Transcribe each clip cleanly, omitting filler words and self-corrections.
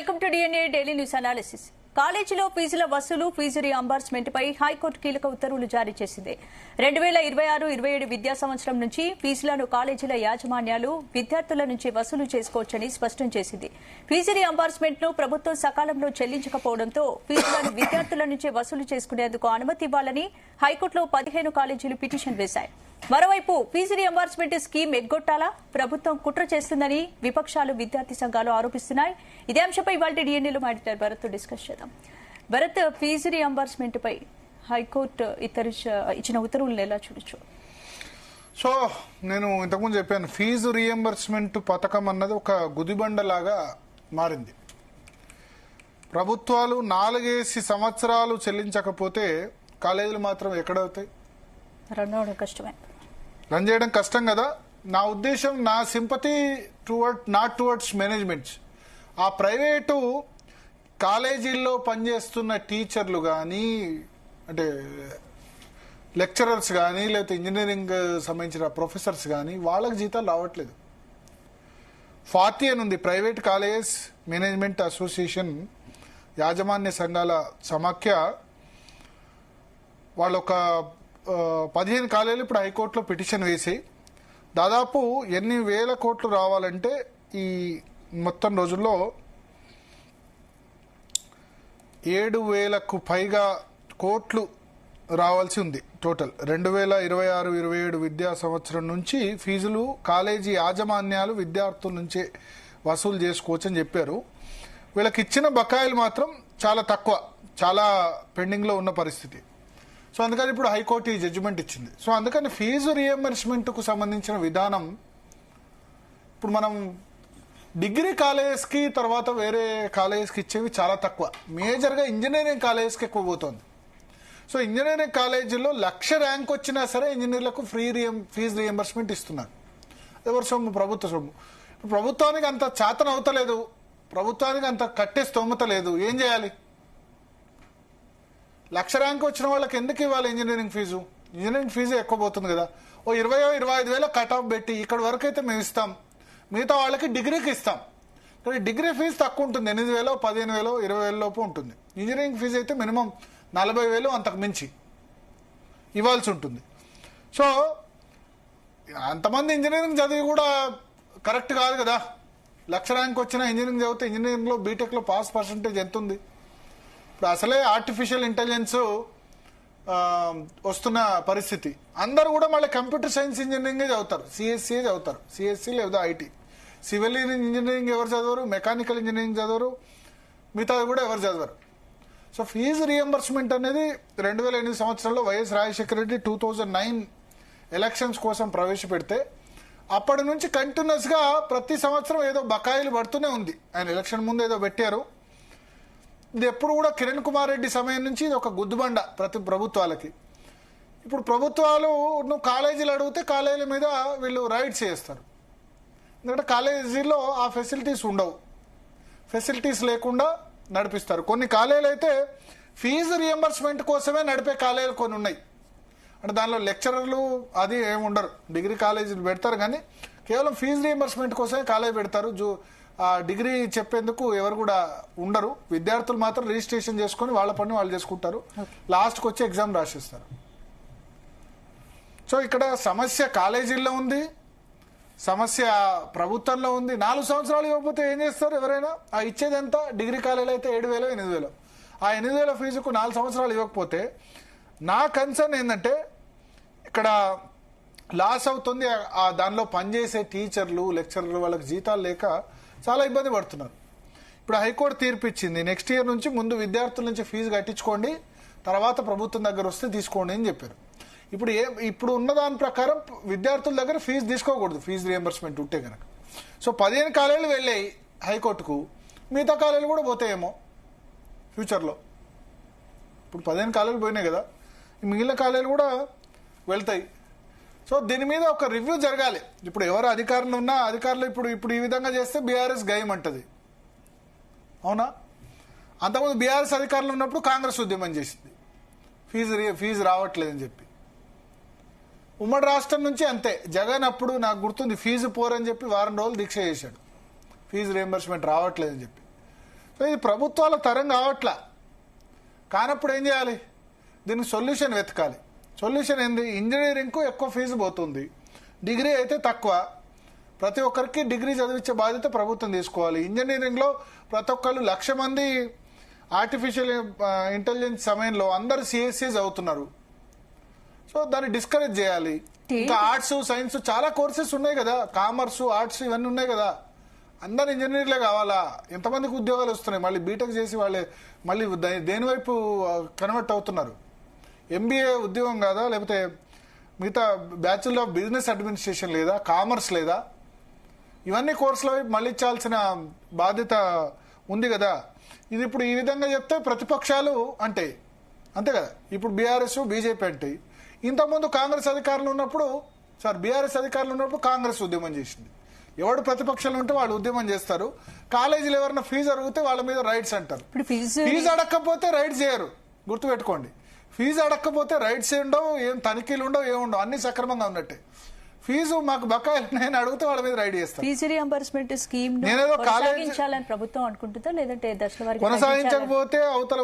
Welcome to DNA daily news analysis. కాలేజీలో ఫీజుల వసూలు, ఫీజు రీయింబర్స్మెంట్ పై హైకోర్టు కీలక ఉత్తర్వులు జారీ చేసింది. 2026-27 విద్యా సంవత్సరం నుంచి ఫీజులను కాలేజీల యాజమాన్యాలు విద్యార్థుల నుంచి వసూలు చేసుకోవచ్చని స్పష్టం చేసింది. ఫీజు రీయింబర్స్మెంట్ ను ప్రభుత్వం సకాలంలో చెల్లించకపోవడంతో ఫీజులను విద్యార్థుల నుంచి వసూలు చేసుకునేందుకు అనుమతి ఇవ్వాలని హైకోర్టులో 15 కాలేజీలు పిటిషన్ వేశాయి. మరోవైపు ఫీజు రీయింబర్స్మెంట్ స్కీమ్ ఎగ్గొట్టాలా, ప్రభుత్వం కుట్ర చేస్తుందని విపక్షాలు, విద్యార్థి సంఘాలు ఆరోపిస్తున్నాయి. ఇదే అంశంపై ఇవాళ డిఎన్ఏలో మాట్లాడారు భరత్ డిస్కస్ చేద్దాం. భరత్, ఫీజు రీయింబర్స్మెంట్ పై హైకోర్టు ఇచ్చిన ఉత్తర్వులను ఎలా చూడొచ్చు? సో నేను ఇంతకుముందు చెప్పాను, ఫీజు రీయింబర్స్మెంట్ పథకం అన్నది ఒక గుదిబండలాగా మారింది. ప్రభుత్వాలు 4 సంవత్సరాలు చెల్లించకపోతే కాలేజీలు మాత్రం ఎక్కడవుతాయి? రన్ చేయడం కష్టం కదా. నా ఉద్దేశం, నా సింపతి నాట్ టువర్డ్స్ మేనేజ్మెంట్స్. ఆ ప్రైవేటు కాలేజీల్లో పనిచేస్తున్న టీచర్లు కానీ, అంటే లెక్చరర్స్ కానీ, లేకపోతే ఇంజనీరింగ్ సంబంధించిన ప్రొఫెసర్స్ కానీ, వాళ్ళకి జీతాలు రావట్లేదు. 40 అని ఉంది, ప్రైవేట్ కాలేజెస్ మేనేజ్మెంట్ అసోసియేషన్ యాజమాన్య సంఘాల సమాఖ్య. వాళ్ళు ఒక 15 కాలేజీలు ఇప్పుడు హైకోర్టులో పిటిషన్ వేసి దాదాపు ఎన్ని వేల కోట్లు రావాలంటే ఈ మొత్తం రోజుల్లో 7,000కు పైగా కోట్లు రావాల్సి ఉంది. టోటల్ 2026-27 విద్యా సంవత్సరం నుంచి ఫీజులు కాలేజీ యాజమాన్యాలు విద్యార్థుల నుంచే వసూలు చేసుకోవచ్చని చెప్పారు. వీళ్ళకి ఇచ్చిన బకాయిలు మాత్రం చాలా తక్కువ, చాలా పెండింగ్లో ఉన్న పరిస్థితి. సో అందుకని ఇప్పుడు హైకోర్టు ఈ జడ్జిమెంట్ ఇచ్చింది. సో అందుకని ఫీజు రీయింబర్స్మెంట్కు సంబంధించిన విధానం ఇప్పుడు మనం డిగ్రీ కాలేజెస్కి తర్వాత వేరే కాలేజెస్కి ఇచ్చేవి చాలా తక్కువ. మేజర్గా ఇంజనీరింగ్ కాలేజెస్కి ఎక్కువ పోతుంది. సో ఇంజనీరింగ్ కాలేజీలో 1,00,000 ర్యాంక్ వచ్చినా సరే ఇంజనీర్లకు ఫీజు రీయింబర్స్మెంట్ ఇస్తున్నారు. ఎవరి సొమ్ము? ప్రభుత్వ సొమ్ము. ప్రభుత్వానికి అంత చేతన అవుతలేదు, ప్రభుత్వానికి అంత కట్టే స్తోమత లేదు. ఏం చేయాలి? 1,00,000 ర్యాంక్ వచ్చిన వాళ్ళకి ఎందుకు ఇవ్వాలి ఇంజనీరింగ్ ఫీజు? ఇంజనీరింగ్ ఫీజు ఎక్కువ పోతుంది కదా. ఓ 20-25 కట్ ఆఫ్ పెట్టి ఇక్కడ వరకు అయితే మేము ఇస్తాం, మిగతా వాళ్ళకి డిగ్రీకి ఇస్తాం. కానీ డిగ్రీ ఫీజు తక్కువ ఉంటుంది, 8,000, 15,000, 20,000 లోపు ఉంటుంది. ఇంజనీరింగ్ ఫీజు అయితే మినిమం 40,000 అంతకు మించి ఇవ్వాల్సి ఉంటుంది. సో అంతమంది ఇంజనీరింగ్ చదివి కూడా కరెక్ట్ కాదు కదా. 1,00,000 ర్యాంక్ వచ్చిన ఇంజనీరింగ్ చదివితే ఇంజనీరింగ్లో బీటెక్లో పాస్ పర్సంటేజ్ ఎంత ఉంది? ఇప్పుడు అసలే ఆర్టిఫిషియల్ ఇంటెలిజెన్స్ వస్తున్న పరిస్థితి. అందరూ కూడా మళ్ళీ కంప్యూటర్ సైన్స్ ఇంజనీరింగే చదువుతారు, సిఎస్సి చదువుతారు, సిఎస్సి లేదా ఐటీ. సివిల్ ఇంజనీరింగ్ ఎవరు చదవరు, మెకానికల్ ఇంజనీరింగ్ చదవరు, మిగతాది కూడా ఎవరు చదవరు. సో ఫీజు రీయింబర్స్మెంట్ అనేది 2008 సంవత్సరంలో వైఎస్ రాజశేఖర రెడ్డి 2009 ఎలక్షన్స్ కోసం ప్రవేశపెడితే అప్పటి నుంచి కంటిన్యూస్గా ప్రతి సంవత్సరం ఏదో బకాయిలు పడుతూనే ఉంది. ఆయన ఎలక్షన్ ముందు ఏదో పెట్టారు. ఇది ఎప్పుడు కూడా కిరణ్ కుమార్ రెడ్డి సమయం నుంచి ఇది ఒక గుద్దుబండ ప్రతి ప్రభుత్వాలకి. ఇప్పుడు ప్రభుత్వాలు నువ్వు కాలేజీలు అడిగితే కాలేజీల మీద వీళ్ళు రైడ్స్ చేస్తారు. ఎందుకంటే కాలేజీలో ఆ ఫెసిలిటీస్ ఉండవు, ఫెసిలిటీస్ లేకుండా నడిపిస్తారు. కొన్ని కాలేజీలు అయితే ఫీజు రీయింబర్స్మెంట్ కోసమే నడిపే కాలేజీలు కొన్ని ఉన్నాయి. అంటే దానిలో లెక్చరర్లు అది ఏమి ఉండరు, డిగ్రీ కాలేజీలు పెడతారు కానీ కేవలం ఫీజు రీయింబర్స్మెంట్ కోసమే కాలేజీ పెడతారు. ఆ డిగ్రీ చెప్పేందుకు ఎవరు కూడా ఉండరు. విద్యార్థులు మాత్రం రిజిస్ట్రేషన్ చేసుకుని వాళ్ళ పని వాళ్ళు చేసుకుంటారు, లాస్ట్కి వచ్చి ఎగ్జామ్ రాసేస్తారు. సో ఇక్కడ సమస్య కాలేజీల్లో ఉంది, సమస్య ప్రభుత్వంలో ఉంది. 4 సంవత్సరాలు ఇవ్వకపోతే ఏం చేస్తారు ఎవరైనా? ఆ ఇచ్చేది ఎంత? డిగ్రీ కాలేజీలో అయితే 7,000, 8,000. ఆ 8,000 ఫీజుకు 4 సంవత్సరాలు ఇవ్వకపోతే నా కన్సర్న్ ఏంటంటే ఇక్కడ లాస్ అవుతుంది. దానిలో పనిచేసే టీచర్లు, లెక్చరర్లు వాళ్ళకి జీతాలు లేక చాలా ఇబ్బంది పడుతున్నారు. ఇప్పుడు హైకోర్టు తీర్పు ఇచ్చింది, నెక్స్ట్ ఇయర్ నుంచి ముందు విద్యార్థుల నుంచి ఫీజు కట్టించుకోండి, తర్వాత ప్రభుత్వం దగ్గర వస్తే తీసుకోండి అని చెప్పారు. ఇప్పుడు ఉన్న దాని ప్రకారం విద్యార్థుల దగ్గర ఫీజు తీసుకోకూడదు, ఫీజు రియంబర్స్మెంట్ ఉంటే కనుక. సో 15 కాలేజీలు వెళ్ళాయి హైకోర్టుకు, మిగతా కాలేజీలు కూడా పోతాయేమో ఫ్యూచర్లో. ఇప్పుడు 15 కాలేజీలు పోయినాయి కదా, మిగిలిన కాలేజీలు కూడా వెళ్తాయి. సో దీని మీద ఒక రివ్యూ జరగాలి. ఇప్పుడు ఎవరు అధికారంలో ఉన్నా అధికారులు ఇప్పుడు ఈ విధంగా చేస్తే బీఆర్ఎస్ గాయమంటది, అవునా? అంతకుముందు బీఆర్ఎస్ అధికారంలో ఉన్నప్పుడు కాంగ్రెస్ ఉద్యమం చేసింది ఫీజు రావట్లేదని చెప్పి. ఉమ్మడి రాష్ట్రం నుంచి అంతే. జగన్ అప్పుడు నాకు గుర్తుంది ఫీజు పోరని చెప్పి వారం రోజులు దీక్ష చేశాడు, ఫీజు రియంబర్స్మెంట్ రావట్లేదని చెప్పి. సో ఇది ప్రభుత్వాల తరం కావట్లా. కానప్పుడు ఏం చేయాలి? దీనికి సొల్యూషన్ వెతకాలి. సొల్యూషన్ ఏంది? ఇంజనీరింగ్కు ఎక్కువ ఫీజు పోతుంది, డిగ్రీ అయితే తక్కువ. ప్రతి ఒక్కరికి డిగ్రీ చదివించే బాధ్యత ప్రభుత్వం తీసుకోవాలి. ఇంజనీరింగ్లో ప్రతి ఒక్కళ్ళు 1,00,000 మంది ఆర్టిఫిషియల్ ఇంటెలిజెన్స్ సమయంలో అందరు సిఎస్సి చదువుతున్నారు. సో దాన్ని డిస్కరేజ్ చేయాలి. ఇంకా ఆర్ట్స్, సైన్స్ చాలా కోర్సెస్ ఉన్నాయి కదా, కామర్స్, ఆర్ట్స్ ఇవన్నీ ఉన్నాయి కదా. అందరు ఇంజనీర్లే కావాలా? ఎంతమందికి ఉద్యోగాలు వస్తున్నాయి? మళ్ళీ బీటెక్ చేసి వాళ్ళే మళ్ళీ దేని వైపు కన్వర్ట్ అవుతున్నారు? ఎంబీఏ ఉద్యోగం కాదా? లేకపోతే మిగతా బ్యాచులర్ ఆఫ్ బిజినెస్ అడ్మినిస్ట్రేషన్ లేదా? కామర్స్ లేదా? ఇవన్నీ కోర్సుల వైపు మళ్ళించాల్సిన బాధ్యత ఉంది కదా. ఇది ఇప్పుడు ఈ విధంగా చెప్తే ప్రతిపక్షాలు అంతే కదా. ఇప్పుడు బీఆర్ఎస్, బీజేపీ అంటే ఇంతకుముందు కాంగ్రెస్ అధికారులు ఉన్నప్పుడు బీఆర్ఎస్ అధికారులు ఉన్నప్పుడు కాంగ్రెస్ ఉద్యమం చేసింది. ఎవడు ప్రతిపక్షాలు ఉంటే వాళ్ళు ఉద్యమం చేస్తారు. కాలేజీలు ఎవరైనా ఫీజు అడిగితే వాళ్ళ మీద రైట్స్ అంటారు. ఫీజు అడగకపోతే రైట్స్ చేయరు, గుర్తుపెట్టుకోండి. ఫీజు అడగకపోతే రైట్స్ ఉండవు, ఏం తనిఖీలు ఉండవు, ఏముండవు, అన్ని సక్రమంగా ఉన్నట్టే. ఫీజు మాకు బకాయిలు నేను అడిగితే వాళ్ళ మీద రైడ్ చేస్తాను. ఫీజు రియంబర్స్మెంట్ స్కీమ్ నేనేదో కొనసాగించాలని ప్రభుత్వం అనుకుంటుందా, లేదంటే దశల వారీగా కొనసాగించకపోతే అవతల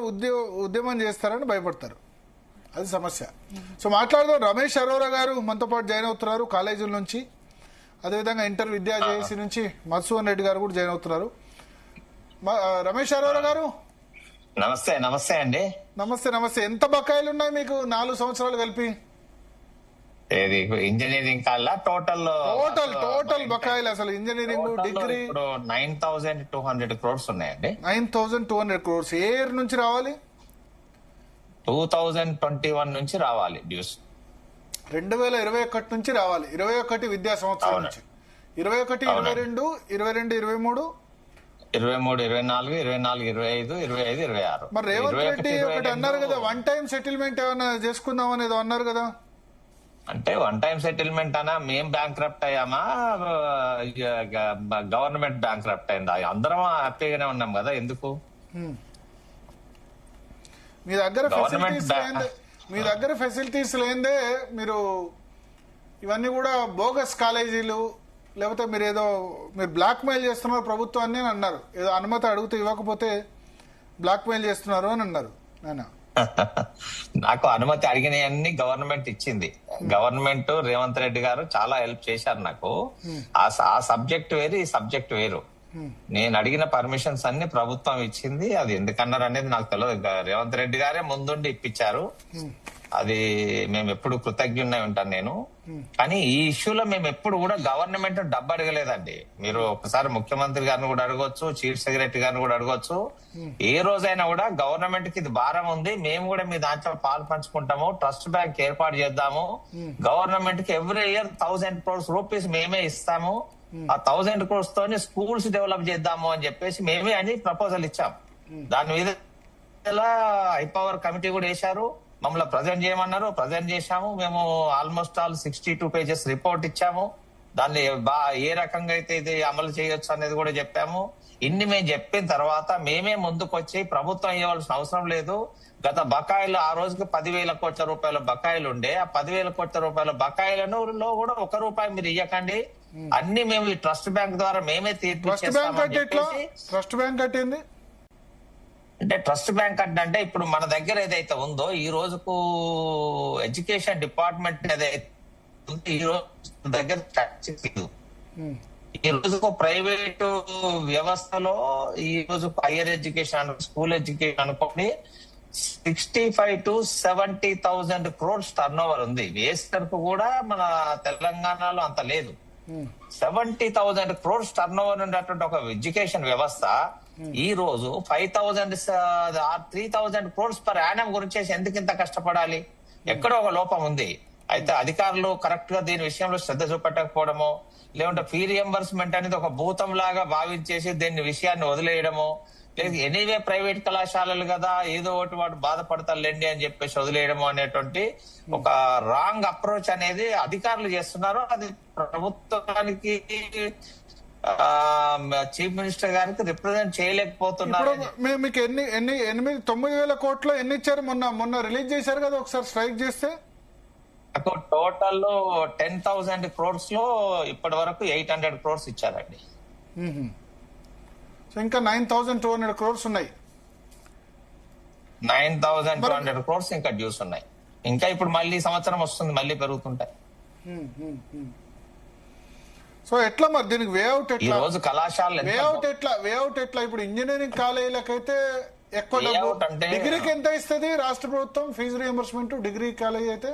ఉద్యమం చేస్తారని భయపడతారు. అది సమస్య. సో మాట్లాడదాం. రమేష్ అరోరా గారు మనతో పాటు జాయిన్ అవుతున్నారు కాలేజీల నుంచి. అదేవిధంగా ఇంటర్ విద్యా జేఏసీ నుంచి మధుసూదన్ రెడ్డి గారు కూడా జాయిన్ అవుతున్నారు. రమేష్ అరోరా గారు నమస్తే. నమస్తే అండి. నమస్తే. ఎంత బకాయిలు ఉన్నాయి మీకు 4 సంవత్సరాలు కలిపి? ఇంజనీరింగ్ కల్లా టోటల్ బకాయిలు అసలు ఇంజనీరింగ్, డిగ్రీ 9,200 crores ఉన్నాయండి. 9,200 crores ఏ ఇయర్ నుంచి రావాలి? 2021 నుంచి రావాలి డ్యూస్. 2021 నుంచి రావాలి. 21 విద్యా సంవత్సరం నుంచి. 21, 22, 23, 24, 25, 26. మరి రేవంత్ రెడ్డి ఒకటి అన్నారు కదా, వన్ టైం సెటిల్మెంట్ ఏమన్నా చేసుకుందాం అనేది అన్నారు కదా. అంటే వన్ టైం సెటిల్మెంట్ అనా? మేం బ్యాంక్రప్ట్ అయ్యామా, గవర్నమెంట్ బ్యాంక్రప్ట్ అయిందా? అందరం హ్యాపీగానే ఉన్నాం కదా. ఎందుకు? మీ దగ్గర ఫెసిలిటీస్ లేదే మీరు ఇవన్నీ కూడా బోగస్ కాలేజీలు, లేకపోతే మీరు బ్లాక్ మెయిల్ చేస్తున్నారు ప్రభుత్వాన్ని అని అన్నారు. ఏదో అనుమతి అడిగితే ఇవ్వకపోతే బ్లాక్ మెయిల్ చేస్తున్నారు అని అన్నారు. నాకు అనుమతి అడిగినవన్నీ గవర్నమెంట్ ఇచ్చింది. గవర్నమెంట్ రేవంత్ రెడ్డి గారు చాలా హెల్ప్ చేశారు నాకు. ఆ సబ్జెక్ట్ వేరు, ఈ సబ్జెక్ట్ వేరు. నేను అడిగిన పర్మిషన్స్ అన్ని ప్రభుత్వం ఇచ్చింది. అది ఎందుకన్నారు అనేది నాకు తెలియదు. రేవంత్ రెడ్డి గారే ముందుండి ఇప్పించారు. అది మేము ఎప్పుడు కృతజ్ఞున్నై ఉంటాను నేను. కానీ ఈ ఇష్యూలో మేము ఎప్పుడు కూడా గవర్నమెంట్ డబ్బు అడగలేదండి. మీరు ఒకసారి ముఖ్యమంత్రి గారిని కూడా అడగొచ్చు, చీఫ్ సెక్రటరీ గారిని కూడా అడగొచ్చు. ఏ రోజైనా కూడా గవర్నమెంట్ కి ఇది భారం ఉంది, మేము కూడా మీ దాంట్లో పాలు పంచుకుంటాము, ట్రస్ట్ బ్యాంక్ ఏర్పాటు చేద్దాము, గవర్నమెంట్ కి ఎవ్రీ ఇయర్ 1,000 crores రూపీస్ మేమే ఇస్తాము, ఆ 1,000 crores తోని స్కూల్స్ డెవలప్ చేద్దాము అని చెప్పేసి మేమే అని ప్రపోజల్ ఇచ్చాం. దాని మీద హైపవర్ కమిటీ కూడా వేశారు, మమ్మల్ని ప్రజెంట్ చేయమన్నారు, ప్రజెంట్ చేశాము. మేము ఆల్మోస్ట్ 62 pages రిపోర్ట్ ఇచ్చాము. దాన్ని ఏ రకంగా అయితే ఇది అమలు చేయొచ్చు అనేది కూడా చెప్పాము. ఇన్ని మేము చెప్పిన తర్వాత మేమే ముందుకు వచ్చి ప్రభుత్వం ఇవ్వాల్సిన అవసరం లేదు, గత బకాయిలు ఆ రోజుకి 10,000 కోట్ల రూపాయల బకాయిలు ఉండే, ఆ 10,000 కోట్ల రూపాయల బకాయిలను కూడా ₹1 మీరు ఇవ్వకండి, అన్ని మేము ఈ ట్రస్ట్ బ్యాంక్ ద్వారా మేమే తీర్పిస్తామని చెప్పేసి. ట్రస్ట్ బ్యాంక్ కట్టింది అంటే ట్రస్ట్ బ్యాంక్ అంటే ఇప్పుడు మన దగ్గర ఏదైతే ఉందో ఈ రోజుకు ఎడ్యుకేషన్ డిపార్ట్మెంట్ ఏదైతే ఈ రోజు దగ్గర ఈ రోజుకు ప్రైవేటు వ్యవస్థలో ఈ రోజు హైయర్ ఎడ్యుకేషన్, స్కూల్ ఎడ్యుకేషన్ అనుకోండి 65,000 to 70,000 crores టర్న్ ఓవర్ ఉంది. వేస్టర్ కు కూడా మన తెలంగాణలో అంత లేదు. 70,000 crores టర్న్ ఓవర్ ఉన్నటువంటి ఒక ఎడ్యుకేషన్ వ్యవస్థ ఈ రోజు 5,000 or 3,000 crores పర్ యానం గురించి ఎందుకు ఇంత కష్టపడాలి? ఎక్కడో ఒక లోపం ఉంది. అయితే అధికారులు కరెక్ట్ గా దీని విషయంలో శ్రద్ధ చూపెట్టకపోవడమో, లేకుంటే ఫీ రియంబర్స్మెంట్ అనేది ఒక భూతం లాగా భావించేసి దీన్ని విషయాన్ని వదిలేయడమో, లేదు ఎనీవే ప్రైవేట్ కళాశాలలు కదా ఏదో ఒకటి వాడు బాధపడతారులేండి అని చెప్పేసి వదిలేయడము అనేటువంటి ఒక రాంగ్ అప్రోచ్ అనేది అధికారులు చేస్తున్నారు. అది ప్రభుత్వానికి, చీఫ్ మినిస్టర్ గారికి రిప్రజెంట్ చేయలేకపోతున్నారు. మీకు 9,000 కోట్లు ఎన్ని ఇచ్చారు? మొన్న రిలీజ్ చేశారు కదా ఒకసారి స్ట్రైక్ చేస్తే. టోటల్ 10,000 crores లో ఇప్పటి వరకు 800 crores ఇచ్చారండి. సో ఇంకా 9,200 crores ఉన్నాయి. 9,200 crores ఇంకా డ్యూస్ ఉన్నాయి. ఇంకా ఇప్పుడు మళ్ళీ సంవత్సరం వస్తుంది, మళ్ళీ పెరుగుతుంటాయి. సో ఎట్లా మరి దీనికి వేఅవుట్ ఈ ఎట్లా? రోజు కళాశాలలు వేఅవుట్ ఎట్లా? ఇప్పుడు ఇంజనీరింగ్ కాలేజీలకైతే ఎక్కువ డబ్బు, Way out అంటే- డిగ్రీకి ఎంత ఇస్తుంది రాష్ట్ర ప్రభుత్వం ఫీజు రియంబర్స్మెంట్? డిగ్రీ కాలేజ్ అయితే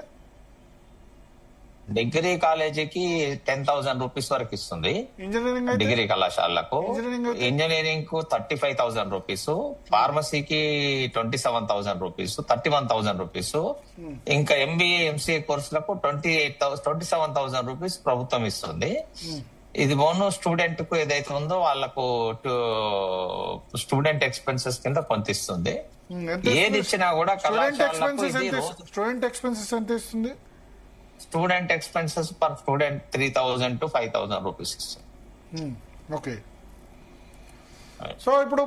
డిగ్రీ కాలేజీకి 10,000 రూపీస్ వరకు ఇస్తుంది. ఇంజనీరింగ్ అయితే డిగ్రీ కళాశాలకు ఇంజనీరింగ్ కు 35,000 రూపీస్, ఫార్మసీకి 27,000 రూపీస్, 31,000 రూపీస్, ఇంకా ఎంబీఏ ఎంసీఏ కోర్సులకు 27,000 రూపీస్ ప్రభుత్వం ఇస్తుంది. ఇది ఓను స్టూడెంట్ కు ఏదైతే ఉందో వాళ్ళకు స్టూడెంట్ ఎక్స్పెన్సెస్ కింద కొంత ఇస్తుంది. ఏది ఇచ్చినా కూడా కళాశాలకు ఇది రోజు స్టూడెంట్ ఎక్స్పెన్సెస్ ఎంత ఇస్తుంది? Student expenses per student 3,000 to 5,000 rupees ఇస్తుంది. ఓకే. సో ఇప్పుడు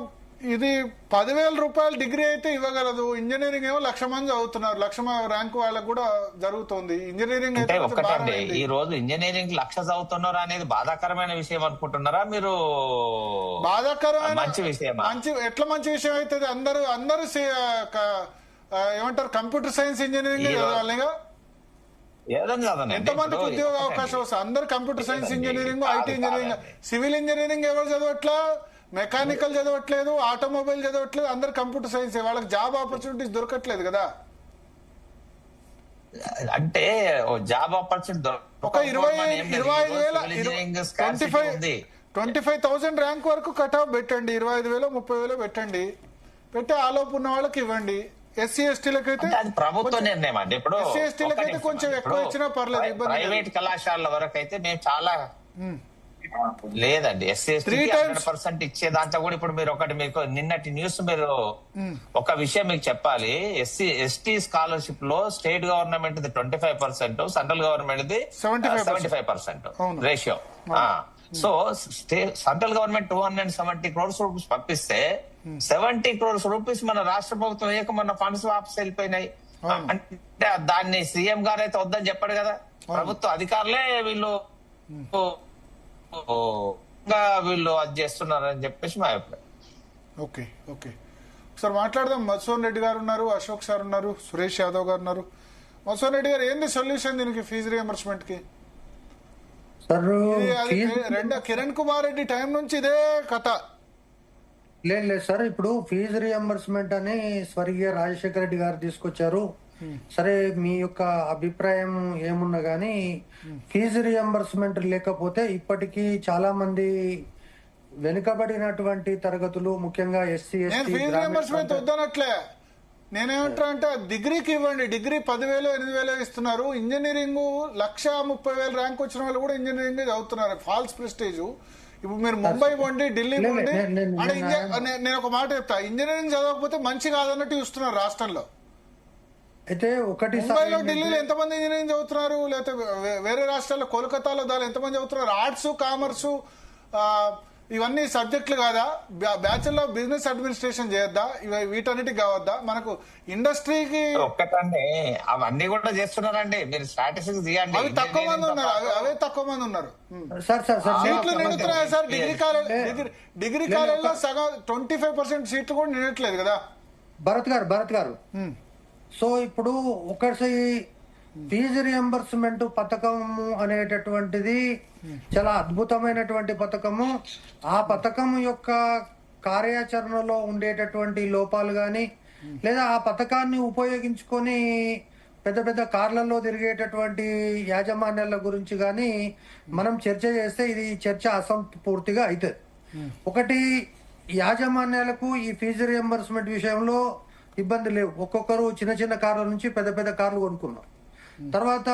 ఇది 10,000 రూపాయలు డిగ్రీ అయితే ఇవ్వగలదు. ఇంజనీరింగ్ ఏమో 1,00,000 మంది చదువుతున్నారు, 1,00,000 ర్యాంకు వాళ్ళకు కూడా జరుగుతుంది. ఇంజనీరింగ్ అంటే అయితే కొంచెం ఒక్కటండి, భారమైంది. ఈ రోజు ఇంజనీరింగ్ 1,00,000 చదువుతున్నారా అనేది బాధాకరమైన విషయం అనుకుంటున్నారా మీరు? బాధాకరమైన మంచి విషయమా? ఎట్లా మంచి విషయం అవుతుంది? అందరూ ఏమంటారు, కంప్యూటర్ సైన్స్ ఇంజనీరింగ్ చదవాలిగా. ఏదని చదవనండి. ఎంతమందికి ఉద్యోగ అవకాశం వస్తుంది? అందరు computer science engineering, IT engineering, civil engineering ఎవరు చదవట్లా, మెకానికల్ చదవట్లేదు, ఆటోమొబైల్ చదవట్లేదు, అందరు కంప్యూటర్ సైన్స్. వాళ్ళకి జాబ్ ఆపర్చునిటీస్ దొరకట్లేదు కదా. అంటే జాబ్ ఆపర్చునిటీ ఒక 25,000 ర్యాంక్ వరకు కట్ ఆఫ్ పెట్టండి, 25,000 30,000 పెట్టండి, పెట్టి ఆలోపు ఉన్న వాళ్ళకి ఇవ్వండి. ఎస్సీ ఎస్టీలకు అయితే అది ప్రభుత్వ నిర్ణయం అండి. ఇప్పుడు ఎస్సీ ఎస్టీలకు అయితే కొంచెం ఎక్కువ ఇచ్చినా పర్లేదు, ఇబ్బంది లేదు. ప్రైవేట్ కళాశాలల వరకు అయితే మేము చాలా లేదండి. ఎస్సీ ఎస్టీ 100% ఇచ్చే దాంట్లో కూడా ఇప్పుడు మీరు మీకు నిన్నటి న్యూస్ మీరు ఒక విషయం మీకు చెప్పాలి. ఎస్టీ స్కాలర్షిప్ లో state government 25%, central government 75% ratio. So central government 270 crores rupees పంపిస్తే 70 crores రూపీస్ మన రాష్ట్ర ప్రభుత్వం మన ఫండ్స్ వాపస్ వెళ్ళిపోయినాయి. అంటే దాన్ని సీఎం గారు అయితే వద్దని చెప్పాడు కదా, ప్రభుత్వ అధికారులే వీళ్ళు అది చేస్తున్నారని చెప్పేసి మా అభిప్రాయం. ఓకే. ఒకసారి మాట్లాడదాం. మధుసూదన్ రెడ్డి గారు ఉన్నారు, అశోక్ సార్ ఉన్నారు, సురేష్ యాదవ్ గారు ఉన్నారు. మధుసూదన్ రెడ్డి గారు, ఏంది సొల్యూషన్ దీనికి ఫీజు రియంబర్స్మెంట్ కి? కిరణ్ కుమార్ రెడ్డి టైం నుంచి ఇదే కథ. లేదు సార్, ఇప్పుడు ఫీజు రియంబర్స్మెంట్ అని స్వర్గీయ రాజశేఖర రెడ్డి గారు తీసుకొచ్చారు. సరే, మీ యొక్క అభిప్రాయం ఏమున్నా గానీ ఫీజు రియంబర్స్మెంట్ లేకపోతే ఇప్పటికీ చాలా మంది వెనుకబడినటువంటి తరగతులు, ముఖ్యంగా ఎస్సీ ఎస్టీ ఫీజు రియంబర్స్మెంట్ వద్దనట్లే. నేనేమంటా అంటే డిగ్రీకి ఇవ్వండి. డిగ్రీ 10,000 8,000 ఇస్తున్నారు. ఇంజనీరింగ్ 1,30,000 ర్యాంక్ వచ్చిన వాళ్ళు కూడా ఇంజనీరింగ్ చదువుతున్నారు. False prestige. ఇప్పుడు మీరు ముంబై పోండి, ఢిల్లీ పోండి, నేను ఒక మాట చెప్తా, ఇంజనీరింగ్ చదవకపోతే మంచి కాదన్నట్టు చూస్తున్నారు రాష్ట్రంలో. అయితే ఒకటి ముంబైలో, ఢిల్లీలో ఎంతమంది ఇంజనీరింగ్ చదువుతున్నారు? లేకపోతే వేరే రాష్ట్రాల్లో కోల్కతాలో ఎంతమంది చదువుతున్నారు? ఆర్ట్స్, కామర్స్ ఇవన్నీ సబ్జెక్టులు కాదా? బ్యాచులర్ ఆఫ్ బిజినెస్ అడ్మినిస్ట్రేషన్ చేయొద్దా? వీటన్నిటికి కావద్దా? మనకు ఇండస్ట్రీకి ఒక్కటండి అవన్నీ కూడా చేస్తున్నారండి. మీరు స్టాటిస్టిక్స్ తీయండి. అవి తక్కువ మంది ఉన్నారు, అవే తక్కువ మంది ఉన్నారు. సీట్లు సార్ నిండుతున్నాయి సార్. డిగ్రీ కాలేజీలో సగం 25% సీట్లు కూడా నిండట్లేదు కదా. భరత్ గారు సో ఇప్పుడు ఒకటి ఫీజు రియంబర్స్మెంట్ పథకము అనేటటువంటిది చాలా అద్భుతమైనటువంటి పథకము. ఆ పథకం యొక్క కార్యాచరణలో ఉండేటటువంటి లోపాలు గాని, లేదా ఆ పథకాన్ని ఉపయోగించుకొని పెద్ద పెద్ద కార్లలో తిరిగేటటువంటి యాజమాన్యాల గురించి గాని మనం చర్చ చేస్తే ఇది చర్చ అసంపూర్తిగా అవుతుంది. ఒకటి, యాజమాన్యాలకు ఈ ఫీజు రియంబర్స్మెంట్ విషయంలో ఇబ్బంది లేవు. ఒక్కొక్కరు చిన్న చిన్న కార్ల నుంచి పెద్ద పెద్ద కార్లు కొనుక్కున్నారు. తర్వాత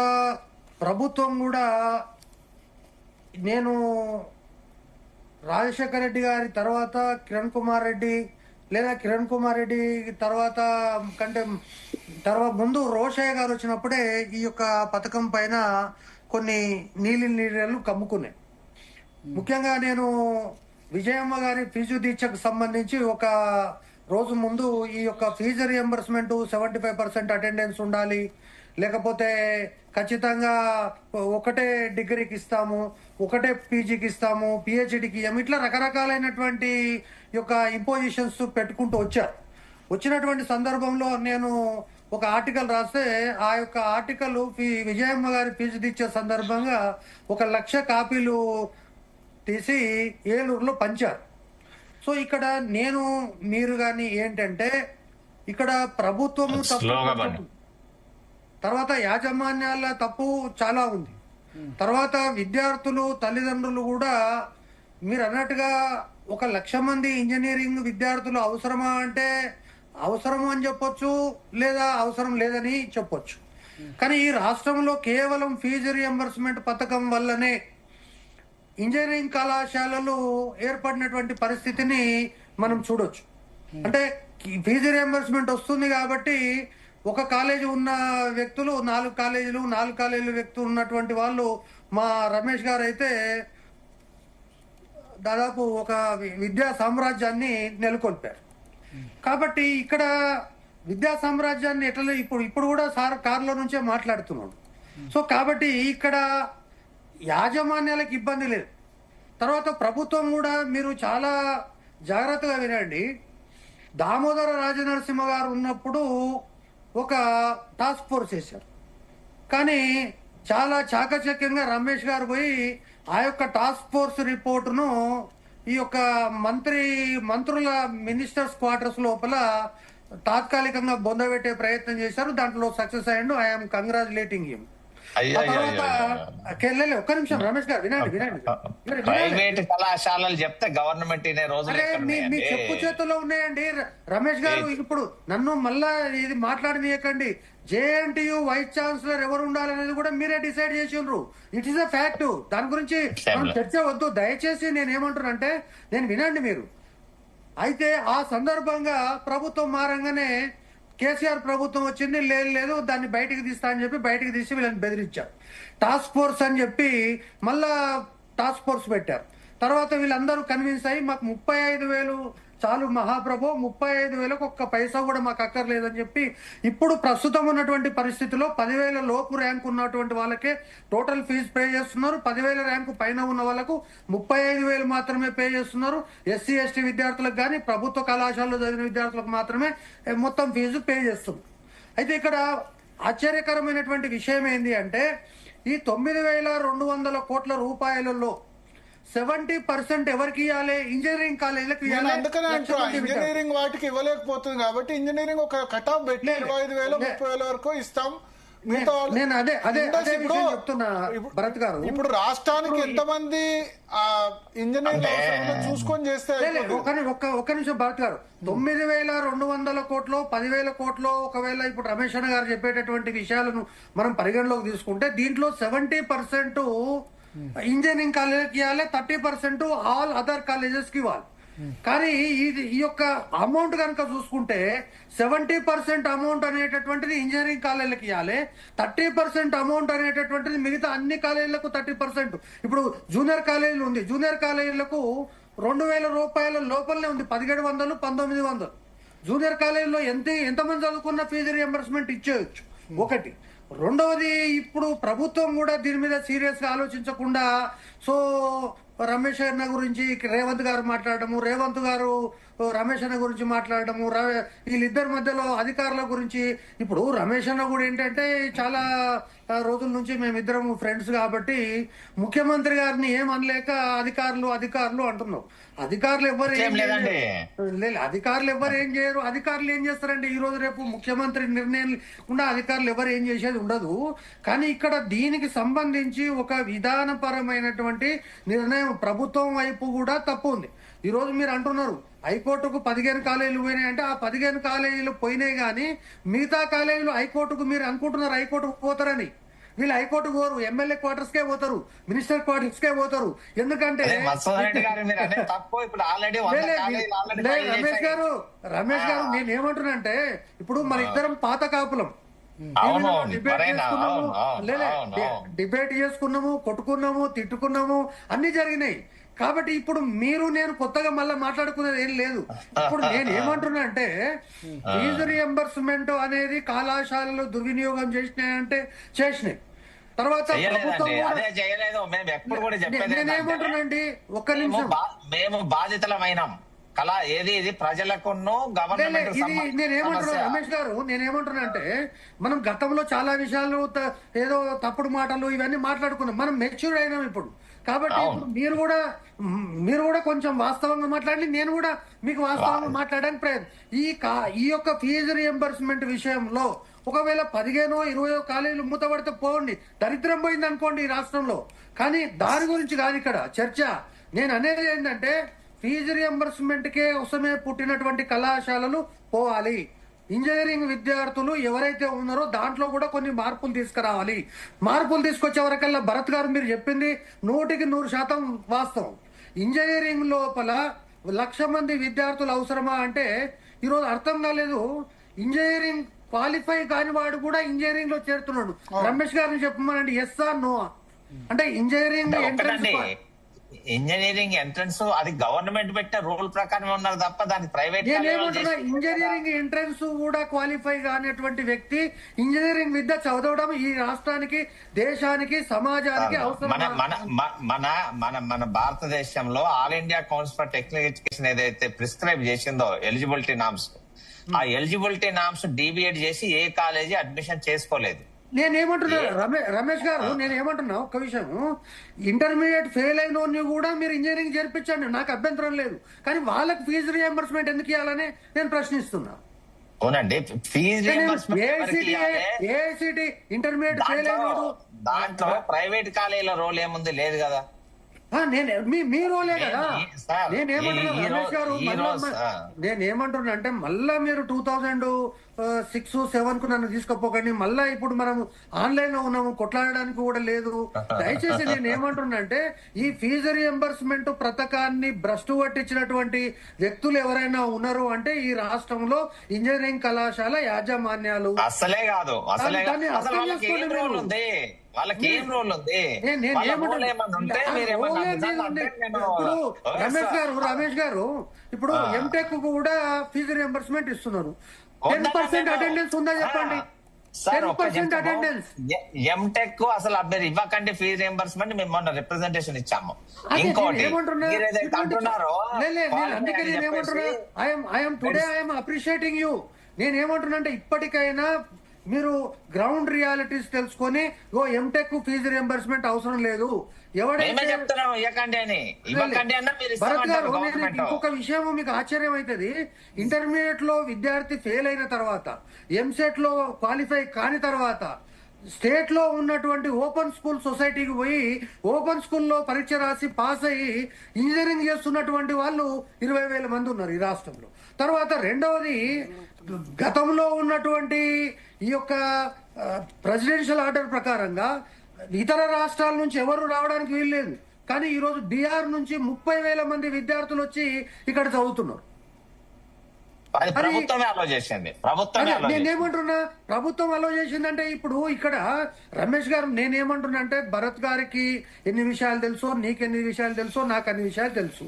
ప్రభుత్వం కూడా, నేను రాజశేఖర రెడ్డి గారి తర్వాత కిరణ్ కుమార్ రెడ్డి, లేదా కిరణ్ కుమార్ రెడ్డి తర్వాత ముందు రోషయ్య గారు వచ్చినప్పుడే ఈ యొక్క పథకం పైన కొన్ని నీళ్ళు కమ్ముకున్నాయి. ముఖ్యంగా నేను విజయమ్మ గారి ఫీజు దీక్షకు సంబంధించి ఒక రోజు ముందు ఈ యొక్క ఫీజు రియంబర్స్మెంట్ 75% అటెండెన్స్ ఉండాలి, లేకపోతే ఖచ్చితంగా ఒకటే డిగ్రీకి ఇస్తాము, ఒకటే పీజీకి ఇస్తాము, పిహెచ్డికి ఇవ్వము, ఇట్లా రకరకాలైనటువంటి యొక్క ఇంపోజిషన్స్ పెట్టుకుంటూ వచ్చారు. వచ్చినటువంటి సందర్భంలో నేను ఒక ఆర్టికల్ రాస్తే ఆ యొక్క ఆర్టికల్ విజయమ్మ గారి ఫీజు ఇచ్చే సందర్భంగా 1,00,000 కాపీలు తీసి ఏలూరులో పంచారు. సో ఇక్కడ నేను మీరు కానీ ఏంటంటే ఇక్కడ ప్రభుత్వము తప్పు, తర్వాత యాజమాన్యాల తప్పు చాలా ఉంది, తర్వాత విద్యార్థులు తల్లిదండ్రులు కూడా మీరు అన్నట్టుగా 1,00,000 మంది ఇంజనీరింగ్ విద్యార్థులు అవసరమా అంటే అవసరము అని చెప్పొచ్చు, లేదా అవసరం లేదని చెప్పొచ్చు. కానీ ఈ రాష్ట్రంలో కేవలం ఫీజు రియంబర్స్మెంట్ పథకం వల్లనే ఇంజనీరింగ్ కళాశాలలు ఏర్పడినటువంటి పరిస్థితిని మనం చూడొచ్చు. అంటే ఫీజు రియంబర్స్మెంట్ వస్తుంది కాబట్టి ఒక కాలేజీ ఉన్న వ్యక్తులు 4 కాలేజీలు వ్యక్తులు ఉన్నటువంటి వాళ్ళు, మా రమేష్ గారు అయితే దాదాపు ఒక విద్యా సామ్రాజ్యాన్ని నెలకొల్పారు. కాబట్టి ఇక్కడ విద్యా సామ్రాజ్యాన్ని ఎట్లా ఇప్పుడు కూడా సార్ కారులో నుంచే మాట్లాడుతున్నాడు. సో కాబట్టి ఇక్కడ యాజమాన్యాలకు ఇబ్బంది లేదు. తర్వాత ప్రభుత్వం కూడా మీరు చాలా జాగ్రత్తగా వినండి. దామోదర రాజనరసింహ గారు ఉన్నప్పుడు ఒక టాస్క్ ఫోర్స్ వేశారు, కానీ చాలా చాకచక్యంగా రమేష్ గారు పోయి ఆ యొక్క టాస్క్ ఫోర్స్ రిపోర్టును ఈ యొక్క మంత్రుల మినిస్టర్స్ క్వార్టర్స్ లోపల తాత్కాలికంగా బొందబెట్టే ప్రయత్నం చేశారు. దాంట్లో సక్సెస్ అయ్యిండు. I'm congratulating him. ఒక్క నిమిషం రమేష్ గారు వినండి. ప్రైవేట్ కళాశాలలు చెప్తే గవర్నమెంట్ మీ చెప్పు చేతుల్లో ఉన్నాయండి రమేష్ గారు. ఇప్పుడు నన్ను మళ్ళా ఇది మాట్లాడనీయకండి. జేఎన్టీయూ వైస్ ఛాన్సలర్ ఎవరు ఉండాలనేది కూడా మీరే డిసైడ్ చేసిండ్రు. It is a fact. దాని గురించి మనం చర్చ వద్దు దయచేసి. నేను ఏమంటున్నానంటే నేను వినండి మీరు. అయితే ఆ సందర్భంగా ప్రభుత్వం మారంగానే కేసీఆర్ ప్రభుత్వం వచ్చింది, లేదు దాన్ని బయటికి తీస్తా అని చెప్పి బయటికి తీసి వీళ్ళని బెదిరించారు. టాస్క్ ఫోర్స్ అని చెప్పి మళ్ళా టాస్క్ ఫోర్స్ పెట్టారు. తర్వాత వీళ్ళందరూ కన్విన్స్ అయ్యి మాకు 35,000 చాలు మహాప్రభు, 35,000కు ఒక్క పైసా కూడా మాకు అక్కర్లేదని చెప్పి ఇప్పుడు ప్రస్తుతం ఉన్నటువంటి పరిస్థితిలో 10,000 లోపు ర్యాంక్ ఉన్నటువంటి వాళ్ళకే టోటల్ ఫీజు పే చేస్తున్నారు. 10,000 ర్యాంకు పైన ఉన్న వాళ్ళకు 35,000 మాత్రమే పే చేస్తున్నారు. ఎస్సీ ఎస్టీ విద్యార్థులకు కానీ ప్రభుత్వ కళాశాలలో చదివిన విద్యార్థులకు మాత్రమే మొత్తం ఫీజు పే చేస్తుంది. అయితే ఇక్కడ ఆశ్చర్యకరమైనటువంటి విషయం ఏంటి అంటే ఈ 9,200 కోట్ల రూపాయలలో 70% ఎవరికి ఇవ్వాలి? ఇంజనీరింగ్ కాలేజీలకు ఇవ్వాలి. అందుకనే ఇంజనీరింగ్ వాటికి ఇవ్వలేకపోతుంది కాబట్టి ఇంజనీరింగ్ ఒక కట్ ఆఫ్ పెట్టి 25,000 30,000 వరకు ఇస్తాం. నేను అదే చెప్తున్నా భరత్ గారు. ఇప్పుడు రాష్ట్రానికి ఎంతమంది ఇంజనీర్లు చూసుకొని చేస్తే ఒక్క నిమిషం భరత్ గారు. 9,200 కోట్లు 10,000 కోట్లు ఒకవేళ ఇప్పుడు రమేష్ అన్న గారు చెప్పేటటువంటి విషయాలను మనం పరిగణలోకి తీసుకుంటే దీంట్లో 70% ఇంజనీరింగ్ కాలేజీకి ఇవ్వాలి, 30% ఆల్ అదర్ కాలేజెస్ కి ఇవ్వాలి. కానీ ఈ యొక్క అమౌంట్ కనుక చూసుకుంటే 70% అమౌంట్ అనేటటువంటిది ఇంజనీరింగ్ కాలేజీలకు ఇవ్వాలి, 30% అమౌంట్ అనేటటువంటిది మిగతా అన్ని కాలేజీలకు 30%. ఇప్పుడు జూనియర్ కాలేజీలు ఉంది, జూనియర్ కాలేజీలకు 2,000 రూపాయల లోపలనే ఉంది, 1,700 1,900. జూనియర్ కాలేజీలో ఎంతమంది చదువుకున్న ఫీజు రియంబర్స్మెంట్ ఇచ్చేయచ్చు ఒకటి. రెండవది ఇప్పుడు ప్రభుత్వం కూడా దీని మీద సీరియస్ గా ఆలోచించకుండా సో రమేష్ అన్న గురించి రేవంత్ గారు మాట్లాడటము, రేవంత్ గారు రమేష్ అన్న గురించి మాట్లాడటము, వీళ్ళిద్దరి మధ్యలో అధికారుల గురించి. ఇప్పుడు రమేష్ అన్న కూడా ఏంటంటే చాలా రోజుల నుంచి మేమిద్దరం ఫ్రెండ్స్ కాబట్టి ముఖ్యమంత్రి గారిని ఏం అనలేక అధికారులు అంటున్నాం. అధికారులు ఎవరు ఏం చేయరు. అధికారులు ఏం చేస్తారంటే ఈ రోజు రేపు ముఖ్యమంత్రి నిర్ణయం లేకుండా అధికారులు ఎవరు ఏం చేసేది ఉండదు. కానీ ఇక్కడ దీనికి సంబంధించి ఒక విధానపరమైనటువంటి నిర్ణయం ప్రభుత్వం వైపు కూడా తప్పు ఉంది. ఈ రోజు మీరు అంటున్నారు హైకోర్టుకు 15 కాలేజీలు పోయినాయి అంటే ఆ 15 కాలేజీలు పోయినాయి కానీ మిగతా కాలేజీలు హైకోర్టుకు మీరు అనుకుంటున్నారు హైకోర్టుకు పోతారని. వీళ్ళు హైకోర్టుకు పోరు, ఎమ్మెల్యే క్వార్టర్స్ కే పోతారు, మినిస్టర్ క్వార్టర్స్ కే పోతారు. ఎందుకంటే రమేష్ గారు నేనేమంటున్నానంటే ఇప్పుడు మన ఇద్దరం పాత కాపులం, డిబేట్ చేసుకున్నాము, కొట్టుకున్నాము, తిట్టుకున్నాము, అన్ని జరిగినాయి. కాబట్టి ఇప్పుడు మీరు నేను కొత్తగా మళ్ళీ మాట్లాడుకునేది ఏం లేదు. ఇప్పుడు నేను ఏమంటున్నా అంటే ఫీజు రియంబర్స్మెంట్ అనేది కళాశాలలు దుర్వినియోగం చేసినాయంటే చేసినాయి. తర్వాత ప్రభుత్వం నేనేమంటున్నాండి, ఒక్క నిమిషం, మేము బాధితులమైనాం కళ ఇది ప్రజలకు గవర్నమెంట్. నేనేమంటున్నా రమేష్ గారు, నేనేమంటున్నా అంటే మనం గతంలో చాలా విషయాలు ఏదో తప్పుడు మాటలు ఇవన్నీ మాట్లాడుకున్నాం, మనం మెచ్యూర్ అయినాం ఇప్పుడు. కాబట్టి మీరు కూడా కొంచెం వాస్తవంగా మాట్లాడి, నేను కూడా మీకు వాస్తవంగా మాట్లాడడానికి ప్రయత్నం. ఈ యొక్క ఫీజు రియంబర్స్మెంట్ విషయంలో ఒకవేళ 15-20 కాలేజీలు మూతపడితే పోండి, దరిద్రం పోయింది అనుకోండి ఈ రాష్ట్రంలో. కానీ దాని గురించి కాదు ఇక్కడ చర్చ. నేను అనేది ఏంటంటే ఫీజు రియంబర్స్మెంట్ కే కోసమే పుట్టినటువంటి కళాశాలలు పోవాలి. ఇంజనీరింగ్ విద్యార్థులు ఎవరైతే ఉన్నారో దాంట్లో కూడా కొన్ని మార్పులు తీసుకురావాలి. మార్పులు తీసుకొచ్చే వరకల్లా భరత్ గారు మీరు చెప్పింది 100% వాస్తవం. ఇంజనీరింగ్ లోపల 1,00,000 మంది విద్యార్థులు అవసరమా అంటే ఈరోజు అర్థం కాలేదు. ఇంజనీరింగ్ క్వాలిఫై కాని వాడు కూడా ఇంజనీరింగ్ లో చేరుతున్నాడు. రమేష్ గారిని చెప్పమనండి, ఎస్ ఆర్ నో అంటే ఇంజనీరింగ్ ఎంట్రన్స్ అది గవర్నమెంట్ పెట్టిన రూల్ ప్రకారం ఉన్నారు తప్ప దానికి ప్రైవేట్. ఇంజనీరింగ్ ఎంట్రన్స్ కూడా క్వాలిఫై కానిటువంటి వ్యక్తి ఇంజనీరింగ్ విద్య చదవడం ఈ రాష్ట్రానికి, దేశానికి, సమాజానికి అవసరం. మన భారతదేశంలో all India council for technical education ఏదైతే ప్రిస్క్రైబ్ చేసిందో ఎలిజిబిలిటీ నామ్స్, ఆ ఎలిజిబిలిటీ నామ్స్ డీవియేట్ చేసి ఏ కాలేజీ అడ్మిషన్ చేసుకోలేదు. నేనేమంటున్నా రమేష్ గారు, నేనేమంటున్నా ఒక్క విషయం, ఇంటర్మీడియట్ ఫెయిల్ అయిన వాడిని కూడా మీరు ఇంజనీరింగ్ చేర్పించండి, నాకు అభ్యంతరం లేదు. కానీ వాళ్ళకి ఫీజు రియంబర్స్మెంట్ ఎందుకు ఇవ్వాలని నేను ప్రశ్నిస్తున్నా. అవునండి, ఫీజు ఏఐసిటి ఇంటర్మీడియట్ ఫెయిల్ అయినోడు దాంట్లో ప్రైవేట్ కాలేజీల రోల్ ఏముంది, లేదు కదా. మీ రోలే కదా. నేనేమంటున్నా రమేష్ గారు, నేనేమంటున్నా అంటే మళ్ళా మీరు 2006-07 కు నన్ను తీసుకుపోకండి. మళ్ళా ఇప్పుడు మనం ఆన్లైన్ లో ఉన్నాము, కొట్లాడడానికి కూడా లేదు. దయచేసి నేను ఏమంటున్నా అంటే ఈ ఫీజు రియంబర్స్మెంట్ పథకాన్ని భ్రష్టు పట్టించినటువంటి వ్యక్తులు ఎవరైనా ఉన్నారు అంటే ఈ రాష్ట్రంలో ఇంజనీరింగ్ కళాశాల యాజమాన్యాలు. అసలే కాదు, దాన్ని అర్థం చేసుకోండి. వాళ్ళకి ఏం రోల్ ఉంది? ఇప్పుడు రమేష్ గారు ఇప్పుడు ఎంటెక్ కూడా ఫీజు రియంబర్స్మెంట్ ఇస్తున్నారు. 10% అటెండెన్స్ ఉందా చెప్పండి. 10% అటెండెన్స్. ఎంటెక్ అసలు అభ్యర్థి ఇవ్వకండి ఫీజు రియంబర్స్మెంట్, మేము మొన్న రిప్రజెంటేషన్ ఇచ్చాము. ఇంకోటి అంటున్నారు, అందుకే నేనేమంటున్నా, I'm today I'm appreciating you. నేనేమంటున్నా అంటే ఇప్పటికైనా మీరు గ్రౌండ్ రియాలిటీస్ తెలుసుకొని ఎంటెక్ ఫీజు రియంబర్స్మెంట్ అవసరం లేదు. ఎవరైతే భరత్ గారు, ఇంకొక విషయం మీకు ఆశ్చర్యం అవుతుంది. ఇంటర్మీడియట్ లో విద్యార్థి ఫెయిల్ అయిన తర్వాత, ఎంసెట్ లో క్వాలిఫై కాని తర్వాత స్టేట్ లో ఉన్నటువంటి ఓపెన్ స్కూల్ సొసైటీకి పోయి ఓపెన్ స్కూల్లో పరీక్ష రాసి పాస్ అయ్యి ఇంజనీరింగ్ చేస్తున్నటువంటి వాళ్ళు 20,000 మంది ఉన్నారు ఈ రాష్ట్రంలో. తర్వాత రెండవది, గతంలో ఉన్నటువంటి ఈ యొక్క ప్రెసిడెన్షియల్ ఆర్డర్ ప్రకారంగా ఇతర రాష్ట్రాల నుంచి ఎవరు రావడానికి వీల్లేదు. కానీ ఈ రోజు బీహార్ నుంచి 30,000 మంది విద్యార్థులు వచ్చి ఇక్కడ చదువుతున్నారు. నేనేమంటున్నా, ప్రభుత్వం అలో చేసిందంటే ఇప్పుడు ఇక్కడ రమేష్ గారు, నేనేమంటున్నా అంటే భరత్ గారికి ఎన్ని విషయాలు తెలుసో, నీకెన్ని విషయాలు తెలుసో, నాకు అన్ని విషయాలు తెలుసు.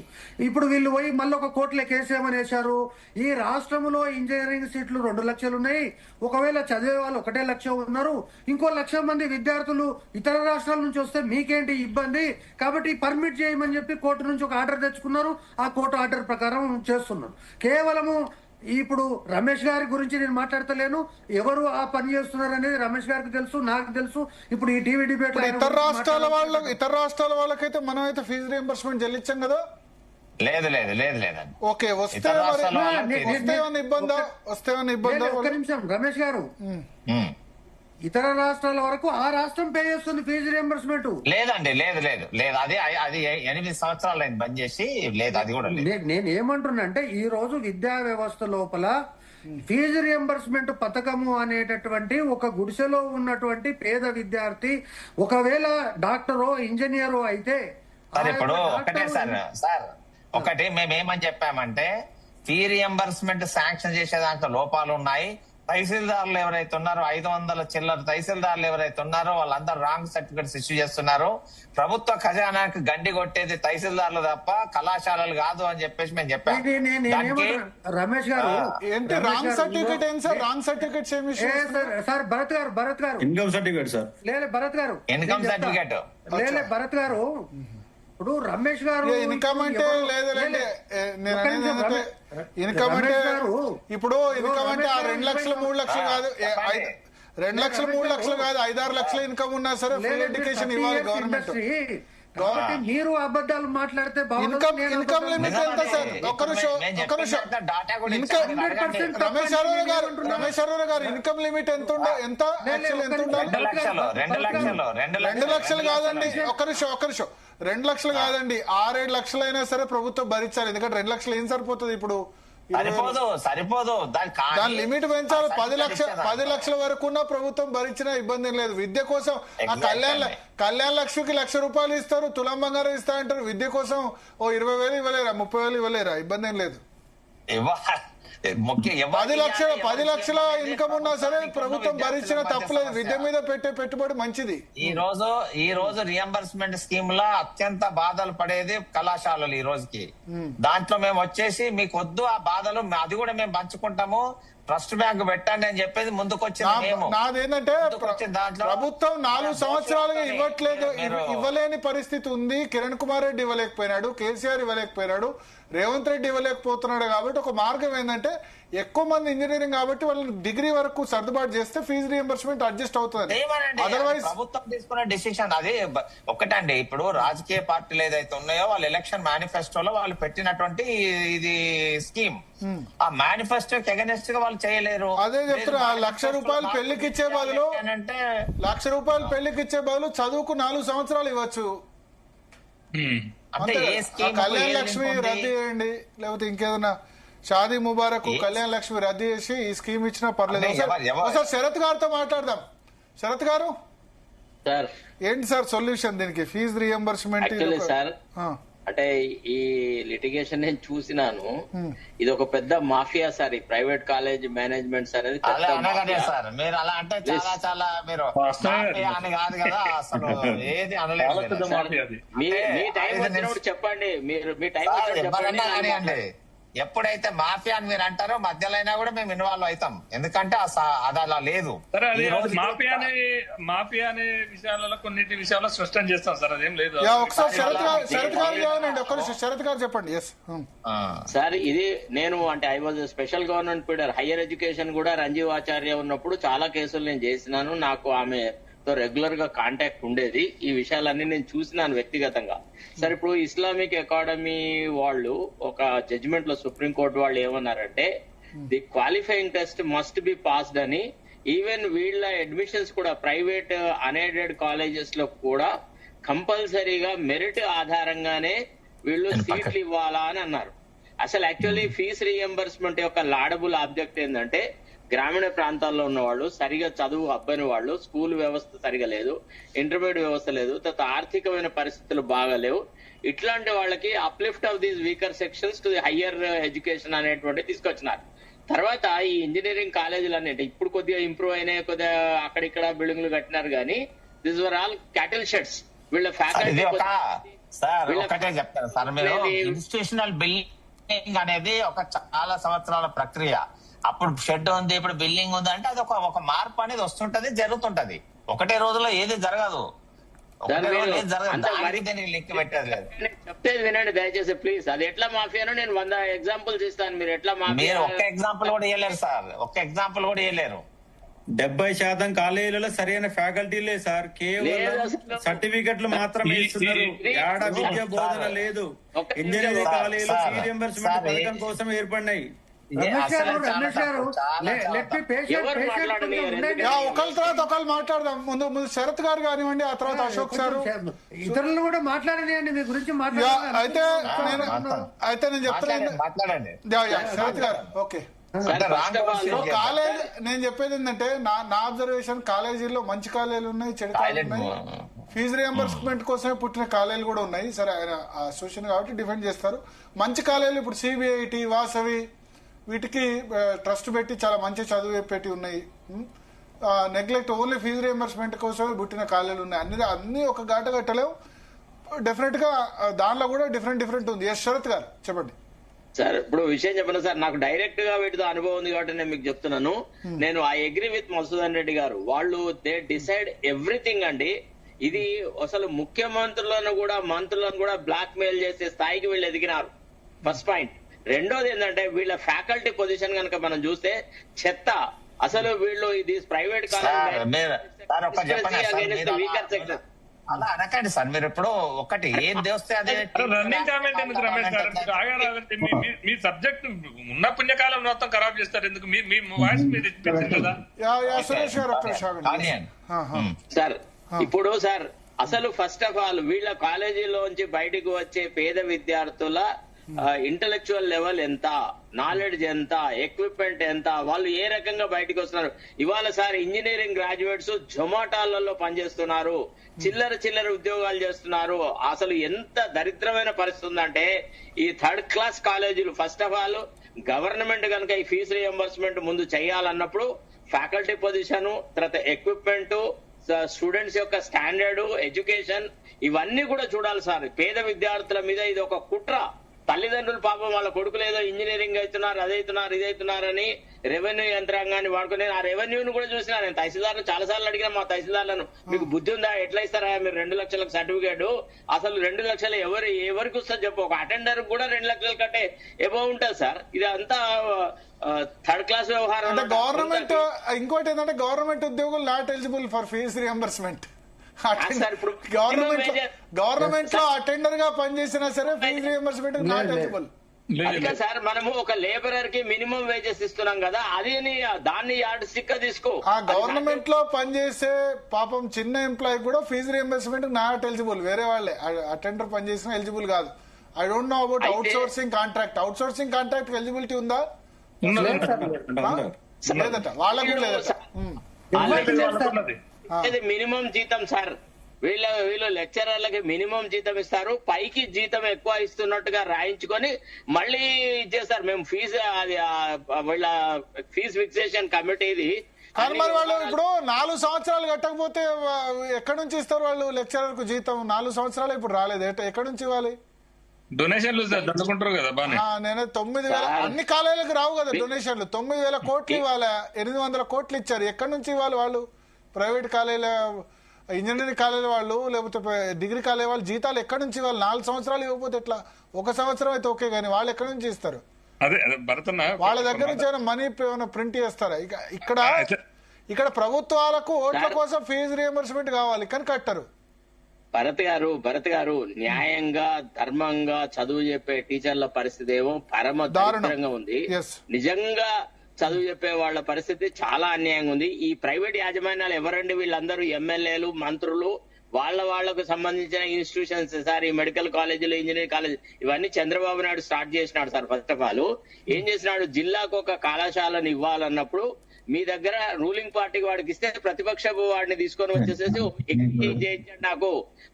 ఇప్పుడు వీళ్ళు పోయి మళ్ళీ ఒక కోట్ల కేసేమని వేశారు. ఈ రాష్ట్రంలో ఇంజనీరింగ్ సీట్లు 2 లక్షలు ఉన్నాయి. ఒకవేళ చదివే వాళ్ళు 1 లక్ష ఉన్నారు. ఇంకో 1,00,000 మంది విద్యార్థులు ఇతర రాష్ట్రాల నుంచి వస్తే మీకేంటి ఇబ్బంది? కాబట్టి పర్మిట్ చేయమని చెప్పి కోర్టు నుంచి ఒక ఆర్డర్ తెచ్చుకున్నారు. ఆ కోర్టు ఆర్డర్ ప్రకారం చేస్తున్నారు. కేవలము ఇప్పుడు రమేష్ గారి గురించి నేను మాట్లాడతలేను. ఎవరు ఆ పని చేస్తున్నారు అనేది రమేష్ గారికి తెలుసు, నాకు తెలుసు. ఇప్పుడు ఈ టీవీ డిబేట్ ఇతర రాష్ట్రాల వాళ్ళకైతే మనం అయితే ఫీజు రియంబర్స్మెంట్ చెల్లించాం కదా. లేదండి. ఓకే, వస్తే ఇబ్బంది. ఒక్క నిమిషం రమేష్ గారు, ఇతర రాష్ట్రాల వరకు ఆ రాష్ట్రం పే చేస్తుంది ఫీజు రియంబర్స్మెంట్. లేదండి, లేదు. అది 8 సంవత్సరాలు అయింది బంద్ చేసి. లేదు, అది కూడా లేదు. నేను ఏమంటున్నా అంటే ఈ రోజు విద్యా వ్యవస్థ లోపల ఫీజు రియంబర్స్మెంట్ పథకము అనేటటువంటి ఒక గుడిసెలో ఉన్నటువంటి పేద విద్యార్థి ఒకవేళ డాక్టరో ఇంజనీరో అయితే ఇప్పుడు ఒకటే సార్ ఒకటి మేమేమని చెప్పామంటే ఫీ రియంబర్స్మెంట్ శాంక్షన్ చేసే దాంట్లో లోపాలు ఉన్నాయి. తహసీల్దార్లు ఎవరైతే ఉన్నారో 500 చిల్లర తహసీల్దార్లు ఎవరైతే ఉన్నారో వాళ్ళందరూ రాంగ్ సర్టిఫికెట్స్ ఇష్యూ చేస్తున్నారు. ప్రభుత్వ ఖజానాకి గండి కొట్టేది తహసీల్దార్లు తప్ప కళాశాలలు కాదు అని చెప్పేసి మేము చెప్పాము. దానికి రమేష్ గారు ఏంటి రాంగ్ సర్టిఫికేట్ ఏంటి సార్? రాంగ్ సర్టిఫికేట్స్ ఏమి సార్ భరత్ గారు ఇన్కమ్ సర్టిఫికేట్ సార్. లేదు భరత్ గారు ఇన్కమ్ సర్టిఫికేట్ లేదు భరత్ గారు. ఇప్పుడు రమేష్ గారు ఇన్కమ్ అంటే లేదంటే ఇన్కమ్ అంటే ఇప్పుడు ఇన్కమ్ అంటే 2 లక్షలు 3 లక్షలు కాదు, 2 లక్షలు 3 లక్షలు కాదు, 5-6 లక్షల ఇన్కమ్ ఉన్నా సరే ఫ్రీ ఎడ్యుకేషన్ ఇవ్వాలి గవర్నమెంట్. కాబట్టి మీరు అబద్ధాలు మాట్లాడితే ఇన్కమ్ లిమిట్ ఎంత సార్? ఒక్క నిమిషం రమేష్ అరోరా గారు ఇన్కమ్ లిమిట్ ఎంత ఉండాలి? ఎంత ఉండాలి? 2 లక్షలు కాదండి, ఒక్క నిమిషం 2 లక్షలు కాదండి, 6-7 లక్షలైనా సరే ప్రభుత్వం భరించాలి. ఎందుకంటే 2 లక్షలు ఏం సరిపోతుంది? ఇప్పుడు సరిపోదు దాని లిమిట్ పెంచాలి. 10 లక్షల వరకు ఉన్న ప్రభుత్వం భరించినా ఇబ్బంది లేదు. విద్య కోసం ఆ కళ్యాణ లక్ష్మికి ₹1,00,000 ఇస్తారు, తులం బంగారం ఇస్తా అంటారు. విద్య కోసం 20,000 ఇవ్వలేరా, 30,000 ఇవ్వలేరా? ఇబ్బంది ఏం లేదు. 10 లక్షల ఇన్కమ్ ఉన్నా సరే ప్రభుత్వం భరించిన తప్పులేదు. విద్య మీద పెట్టే పెట్టుబడి మంచిది. ఈ రోజు రియంబర్స్మెంట్ స్కీమ్ లో అత్యంత బాధలు పడేది కళాశాలలు. ఈ రోజుకి దాంట్లో మేము వచ్చేసి మీకు వద్దు ఆ బాధలు, అది కూడా మేము పంచుకుంటాము, ట్రస్ట్ బ్యాంక్ పెట్టండి అని చెప్పేది ముందుకొచ్చింది. నాదేంటంటే ప్రభుత్వం 4 సంవత్సరాలుగా ఇవ్వలేని పరిస్థితి ఉంది. కిరణ్ కుమార్ రెడ్డి ఇవ్వలేకపోయినాడు, కేసీఆర్ ఇవ్వలేకపోయినాడు, రేవంత్ రెడ్డి ఇవ్వలేకపోతున్నాడు. కాబట్టి ఒక మార్గం ఏంటంటే ఎక్కువ మంది ఇంజనీరింగ్ కాబట్టి వాళ్ళని డిగ్రీ వరకు సర్దుబాటు చేస్తే ఫీజు రియంబర్స్మెంట్ అడ్జస్ట్ అవుతుంది. అదర్వైజ్ ప్రభుత్వం తీసుకున్న డిసిషన్ అది ఒకటండి. ఇప్పుడు రాజకీయ పార్టీలు ఏదైతే ఉన్నాయో వాళ్ళ ఎలక్షన్ మేనిఫెస్టోలో వాళ్ళు పెట్టినటువంటి ఇది స్కీమ్, ఆ మేనిఫెస్టోకి అగెనిస్ట్ గా వాళ్ళు చేయలేరు. అదే చెప్తారు. ₹1,00,000 పెళ్లికి ఇచ్చే బదులు ₹1,00,000 పెళ్లికి ఇచ్చే బదులు చదువుకు 4 సంవత్సరాలు ఇవ్వచ్చు. కళ్యాణ లక్ష్మి రద్దు చేయండి, లేకపోతే ఇంకేదన్నా షాదీ ముబారక్ కళ్యాణ లక్ష్మి రద్దు చేసి ఈ స్కీమ్ ఇచ్చినా పర్లేదు. ఒకసారి శరత్ గారితో మాట్లాడదాం. శరత్ గారు ఏంటి సార్ సొల్యూషన్ దీనికి? ఫీజు రియంబర్స్మెంట్ సార్ అంటే ఈ లిటిగేషన్ నేను చూసినాను, ఇది ఒక పెద్ద మాఫియా సార్. ఈ ప్రైవేట్ కాలేజ్ మేనేజ్మెంట్ సార్ అనేది సార్. మీరు అలా అంటే చాలా మీరు అని కాదు కదా, అసలు ఏది అనలేదు. మీ టైం వచ్చినప్పుడు చెప్పండి, మీరు మీ టైం చెప్పండి. ఎప్పుడైతే మాఫియా అని మీరు అంటారో మధ్యలో అయినా కూడా మేము ఇన్వాల్వ్ అవుతాం, ఎందుకంటే అది అలా లేదు. మాఫియా అనే విషయాలలో కొన్నిటి విషయాల్లో స్పష్టం చేస్తాం సార్, అదేం లేదు. శరత్ గారు చెప్పండి. సార్ ఇది నేను అంటే I was special government పీడర్ higher education కూడా రంజీవ్ ఆచార్య ఉన్నప్పుడు చాలా కేసులు నేను చేసినాను. నాకు ఆమె రెగ్యులర్ గా కాంటాక్ట్ ఉండేది. ఈ విషయాలన్నీ నేను చూసినాను వ్యక్తిగతంగా. సార్ ఇప్పుడు ఇస్లామిక్ అకాడమీ వాళ్ళు ఒక జడ్జిమెంట్ లో సుప్రీంకోర్టు వాళ్ళు ఏమన్నారంటే the qualifying test must be passed అని. ఈవెన్ వీళ్ళ అడ్మిషన్స్ కూడా ప్రైవేట్ అన్ఎయిడెడ్ కాలేజెస్ లో కూడా కంపల్సరీగా మెరిట్ ఆధారంగానే వీళ్ళు సీట్లు ఇవ్వాలా అని అన్నారు. అసలు యాక్చువల్లీ ఫీజు రియంబర్స్మెంట్ యొక్క లాడబుల్ ఆబ్జెక్ట్ ఏంటంటే గ్రామీణ ప్రాంతాల్లో ఉన్న వాళ్ళు, సరిగా చదువు అబ్బని వాళ్ళు, స్కూల్ వ్యవస్థ సరిగా లేదు, ఇంటర్మీడియట్ వ్యవస్థ లేదు, తర్వాత ఆర్థికమైన పరిస్థితులు బాగాలేవు, ఇట్లాంటి వాళ్ళకి uplift of these weaker sections to the higher education అనేటువంటి తీసుకొచ్చినారు. తర్వాత ఈ ఇంజనీరింగ్ కాలేజీలు అన్నింటి ఇప్పుడు కొద్దిగా ఇంప్రూవ్ అయినాయి, కొద్దిగా అక్కడిక్కడ బిల్డింగ్లు కట్టినారు, కానీ this were all cattle sheds. వీళ్ళ ఫ్యాకల్టీ ఒకటే చెప్తాను సార్, మీరు ఇన్స్టిట్యూషనల్ బిల్డింగ్ అనేది ఒక చాలా సంవత్సరాల ప్రక్రియ. అప్పుడు షెడ్ ఉంది, ఇప్పుడు బిల్డింగ్ ఉంది అంటే అది ఒక మార్పు అనేది వస్తుంటది, జరుగుతుంటది. ఒకటే రోజులో ఏది జరగదు, లెక్క పెట్టేది లేదు. చెప్తేది వినండి దయచేసి ప్లీజ్. అది ఎట్లా మాఫియానో నేను 100 ఎగ్జాంపుల్స్ ఇస్తాను. మీరు ఎట్లా మీరు ఒక్క ఎగ్జాంపుల్ కూడా ఇవ్వలేరు సార్, ఒక్క ఎగ్జాంపుల్ కూడా ఇవ్వలేరు. 70% కాలేజీలలో సరైన ఫ్యాకల్టీ లేదు సార్, కేవలం సర్టిఫికెట్లు మాత్రమే ఇస్తున్నారు. ఏడ విద్య బోధన లేదు. ఇంజనీరింగ్ కాలేజీలో ఫీ రియంబర్స్మెంట్ పథకం కోసం ఏర్పడినాయి. ఒకళ్ళ తర్వాత ఒకళ్ళు మాట్లాడదాం. ముందు శరత్ గారు కానివ్వండి, ఆ తర్వాత అశోక్ సార్, ఇతరులు కూడా మాట్లాడనియండి మీ గురించి. అయితే నేను చెప్తాను శరత్ గారు. ఓకే, కాలేజ్ నేను చెప్పేది ఏంటంటే నా అబ్జర్వేషన్, కాలేజీల్లో మంచి కాలేజీలు ఉన్నాయి, చెడు కాలేజీలు ఉన్నాయి. ఫీజు రియంబర్స్మెంట్ కోసమే పుట్టిన కాలేజీలు కూడా ఉన్నాయి. సరే ఆయన అసోసియేషన్ కాబట్టి డిఫెండ్ చేస్తారు. మంచి కాలేజీలు ఇప్పుడు సిబిఐటి, వాసవి, వీటికి ట్రస్ట్ పెట్టి చాలా మంచి చదువు పెట్టి ఉన్నాయి. నెగ్లెక్ట్ ఓన్లీ ఫీజు రియంబర్స్మెంట్ కోసమే పుట్టిన కాలేజీలు ఉన్నాయి. అన్ని ఒక ఘాట కట్టలేవు. డెఫినెట్ గా దానిలో కూడా డిఫరెంట్ ఉంది. ఎస్ శరత్ గారు చెప్పండి సార్. ఇప్పుడు విషయం చెప్పండి సార్, నాకు డైరెక్ట్ గా వీటితో అనుభవం ఉంది కాబట్టి నేను మీకు చెప్తున్నాను. నేను I agree with Madhusudan Reddy గారు. వాళ్ళు దే డిసైడ్ ఎవ్రీథింగ్ అండి. ఇది అసలు ముఖ్యమంత్రులను కూడా మంత్రులను కూడా బ్లాక్ మెయిల్ చేసే స్థాయికి వీళ్ళు ఎదిగినారు. First point. రెండోది ఏంటంటే వీళ్ళ ఫ్యాకల్టీ పొజిషన్ కనుక మనం చూస్తే చెత్త. అసలు వీళ్ళు ఇది ప్రైవేట్ కాలేజ్ అలా అనకండి సార్. మీరు ఇప్పుడు ఒకటి ఏం చేస్తే అదే రన్నింగ్ కామెంట్ ఎందుకు రమేష్ గారు? మీ సబ్జెక్ట్ ఉన్న పుణ్యకాలం మొత్తం ఖరాబ్ చేస్తారు ఎందుకు? మీ వాయిస్ మీరు ఇచ్చింది కదా. సార్ ఇప్పుడు సార్ అసలు ఫస్ట్ ఆఫ్ ఆల్ వీళ్ళ కాలేజీలోంచి బయటకు వచ్చే పేద విద్యార్థుల ఇంటలెక్చువల్ లెవెల్ ఎంత, నాలెడ్జ్ ఎంత, ఎక్విప్మెంట్ ఎంత, వాళ్ళు ఏ రకంగా బయటకు వస్తున్నారు. ఇవాళ సార్ ఇంజనీరింగ్ గ్రాడ్యుయేట్స్ జొమాటోలలో పనిచేస్తున్నారు, చిల్లర ఉద్యోగాలు చేస్తున్నారు. అసలు ఎంత దరిద్రమైన పరిస్థితి ఉందంటే ఈ థర్డ్ క్లాస్ కాలేజీలు ఫస్ట్ ఆఫ్ ఆల్ గవర్నమెంట్ కనుక ఈ ఫీజు రియంబర్స్మెంట్ ముందు చేయాలన్నప్పుడు ఫ్యాకల్టీ పొజిషన్, తర్వాత ఎక్విప్మెంట్, స్టూడెంట్స్ యొక్క స్టాండర్డ్ ఎడ్యుకేషన్ ఇవన్నీ కూడా చూడాలి సార్. పేద విద్యార్థుల మీద ఇది ఒక కుట్ర. తల్లిదండ్రులు పాపం వాళ్ళ కొడుకులు ఏదో ఇంజనీరింగ్ అవుతున్నారు, ఇదవుతున్నారని రెవెన్యూ యంత్రాంగాన్ని వాడుకుని ఆ రెవెన్యూని కూడా చూసినా. నేను తహసీల్దార్లు చాలా సార్లు అడిగిన మా తహసీల్దార్లను, మీకు బుద్ధి ఉందా? ఎట్లా ఇస్తారా మీరు 2 లక్షలకు సర్టిఫికేట్? అసలు 2 లక్షలు ఎవరికి వస్తుంది చెప్పు? ఒక అటెండర్ కూడా 2 లక్షలు కట్టే ఎబో ఉంటుంది సార్. ఇది అంతా థర్డ్ క్లాస్ వ్యవహారం. అంటే గవర్నమెంట్ ఇంకోటి ఏంటంటే గవర్నమెంట్ ఉద్యోగులు not eligible for fee reimbursement. Government లో అటెండర్ గా పనిచేసినా సరే ఫీజు రియంబర్స్మెంట్ నాట్ ఎలిజిబుల్. అందుకే సార్ మనము ఒక లేబరర్ కి మినిమం వేజెస్ ఇస్తున్నాం కదా, అది దాన్ని యార్డ్ స్టిక్ తీసుకో. ఆ గవర్నమెంట్ లో పనిచేసే పాపం చిన్న ఎంప్లాయీ కూడా ఫీజు రియంబర్స్మెంట్ నాట్ ఎలిజిబుల్. వేరే వాళ్ళే అటెండర్ పనిచేసినా ఎలిజిబుల్ కాదు. I don't know about out sourcing contract eligibility ఉందా? లేదట, వాళ్ళకు కూడా లేదట. ఇది మినిమం జీతం సార్. వీళ్ళు లెక్చరర్లకి మినిమం జీతం ఇస్తారు, పైకి జీతం ఎక్కువ ఇస్తున్నట్టుగా రాయించుకొని మళ్ళీ ఇచ్చేస్తారు. మేము ఫీజు వీళ్ళ ఫీజు ఫిక్సేషన్ కమిటీది. కానీ మరి వాళ్ళు ఇప్పుడు 4 సంవత్సరాలు కట్టకపోతే ఎక్కడి నుంచి ఇస్తారు వాళ్ళు లెక్చరర్ కు జీతం? 4 సంవత్సరాలు ఇప్పుడు రాలేదు, ఎక్కడి నుంచి ఇవ్వాలి? డొనేషన్లు దండుకుంటారు కదా బాగా. నేను 9,000 అన్ని కాలేజీలకు రావు కదా డొనేషన్లు. 9,000 కోట్లు ఇవ్వాలి, 800 కోట్లు ఇచ్చారు. ఎక్కడి నుంచి ఇవ్వాలి వాళ్ళు? ప్రైవేట్ కాలేజీల ఇంజనీరింగ్ కాలేజీ వాళ్ళు లేకపోతే డిగ్రీ కాలేజీ వాళ్ళు జీతాలు ఎక్కడి నుంచి ఇవ్వాలి? 4 సంవత్సరాలు ఇవ్వకపోతే ఎట్లా? 1 సంవత్సరం అయితే ఓకే, కానీ వాళ్ళు ఎక్కడి నుంచి ఇస్తారు? వాళ్ళ దగ్గర నుంచి ఏమైనా మనీ ఏమైనా ప్రింట్ చేస్తారా? ఇక్కడ ప్రభుత్వాలకు ఓట్ల కోసం ఫీజు రియంబర్స్మెంట్ కావాలి కానీ కట్టరు. భరత్ గారు న్యాయంగా ధర్మంగా చదువు చెప్పే టీచర్ల పరిస్థితి ఏమో పరమ దారుణంగా ఉంది. నిజంగా చదువు చెప్పే వాళ్ళ పరిస్థితి చాలా అన్యాయంగా ఉంది. ఈ ప్రైవేట్ యాజమాన్యాలు ఎవరండి? వీళ్ళందరూ ఎమ్మెల్యేలు, మంత్రులు, వాళ్లకు సంబంధించిన ఇన్స్టిట్యూషన్స్ సార్. ఈ మెడికల్ కాలేజీలు, ఇంజనీరింగ్ కాలేజ్ ఇవన్నీ చంద్రబాబు నాయుడు స్టార్ట్ చేసినాడు సార్. ఫస్ట్ ఆఫ్ ఆల్ ఏం చేసినాడు? జిల్లాకు ఒక కళాశాలను ఇవ్వాలన్నప్పుడు మీ దగ్గర రూలింగ్ పార్టీకి వాడికి ఇస్తే ప్రతిపక్ష వాడిని తీసుకొని వచ్చేసేసి చేయించండి నాకు.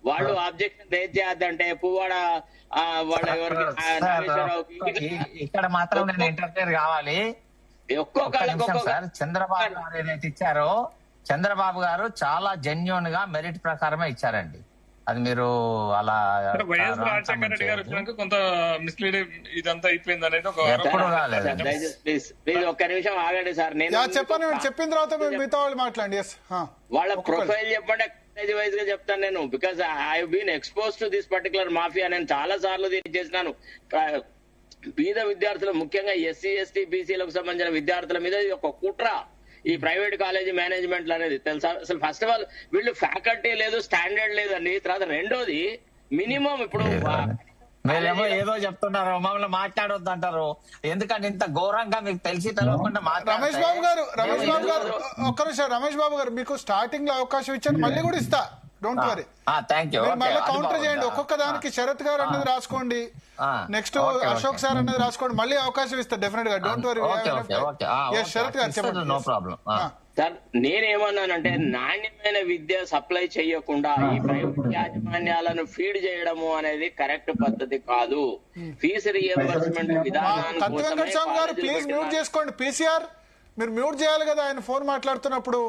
వాళ్ళు ఆబ్జెక్షన్ రేజ్ చేయొద్దంటే పువ్వాడ వాళ్ళ ఎవరికి ఇక్కడ మాత్రం నేను ఇంటర్ఫియర్ కావాలి. సార్ చంద్రబాబు గారు ఏదైతే ఇచ్చారో, చంద్రబాబు గారు చాలా జెన్యూన్ గా మెరిట్ ప్రకారమే ఇచ్చారండి. అది మీరు అలా వైఎస్ రాజశేఖర రెడ్డి గారు వచ్చినాక కొంత మిస్లీడ్ ఇదంతా అయిపోయింది అనేది ప్లీజ్ ఒక్క నిమిషం ఆగండి సార్. నేను చెప్పిన తర్వాత మిగతా వాళ్ళు మాట్లాడండి. వాళ్ళ ప్రొఫైల్ చెప్పండి, కాలేజ్ వైజ్ గా చెప్తాను నేను. Because I been expose to this particular mafia. నేను చాలా సార్లు దీన్ని చేసినాను. బీద విద్యార్థులు, ముఖ్యంగా ఎస్సీ ఎస్టీ బీసీలకు సంబంధించిన విద్యార్థుల మీద ఇది ఒక కుట్ర. ఈ ప్రైవేట్ కాలేజీ మేనేజ్మెంట్ అనేది తెలుసా? అసలు ఫస్ట్ ఆఫ్ ఆల్ వీళ్ళు ఫ్యాకల్టీ లేదు, స్టాండర్డ్ లేదండి. తర్వాత రెండోది మినిమం ఇప్పుడు మీరేమో ఏదో చెప్తున్నారు, మమ్మల్ని మాట్లాడొద్దు అంటారు. ఎందుకంటే ఇంత ఘోరంగా మీకు తెలిసి తెలవకుండా రమేష్ బాబు గారు ఒక్క నిమిషం. రమేష్ బాబు గారు మీకు స్టార్టింగ్ లో అవకాశం ఇచ్చాను, మళ్ళీ కూడా ఇస్తా. Don't worry. Thank you. మళ్ళీ కౌంటర్ చేయండి. ఒక్కొక్క దానికి శరత్ గారు అనేది రాసుకోండి, నెక్స్ట్ అశోక్ సార్ అనేది రాసుకోండి, మళ్ళీ అవకాశం ఇస్తా డెఫినెట్ గా. Don't worry. శరత్ గారు చెప్పండి. No problem. సార్ నేనేమన్నానంటే నాణ్యమైన విద్య సప్లై చేయకుండా ఈ ప్రైవేట్ యాజమాన్యాలను ఫీడ్ చేయడము అనేది కరెక్ట్ పద్ధతి కాదు. ఫీజు రియంబర్స్మెంట్ కత్తి వెంకటస్వామి గారు ప్లీజ్ మ్యూట్ చేసుకోండి. పీసీఆర్ మీరు మ్యూట్ చేయాలి కదా, ఆయన ఫోన్ మాట్లాడుతున్నప్పుడు.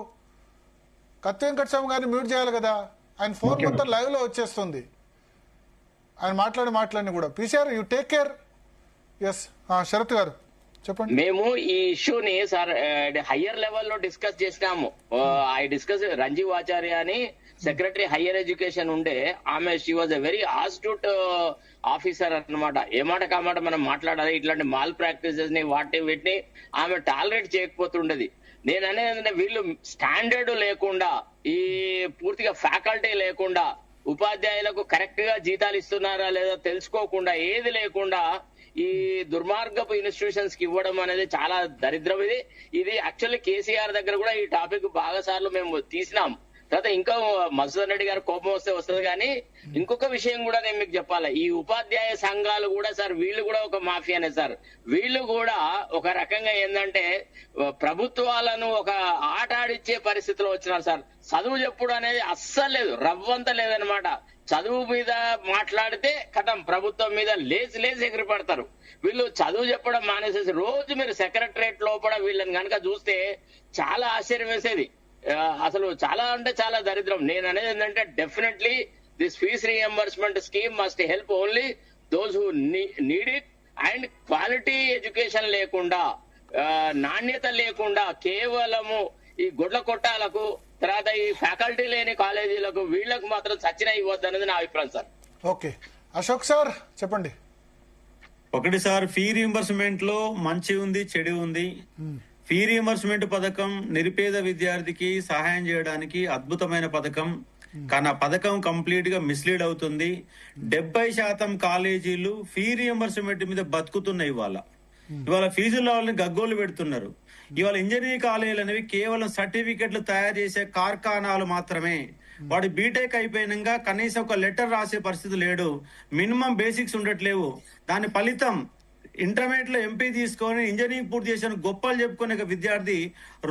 కత్తి వెంకటస్వామి గారిని మ్యూట్ చేయాలి కదా, ఆయన ఫోన్ మొత్తం లైవ్ లో వచ్చేస్తుంది. ఆయన మాట్లాడి కూడా. PCR you take care. Yes Sharath garu చెప్పండి. మేము ఈ ఇష్యూని సార్ హయ్యర్ లెవెల్లో డిస్కస్ చేసినాము. ఐ డిస్కస్ రంజీవ్ ఆచార్య అని సెక్రటరీ హయ్యర్ ఎడ్యుకేషన్ ఉండే ఆమె, she was a very astute officer అన్నమాట. ఏ మాట కామాట మనం మాట్లాడాలి. ఇట్లాంటి మాల్ ప్రాక్టీసెస్ ని వీటిని ఆమె టాలరేట్ చేయకపోతుండేది. నేను అనేది ఏంటంటే వీళ్ళు స్టాండర్డ్ లేకుండా, ఈ పూర్తిగా ఫ్యాకల్టీ లేకుండా, ఉపాధ్యాయులకు కరెక్ట్ గా జీతాలు ఇస్తున్నారా లేదా తెలుసుకోకుండా, ఏది లేకుండా ఈ దుర్మార్గపు ఇన్స్టిట్యూషన్స్ కి ఇవ్వడం అనేది చాలా దరిద్రం. ఇది యాక్చువల్లీ కేసీఆర్ దగ్గర కూడా ఈ టాపిక్ బాగా సార్లు మేము తీసినాం. తర్వాత ఇంకా మధుసూదన్ రెడ్డి గారు కోపం వస్తే వస్తుంది. కానీ ఇంకొక విషయం కూడా నేను మీకు చెప్పాలి. ఈ ఉపాధ్యాయ సంఘాలు కూడా సార్, వీళ్ళు కూడా ఒక మాఫియానే సార్. వీళ్ళు కూడా ఒక రకంగా ఏంటంటే ప్రభుత్వాలను ఒక ఆట ఆడిచ్చే పరిస్థితిలో వచ్చినారు సార్. చదువు చెప్పుడు అనేది అస్సలు లేదు, రవ్వంత లేదనమాట. చదువు మీద మాట్లాడితే కథం ప్రభుత్వం మీద లేచి ఎగిరిపడతారు. వీళ్ళు చదువు చెప్పడం మానేసేసి రోజు మీరు సెక్రటరేట్ లోపల వీళ్ళని కనుక చూస్తే చాలా ఆశ్చర్యం వేసేది. అసలు చాలా అంటే చాలా దరిద్రం. నేను అనేది ఏంటంటే definitely this fee reimbursement scheme must help only those who need it. And quality education లేకుండా, నాణ్యత లేకుండా కేవలము ఈ గుడ్ల కొట్టాలకు, తర్వాత ఈ ఫ్యాకల్టీ లేని కాలేజీలకు, వీళ్ళకు మాత్రం సచిన ఇవ్వద్దు అనేది నా అభిప్రాయం సార్. ఓకే అశోక్ సార్ చెప్పండి. ఒకటి సార్, ఫీ రీయింబర్స్మెంట్ లో మంచి ఉంది, చెడు ఉంది. ఫీ రీయింబర్స్మెంట్ పథకం నిరుపేద విద్యార్థికి సహాయం చేయడానికి అద్భుతమైన పథకం. కానీ ఆ పథకం కంప్లీట్ గా మిస్లీడ్ అవుతుంది. 70% కాలేజీలు ఫీ రీయింబర్స్మెంట్ మీద బతుకుతున్నాయి. ఇవాళ ఫీజుల వాళ్ళని గగ్గోలు పెడుతున్నారు. ఇవాళ ఇంజనీరింగ్ కాలేజీలు అనేవి కేవలం సర్టిఫికెట్లు తయారు చేసే కార్ఖానాలు మాత్రమే. వాడు బీటెక్ అయిపోయినాక కనీసం ఒక లెటర్ రాసే పరిస్థితి లేడు, మినిమం బేసిక్స్ ఉండట్లేవు. దాని ఫలితం ఇంటర్మీడియట్ లో ఎంపీ తీసుకొని ఇంజనీరింగ్ పూర్తి చేసిన గొప్పలు చెప్పుకునే విద్యార్థి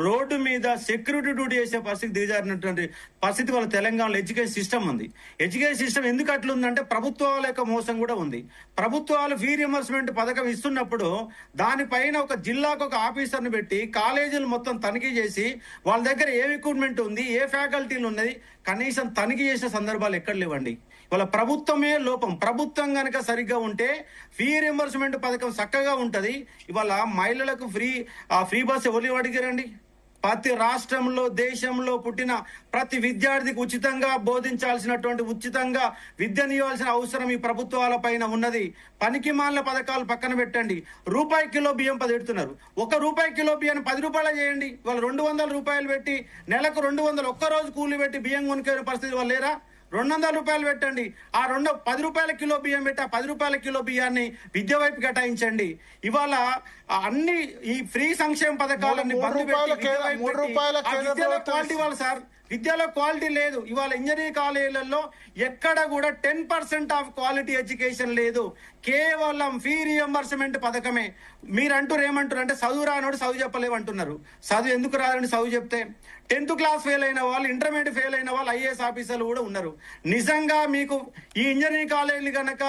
రోడ్డు మీద సెక్యూరిటీ డ్యూటీ చేసే పరిస్థితి దిగజారినటువంటి పరిస్థితి వాళ్ళ తెలంగాణలో ఎడ్యుకేషన్ సిస్టమ్ ఉంది. ఎడ్యుకేషన్ సిస్టమ్ ఎందుకు అట్లుందంటే ప్రభుత్వాల యొక్క మోసం కూడా ఉంది. ప్రభుత్వాలు ఫీ రియంబర్స్మెంట్ పథకం ఇస్తున్నప్పుడు దానిపైన ఒక జిల్లాకు ఒక ఆఫీసర్ని పెట్టి కాలేజీలు మొత్తం తనిఖీ చేసి వాళ్ళ దగ్గర ఏ ఎక్విప్మెంట్ ఉంది, ఏ ఫ్యాకల్టీలు ఉన్నది, కనీసం తనిఖీ చేసిన సందర్భాలు ఎక్కడ లేవండి. ఇవాళ ప్రభుత్వమే లోపం. ప్రభుత్వం కనుక సరిగ్గా ఉంటే ఫీ రియంబర్స్మెంట్ పథకం చక్కగా ఉంటది. ఇవాళ మహిళలకు ఫ్రీ బస్ ఎవరు అడిగారండి? ప్రతి రాష్ట్రంలో, దేశంలో పుట్టిన ప్రతి విద్యార్థికి ఉచితంగా బోధించాల్సినటువంటి, ఉచితంగా విద్యను ఇవ్వాల్సిన అవసరం ఈ ప్రభుత్వాల పైన ఉన్నది. పనికి మాలిన పథకాలు పక్కన పెట్టండి. రూపాయి కిలో బియ్యం 10 పెడుతున్నారు. ₹1 కిలో బియ్యాన్ని 10 రూపాయలు చేయండి. వాళ్ళు 200 రూపాయలు పెట్టి నెలకు 200 ఒక్కరోజు కూలి పెట్టి బియ్యం కొనుక్కునే పరిస్థితి వాళ్ళు లేరా? 200 రూపాయలు పెట్టండి. ఆ 10 రూపాయల కిలో బియ్యం పెట్టి ఆ 10 రూపాయల కిలో బియ్యాన్ని విద్య వైపు కేటాయించండి. ఇవాళ అన్ని ఈ ఫ్రీ సంక్షేమ పథకాలన్నీ బంద్ పెట్టి క్వాలిటీ వాళ్ళు సార్, విద్యలో క్వాలిటీ లేదు. ఇవాళ ఇంజనీరింగ్ కాలేజీలలో ఎక్కడ కూడా 10% ఆఫ్ క్వాలిటీ ఎడ్యుకేషన్ లేదు. కేవలం ఫీ రియంబర్స్మెంట్ పథకమే. మీరంటారు ఏమంటారు అంటే చదువు రానోడు చదువు చెప్పలేమంటున్నారు. చదువు ఎందుకు రాదని చదువు చెప్తే 10th క్లాస్ ఫెయిల్ అయిన వాళ్ళు, ఇంటర్మీడియట్ ఫెయిల్ అయిన వాళ్ళు ఐఏఎస్ ఆఫీసర్లు కూడా ఉన్నారు. నిజంగా మీకు ఈ ఇంజనీరింగ్ కాలేజీలు గనక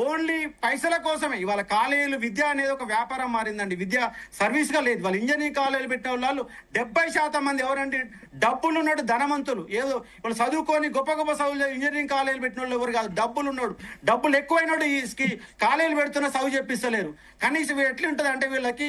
ఓన్లీ పైసల కోసమే, ఇవాళ కాలేజీలు విద్య అనేది ఒక వ్యాపారం మారిందండి. విద్య సర్వీస్ గా లేదు. వాళ్ళు ఇంజనీరింగ్ కాలేజీలు పెట్టిన వాళ్ళు 70% మంది ఎవరంటే డబ్బులు ఉన్నాడు, ధనవంతులు. ఏదో వాళ్ళు చదువుకొని గొప్ప గొప్ప చదువులు ఇంజనీరింగ్ కాలేజీలు పెట్టిన వాళ్ళు ఎవరు కాదు, డబ్బులు ఉన్నాడు. డబ్బులు ఎక్కువైనాడు ఈ కాలేజీలు పెడుతున్న చదువు చెప్పిస్తలేరు. కనీసం ఎట్లుంటది అంటే వీళ్ళకి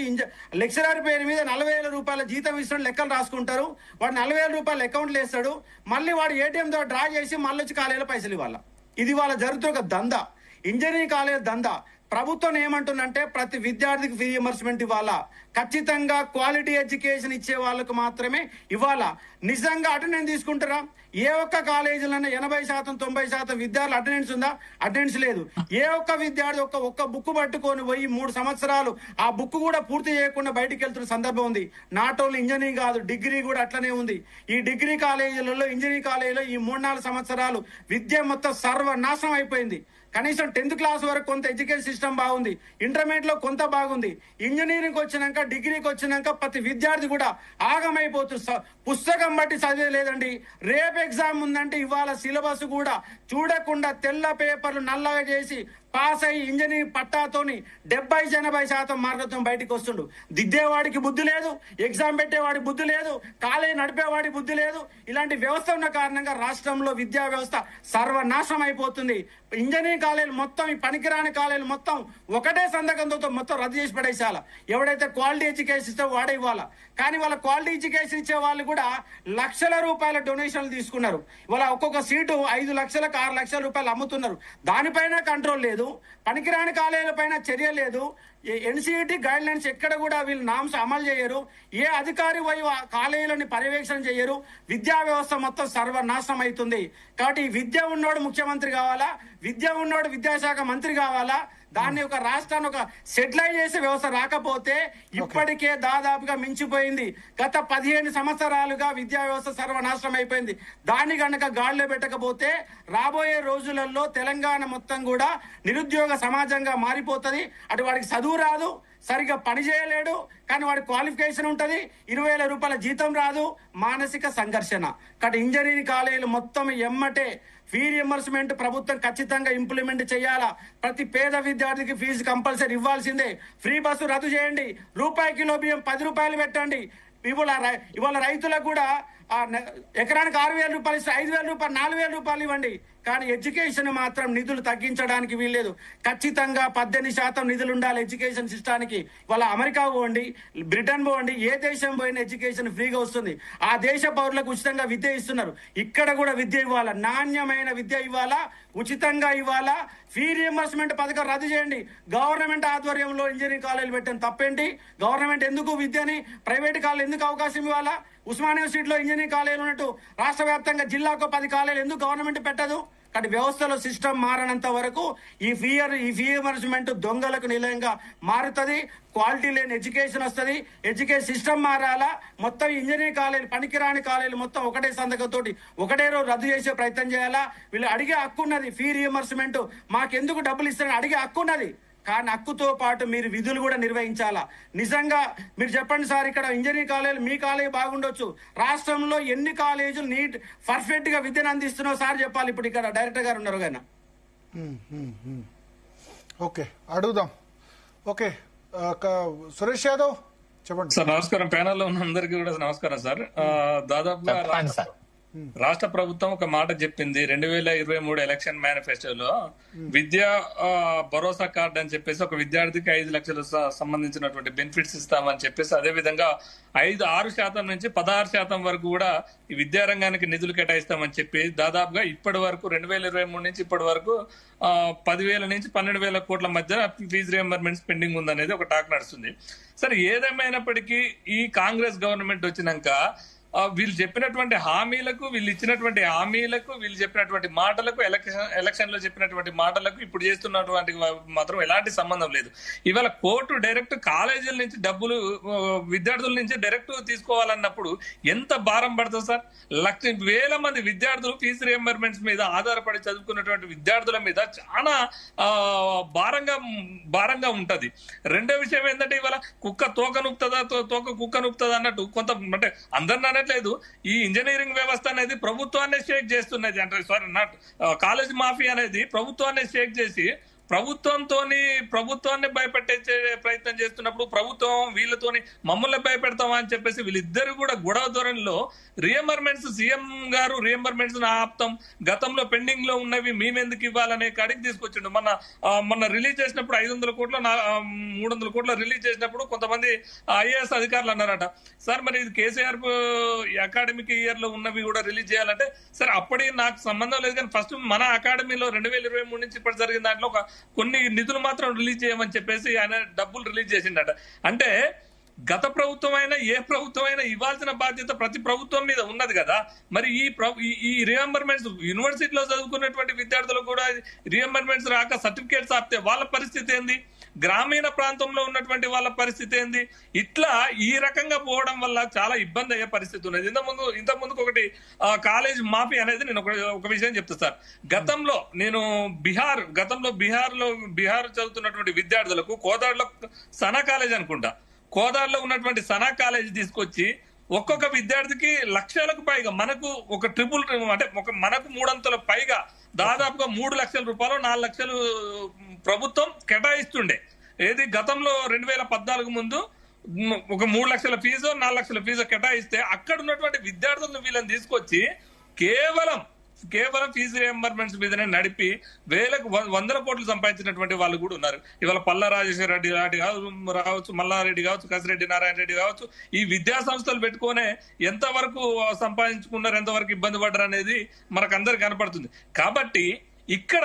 లెక్చరర్ పేరు మీద 40,000 రూపాయల జీతం ఇస్తాడు, లెక్కలు రాసుకుంటారు. వాడు 40,000 రూపాయలు అకౌంట్లు వేస్తాడు. మళ్ళీ వాడు ఏటీఎం ద్వారా డ్రా చేసి మళ్ళీ వచ్చి కాలేజీలో పైసలు ఇవ్వాలి. ఇది వాళ్ళ జరుగుతున్న ఒక దందా, ఇంజనీరింగ్ కాలేజ్ దందా. ప్రభుత్వం ఏమంటుందంటే ప్రతి విద్యార్థికి ఫ్రీ రియంబర్స్మెంట్ ఇవ్వాలా, ఖచ్చితంగా క్వాలిటీ ఎడ్యుకేషన్ ఇచ్చే వాళ్ళకు మాత్రమే ఇవ్వాలా. నిజంగా అటెండెన్స్ తీసుకుంటారా? ఏ ఒక్క కాలేజీలోనే 80% 90% విద్యార్థులు అటెండెన్స్ ఉందా? అటెండెన్స్ లేదు. ఏ ఒక్క విద్యార్థి ఒక్క బుక్ పట్టుకొని పోయి 3 సంవత్సరాలు ఆ బుక్ కూడా పూర్తి చేయకుండా బయటికి వెళ్తున్న సందర్భం ఉంది. నాట్ ఓన్లీ ఇంజనీరింగ్ కాదు, డిగ్రీ కూడా అట్లనే ఉంది. ఈ డిగ్రీ కాలేజీలలో, ఇంజనీరింగ్ కాలేజీలో ఈ 3-4 సంవత్సరాలు విద్య మొత్తం సర్వనాశనం అయిపోయింది. కనీసం 10th క్లాస్ వరకు కొంత ఎడ్యుకేషన్ సిస్టమ్ బాగుంది, ఇంటర్మీడియట్ లో కొంత బాగుంది. ఇంజనీరింగ్ వచ్చినాక, డిగ్రీకి వచ్చినాక ప్రతి విద్యార్థి కూడా ఆగమైపోతుంది. పుస్తకం బట్టి చదివే లేదండి. రేపు ఎగ్జామ్ ఉందంటే ఇవాళ సిలబస్ కూడా చూడకుండా తెల్ల పేపర్లు నల్లగా చేసి పాస్ అయ్యి ఇంజనీరింగ్ పట్టాతోని 70-80% మార్కులతో బయటికి వస్తుండు. దిద్దేవాడికి బుద్ధి లేదు, ఎగ్జామ్ పెట్టేవాడికి బుద్ధి లేదు, కాలేజీ నడిపేవాడికి బుద్ధి లేదు. ఇలాంటి వ్యవస్థ ఉన్న కారణంగా రాష్ట్రంలో విద్యా వ్యవస్థ సర్వనాశనం అయిపోతుంది. ఇంజనీరింగ్ కాలేజీలు మొత్తం, ఈ పనికిరాని కాలేజీలు మొత్తం ఒకటే సంతకంతో మొత్తం రద్దు చేసి పడేసాల. ఎవడైతే క్వాలిటీ ఎడ్యుకేషన్ ఇస్తే వాడే ఇవ్వాలా. కానీ వాళ్ళ క్వాలిటీ ఎడ్యుకేషన్ ఇచ్చే వాళ్ళు కూడా లక్షల రూపాయల డొనేషన్లు తీసుకున్నారు. ఇవాళ ఒక్కొక్క సీటు 5 లక్షలకు 6 లక్షల రూపాయలు అమ్ముతున్నారు. దానిపైన కంట్రోల్ లేదు, పనికిరాని కాలేజీల పైన చర్య లేదు. ఎన్సీఈటీ గైడ్ లైన్స్ ఎక్కడ కూడా వీళ్ళు నామ్స్ అమలు చేయరు. ఏ అధికారి పోయి కాలేజీలని పర్యవేక్షణ చేయరు. విద్యా వ్యవస్థ మొత్తం సర్వనాశనం అవుతుంది. కాబట్టి విద్య ఉన్నోడు ముఖ్యమంత్రి కావాలా, విద్య ఉన్నోడు విద్యాశాఖ మంత్రి కావాలా. దాన్ని ఒక రాష్ట్రాన్ని ఒక సెటిలైజ్ చేసే వ్యవస్థ రాకపోతే ఇప్పటికే దాదాపుగా మించిపోయింది. గత 15 సంవత్సరాలుగా విద్యా వ్యవస్థ సర్వనాశనం అయిపోయింది. దాన్ని కనుక గాడిలో పెట్టకపోతే రాబోయే రోజులలో తెలంగాణ మొత్తం కూడా నిరుద్యోగ సమాజంగా మారిపోతుంది. అటు వాడికి చదువు రాదు, సరిగ్గా పని చేయలేడు, కానీ వాడి క్వాలిఫికేషన్ ఉంటది, 20,000 రూపాయల జీతం రాదు, మానసిక సంఘర్షణ. కాబట్టి ఇంజనీరింగ్ కాలేజీలు మొత్తం ఎమ్మటే ఫీ రియంబర్స్మెంట్ ప్రభుత్వం ఖచ్చితంగా ఇంప్లిమెంట్ చేయాలా. ప్రతి పేద విద్యార్థికి ఫీజు కంపల్సరీ ఇవ్వాల్సిందే. ఫ్రీ బస్సు రద్దు చేయండి, రూపాయి కిలో బియ్యం 10 రూపాయలు పెట్టండి. ఇవాళ రైతులకు కూడా ఎకరానికి 6,000 రూపాయలు ఇస్తే 5,000 రూపాయలు, 4,000 రూపాయలు ఇవ్వండి. కానీ ఎడ్యుకేషన్ మాత్రం నిధులు తగ్గించడానికి వీల్లేదు. ఖచ్చితంగా 18% నిధులు ఉండాలి ఎడ్యుకేషన్ సిస్టానికి. వాళ్ళ అమెరికా పోండి, బ్రిటన్ పోండి, ఏ దేశం పోయినా ఎడ్యుకేషన్ ఫ్రీగా వస్తుంది. ఆ దేశ పౌరులకు ఉచితంగా విద్య ఇస్తున్నారు. ఇక్కడ కూడా విద్య ఇవ్వాలా, నాణ్యమైన విద్య ఇవ్వాలా, ఉచితంగా ఇవ్వాలా. ఫీ రియంబర్స్మెంట్ పథకం రద్దు చేయండి. గవర్నమెంట్ ఆధ్వర్యంలో ఇంజనీరింగ్ కాలేజీలు పెట్టిన తప్పేంటి? గవర్నమెంట్ ఎందుకు విద్యని ప్రైవేట్ కాలేజీలు ఎందుకు అవకాశం ఇవ్వాలా? ఉస్మానియా యూనివర్సిటీలో ఇంజనీరింగ్ కాలేజీలు ఉన్నట్టు రాష్ట్ర వ్యాప్తంగా జిల్లాకు 10 కాలేజీలు ఎందుకు గవర్నమెంట్ పెట్టదు? కానీ వ్యవస్థలో సిస్టమ్ మారనంత వరకు ఈ ఫీ రియంబర్స్మెంట్ దొంగలకు నిలయంగా మారుతుంది. క్వాలిటీ లేని ఎడ్యుకేషన్ వస్తుంది. ఎడ్యుకేషన్ సిస్టమ్ మారాలా. మొత్తం ఇంజనీరింగ్ కాలేజీలు, పనికిరాని కాలేజీలు మొత్తం ఒకటే సంతకంతో ఒకటే రోజు రద్దు చేసే ప్రయత్నం చేయాలా. వీళ్ళు అడిగే హక్కు ఉన్నది. ఫీ రియంబర్స్మెంట్ మాకెందుకు డబ్బులు ఇస్తారని అడిగే హక్కు ఉన్నది. కానీ హక్కుతో పాటు మీరు విధులు కూడా నిర్వహించాలా. నిజంగా మీరు చెప్పండి సార్, ఇక్కడ ఇంజనీరింగ్ కాలేజీలు, మీ కాలేజీ బాగుండొచ్చు, రాష్ట్రంలో ఎన్ని కాలేజీలు నీట్ పర్ఫెక్ట్ గా విద్యను అందిస్తున్నావు సార్ చెప్పాలి. ఇప్పుడు ఇక్కడ డైరెక్టర్ గారు ఉన్నారు కదా. ఓకే, అడుగుదాం. ఓకే, సురేష్ యాదవ్ చెప్పండి సార్. నమస్కారం, ప్యానల్లో ఉన్న అందరికీ కూడా నమస్కారం సార్. దాదాపుగా రాష్ట్ర ప్రభుత్వం ఒక మాట చెప్పింది 2023 ఎలక్షన్ మేనిఫెస్టోలో, విద్యా భరోసా కార్డు అని చెప్పేసి ఒక విద్యార్థికి 5 లక్షలు సంబంధించినటువంటి బెనిఫిట్స్ ఇస్తామని చెప్పేసి, అదే విధంగా 6% నుంచి 16% వరకు కూడా ఈ విద్యారంగానికి నిధులు కేటాయిస్తామని చెప్పి, దాదాపుగా ఇప్పటి వరకు 2023 నుంచి ఇప్పటి వరకు 10,000 నుంచి 12,000 కోట్ల మధ్య ఫీజు రియంబర్స్మెంట్ పెండింగ్ ఉందనేది ఒక టాక్ నడుస్తుంది. సరే, ఏదేమైనప్పటికీ ఈ కాంగ్రెస్ గవర్నమెంట్ వచ్చినాక వీళ్ళు చెప్పినటువంటి హామీలకు, వీళ్ళు ఇచ్చినటువంటి హామీలకు, వీళ్ళు చెప్పినటువంటి మాటలకు, ఎలక్షన్ లో చెప్పినటువంటి మాటలకు ఇప్పుడు చేస్తున్నటువంటి మాత్రం ఎలాంటి సంబంధం లేదు. ఇవాళ కోర్టు డైరెక్ట్ కాలేజీల నుంచి డబ్బులు విద్యార్థుల నుంచి డైరెక్ట్ తీసుకోవాలన్నప్పుడు ఎంత భారం పడుతుంది సార్? 1,00,000 మంది విద్యార్థులు ఫీజు రియంబర్స్మెంట్స్ మీద ఆధారపడి చదువుకున్నటువంటి విద్యార్థుల మీద చాలా భారంగా ఉంటది. రెండో విషయం ఏంటంటే, ఇవాళ కుక్క తోక నొప్పుతుందా, తోక కుక్క నొప్పుతుందా అన్నట్టు కొంత అంటే అందరినీ లేదు. ఈ ఇంజనీరింగ్ వ్యవస్థ అనేది ప్రభుత్వాన్ని షేక్ చేస్తున్నది. అంటే నాట్ కాలేజ్ మాఫియా అనేది ప్రభుత్వాన్ని షేక్ చేసి ప్రభుత్వాన్ని భయపెట్టే ప్రయత్నం చేస్తున్నప్పుడు, ప్రభుత్వం వీళ్ళతోని మమ్మల్ని భయపెడతామా అని చెప్పేసి వీళ్ళిద్దరు కూడా గొడవ ధోరణిలో రియంబర్స్మెంట్స్, సీఎం గారు రియంబర్స్మెంట్స్ ఆపుతాం, గతంలో పెండింగ్ లో ఉన్నవి మేమెందుకు ఇవ్వాలనే కాడికి తీసుకొచ్చిండు. మొన్న రిలీజ్ చేసినప్పుడు 500 కోట్ల 300 కోట్ల రిలీజ్ చేసినప్పుడు కొంతమంది ఐఏఎస్ అధికారులు అన్నారట, సార్ మరి ఇది కేసీఆర్ అకాడమిక్ ఇయర్ లో ఉన్నవి కూడా రిలీజ్ చేయాలంటే, సరే అప్పటికి నాకు సంబంధం లేదు, కానీ ఫస్ట్ మన అకాడమీలో 2023 నుంచి ఇప్పటి జరిగిన దాంట్లో ఒక కొన్ని నిధులు మాత్రం రిలీజ్ చేయమని చెప్పేసి ఆయన డబ్బులు రిలీజ్ చేసిండట. అంటే గత ప్రభుత్వం అయినా ఏ ప్రభుత్వం అయినా ఇవ్వాల్సిన బాధ్యత ప్రతి ప్రభుత్వం మీద ఉన్నది కదా. మరి ఈ రియంబర్మెంట్స్ యూనివర్సిటీలో చదువుకున్నటువంటి విద్యార్థులు కూడా రియంబర్మెంట్స్ రాక సర్టిఫికేట్స్ ఆపితే వాళ్ళ పరిస్థితి ఏంది? గ్రామీణ ప్రాంతంలో ఉన్నటువంటి వాళ్ళ పరిస్థితి ఏంది? ఇట్లా ఈ రకంగా పోవడం వల్ల చాలా ఇబ్బంది అయ్యే పరిస్థితి ఉన్నది. ఇంత ముందుకు ఒకటి కాలేజ్ మాఫీ అనేది నేను ఒక విషయం చెప్తా సార్. బీహార్ చదువుతున్నటువంటి విద్యార్థులకు కోదాడలో సనా కాలేజ్ అనుకుంటా, కోదాడలో ఉన్నటువంటి సనా కాలేజ్ తీసుకొచ్చి ఒక్కొక్క విద్యార్థికి లక్షలకు పైగా, మనకు ఒక ట్రిపుల్ అంటే మనకు 300 పైగా దాదాపుగా 3 లక్షల రూపాయలు 4 లక్షలు ప్రభుత్వం కేటాయిస్తుండే. ఏది గతంలో 2014 ముందు ఒక 3 లక్షల ఫీజు 4 లక్షల ఫీజు కేటాయిస్తే అక్కడ ఉన్నటువంటి విద్యార్థులను వీళ్ళని తీసుకొచ్చి కేవలం ఫీజు రియంబర్మెంట్స్ మీదనే నడిపి వందల కోట్లు సంపాదించినటువంటి వాళ్ళు కూడా ఉన్నారు. ఇవాళ పల్లా రాజేశ్వర రెడ్డి రావచ్చు, మల్లారెడ్డి కావచ్చు, కసిరెడ్డి నారాయణ రెడ్డి కావచ్చు, ఈ విద్యా సంస్థలు పెట్టుకునే ఎంతవరకు సంపాదించుకున్నారు, ఎంతవరకు ఇబ్బంది పడ్డారు అనేది మనకందరికి కనపడుతుంది. కాబట్టి ఇక్కడ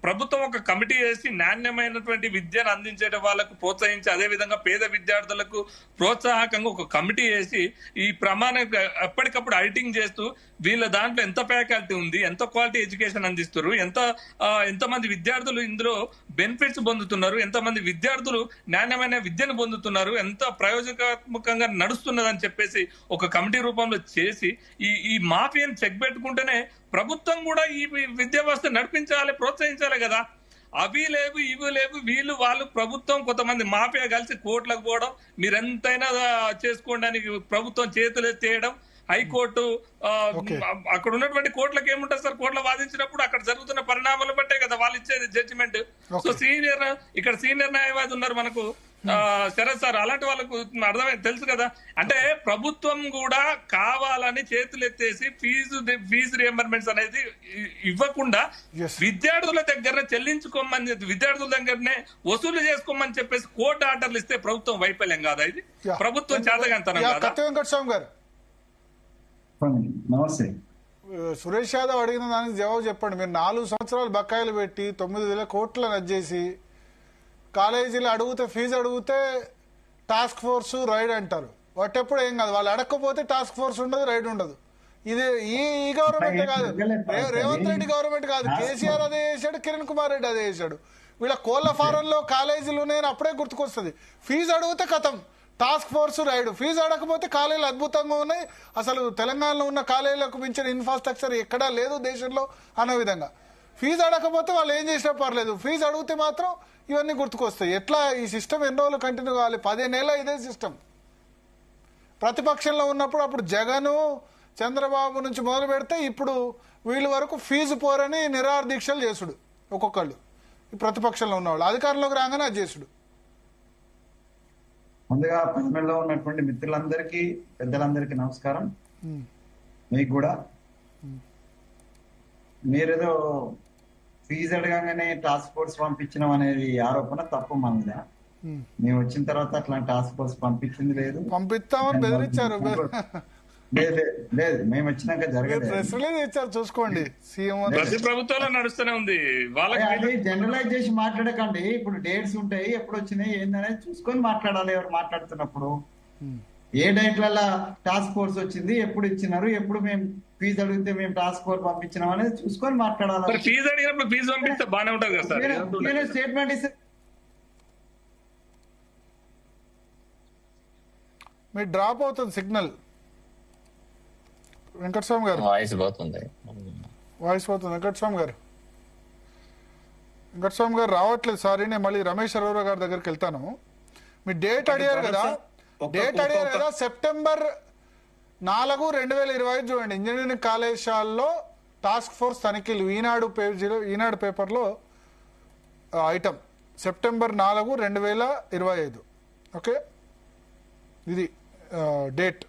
ప్రభుత్వం ఒక కమిటీ వేసి నాణ్యమైనటువంటి విద్యను అందించే వాళ్ళకు ప్రోత్సహించి, అదే విధంగా పేద విద్యార్థులకు ప్రోత్సాహకంగా ఒక కమిటీ వేసి ఈ ప్రమాణం ఎప్పటికప్పుడు ఆడిటింగ్ చేస్తూ వీళ్ళ దాంట్లో ఎంత ఫ్యాకల్టీ ఉంది, ఎంత క్వాలిటీ ఎడ్యుకేషన్ అందిస్తున్నారు, ఎంతమంది విద్యార్థులు ఇందులో బెనిఫిట్స్ పొందుతున్నారు, ఎంతమంది విద్యార్థులు నాణ్యమైన విద్యను పొందుతున్నారు, ఎంత ప్రయోజనాత్మకంగా నడుస్తున్నదని చెప్పేసి ఒక కమిటీ రూపంలో చేసి ఈ మాఫియాని చెక్ పెట్టుకుంటేనే ప్రభుత్వం కూడా ఈ విద్యా వ్యవస్థ నడిపించాలి, ప్రోత్సహించాలి కదా. అవి లేవు, ఇవి లేవు, వాళ్ళు ప్రభుత్వం కొంతమంది మాఫియా కలిసి కోర్టులకు పోవడం, మీరెంతైనా చేసుకోవడానికి ప్రభుత్వం చేతులు ఎత్తేయడం, హైకోర్టు అక్కడ ఉన్నటువంటి కోర్టులకు ఏముంటుంది సార్, కోర్టులో వాదించినప్పుడు అక్కడ జరుగుతున్న పరిణామాలు బట్టే కదా వాళ్ళు ఇచ్చేది జడ్జిమెంట్. సో ఇక్కడ సీనియర్ న్యాయవాది ఉన్నారు మనకు శరత్ సార్, అలాంటి వాళ్ళకు అర్థమైంది తెలుసు కదా. అంటే ప్రభుత్వం కూడా కావాలని చేతులు ఎత్తేసి ఫీజు రియంబర్మెంట్స్ అనేది ఇవ్వకుండా విద్యార్థుల దగ్గర చెల్లించుకోమని, విద్యార్థుల దగ్గరనే వసూలు చేసుకోమని చెప్పేసి కోర్టు ఆర్డర్లు ఇస్తే ప్రభుత్వం వైఫల్యం కాదా? ఇది ప్రభుత్వం చేతగాంతనం కాదా? నమస్తే. సురేష్ యాదవ్ అడిగిన దానికి జవాబు చెప్పండి. మీరు 4 సంవత్సరాలు బకాయిలు పెట్టి 9,000 కోట్లను అజ్జేసి కాలేజీలు అడిగితే ఫీజు అడిగితే టాస్క్ ఫోర్స్ రైడ్ అంటారు. వాటెప్పుడు ఏం కాదు, వాళ్ళు అడగకపోతే టాస్క్ ఫోర్స్ ఉండదు, రైడ్ ఉండదు. ఇది ఈ గవర్నమెంట్ కాదు, రేవంత్ రెడ్డి గవర్నమెంట్ కాదు, కేసీఆర్ అదే చేశాడు, కిరణ్ కుమార్ రెడ్డి అదే చేశాడు. వీళ్ళ కోళ్ల ఫారంలో కాలేజీలు ఉన్నాయని అప్పుడే గుర్తుకొస్తుంది. ఫీజు అడిగితే కథం టాస్క్ ఫోర్స్ రైడ్, ఫీజు అడగకపోతే కాలేజీలు అద్భుతంగా ఉన్నాయి, అసలు తెలంగాణలో ఉన్న కాలేజీలకు మించిన ఇన్ఫ్రాస్ట్రక్చర్ ఎక్కడా లేదు దేశంలో అన్న విధంగా. ఫీజు అడగకపోతే వాళ్ళు ఏం చేసినా పర్లేదు, ఫీజు అడిగితే మాత్రం ఇవన్నీ గుర్తుకొస్తాయి. ఎట్లా ఈ సిస్టమ్ ఎన్ని రోజులు కంటిన్యూ కావాలి? 15 ఏళ్ళ ఇదే సిస్టమ్. ప్రతిపక్షంలో ఉన్నప్పుడు అప్పుడు జగన్ చంద్రబాబు నుంచి మొదలు పెడితే ఇప్పుడు వీళ్ళ వరకు ఫీజు పోరని నిరాహార దీక్షలు చేసుడు ఒక్కొక్కళ్ళు, ప్రతిపక్షంలో ఉన్నవాళ్ళు. అధికారంలోకి రాగానే అది చేసుడు. ముందుగా పశ్చిమలో ఉన్నటువంటి మిత్రులందరికీ, పెద్దలందరికీ నమస్కారం. మీకు కూడా మీరేదో ఫీజు అడగానే టాస్క్ ఫోర్స్ పంపించడం అనేది ఆరోపణ తప్పు. మన మీద మేము వచ్చిన తర్వాత అట్లాంటి టాస్క్ ఫోర్స్ పంపించింది లేదు, పంపిస్తామని బెదిరించారు. లేదు, మేము వచ్చినాక జరగలేదు, చూసుకోండి. ప్రతి ప్రభుత్వంలో నడుస్తూనే ఉంది. అది జనరలైజ్ చేసి మాట్లాడకండి. ఇప్పుడు డేట్స్ ఉంటాయి, ఎప్పుడు వచ్చినాయి ఏందనేది చూసుకొని మాట్లాడాలి. ఎవరు మాట్లాడుతున్నప్పుడు ఏ డేట్లలో టాస్క్ ఫోర్స్ వచ్చింది, ఎప్పుడు ఇచ్చినారు, ఎప్పుడు మేము ఫీజు అడిగితే మేము టాస్క్ ఫోర్స్ పంపించినాం అనేది చూసుకొని మాట్లాడాలి. ఫీజు అడిగినప్పుడు ఫీజు పంపిస్తే బాగానే ఉంటుంది కదా సార్. నేను స్టేట్మెంట్ ఇస్తే మీ డ్రాప్ అవుతుంది సిగ్నల్. వెంకటస్వామి గారు వాయిస్ పోతుంది. వెంకటస్వామి గారు రావట్లేదు. సారీ, నేను మళ్ళీ రమేష్ అరోరా గారి దగ్గరికి వెళ్తాను. మీ డేట్ అడిగారు కదా, సెప్టెంబర్ 4, 2025 చూడండి. ఇంజనీరింగ్ కళాశాలలో టాస్క్ ఫోర్స్ తనిఖీలు ఈనాడు పేపర్లో ఐటమ్ సెప్టెంబర్ 4, 2025. ఓకే, ఇది డేట్.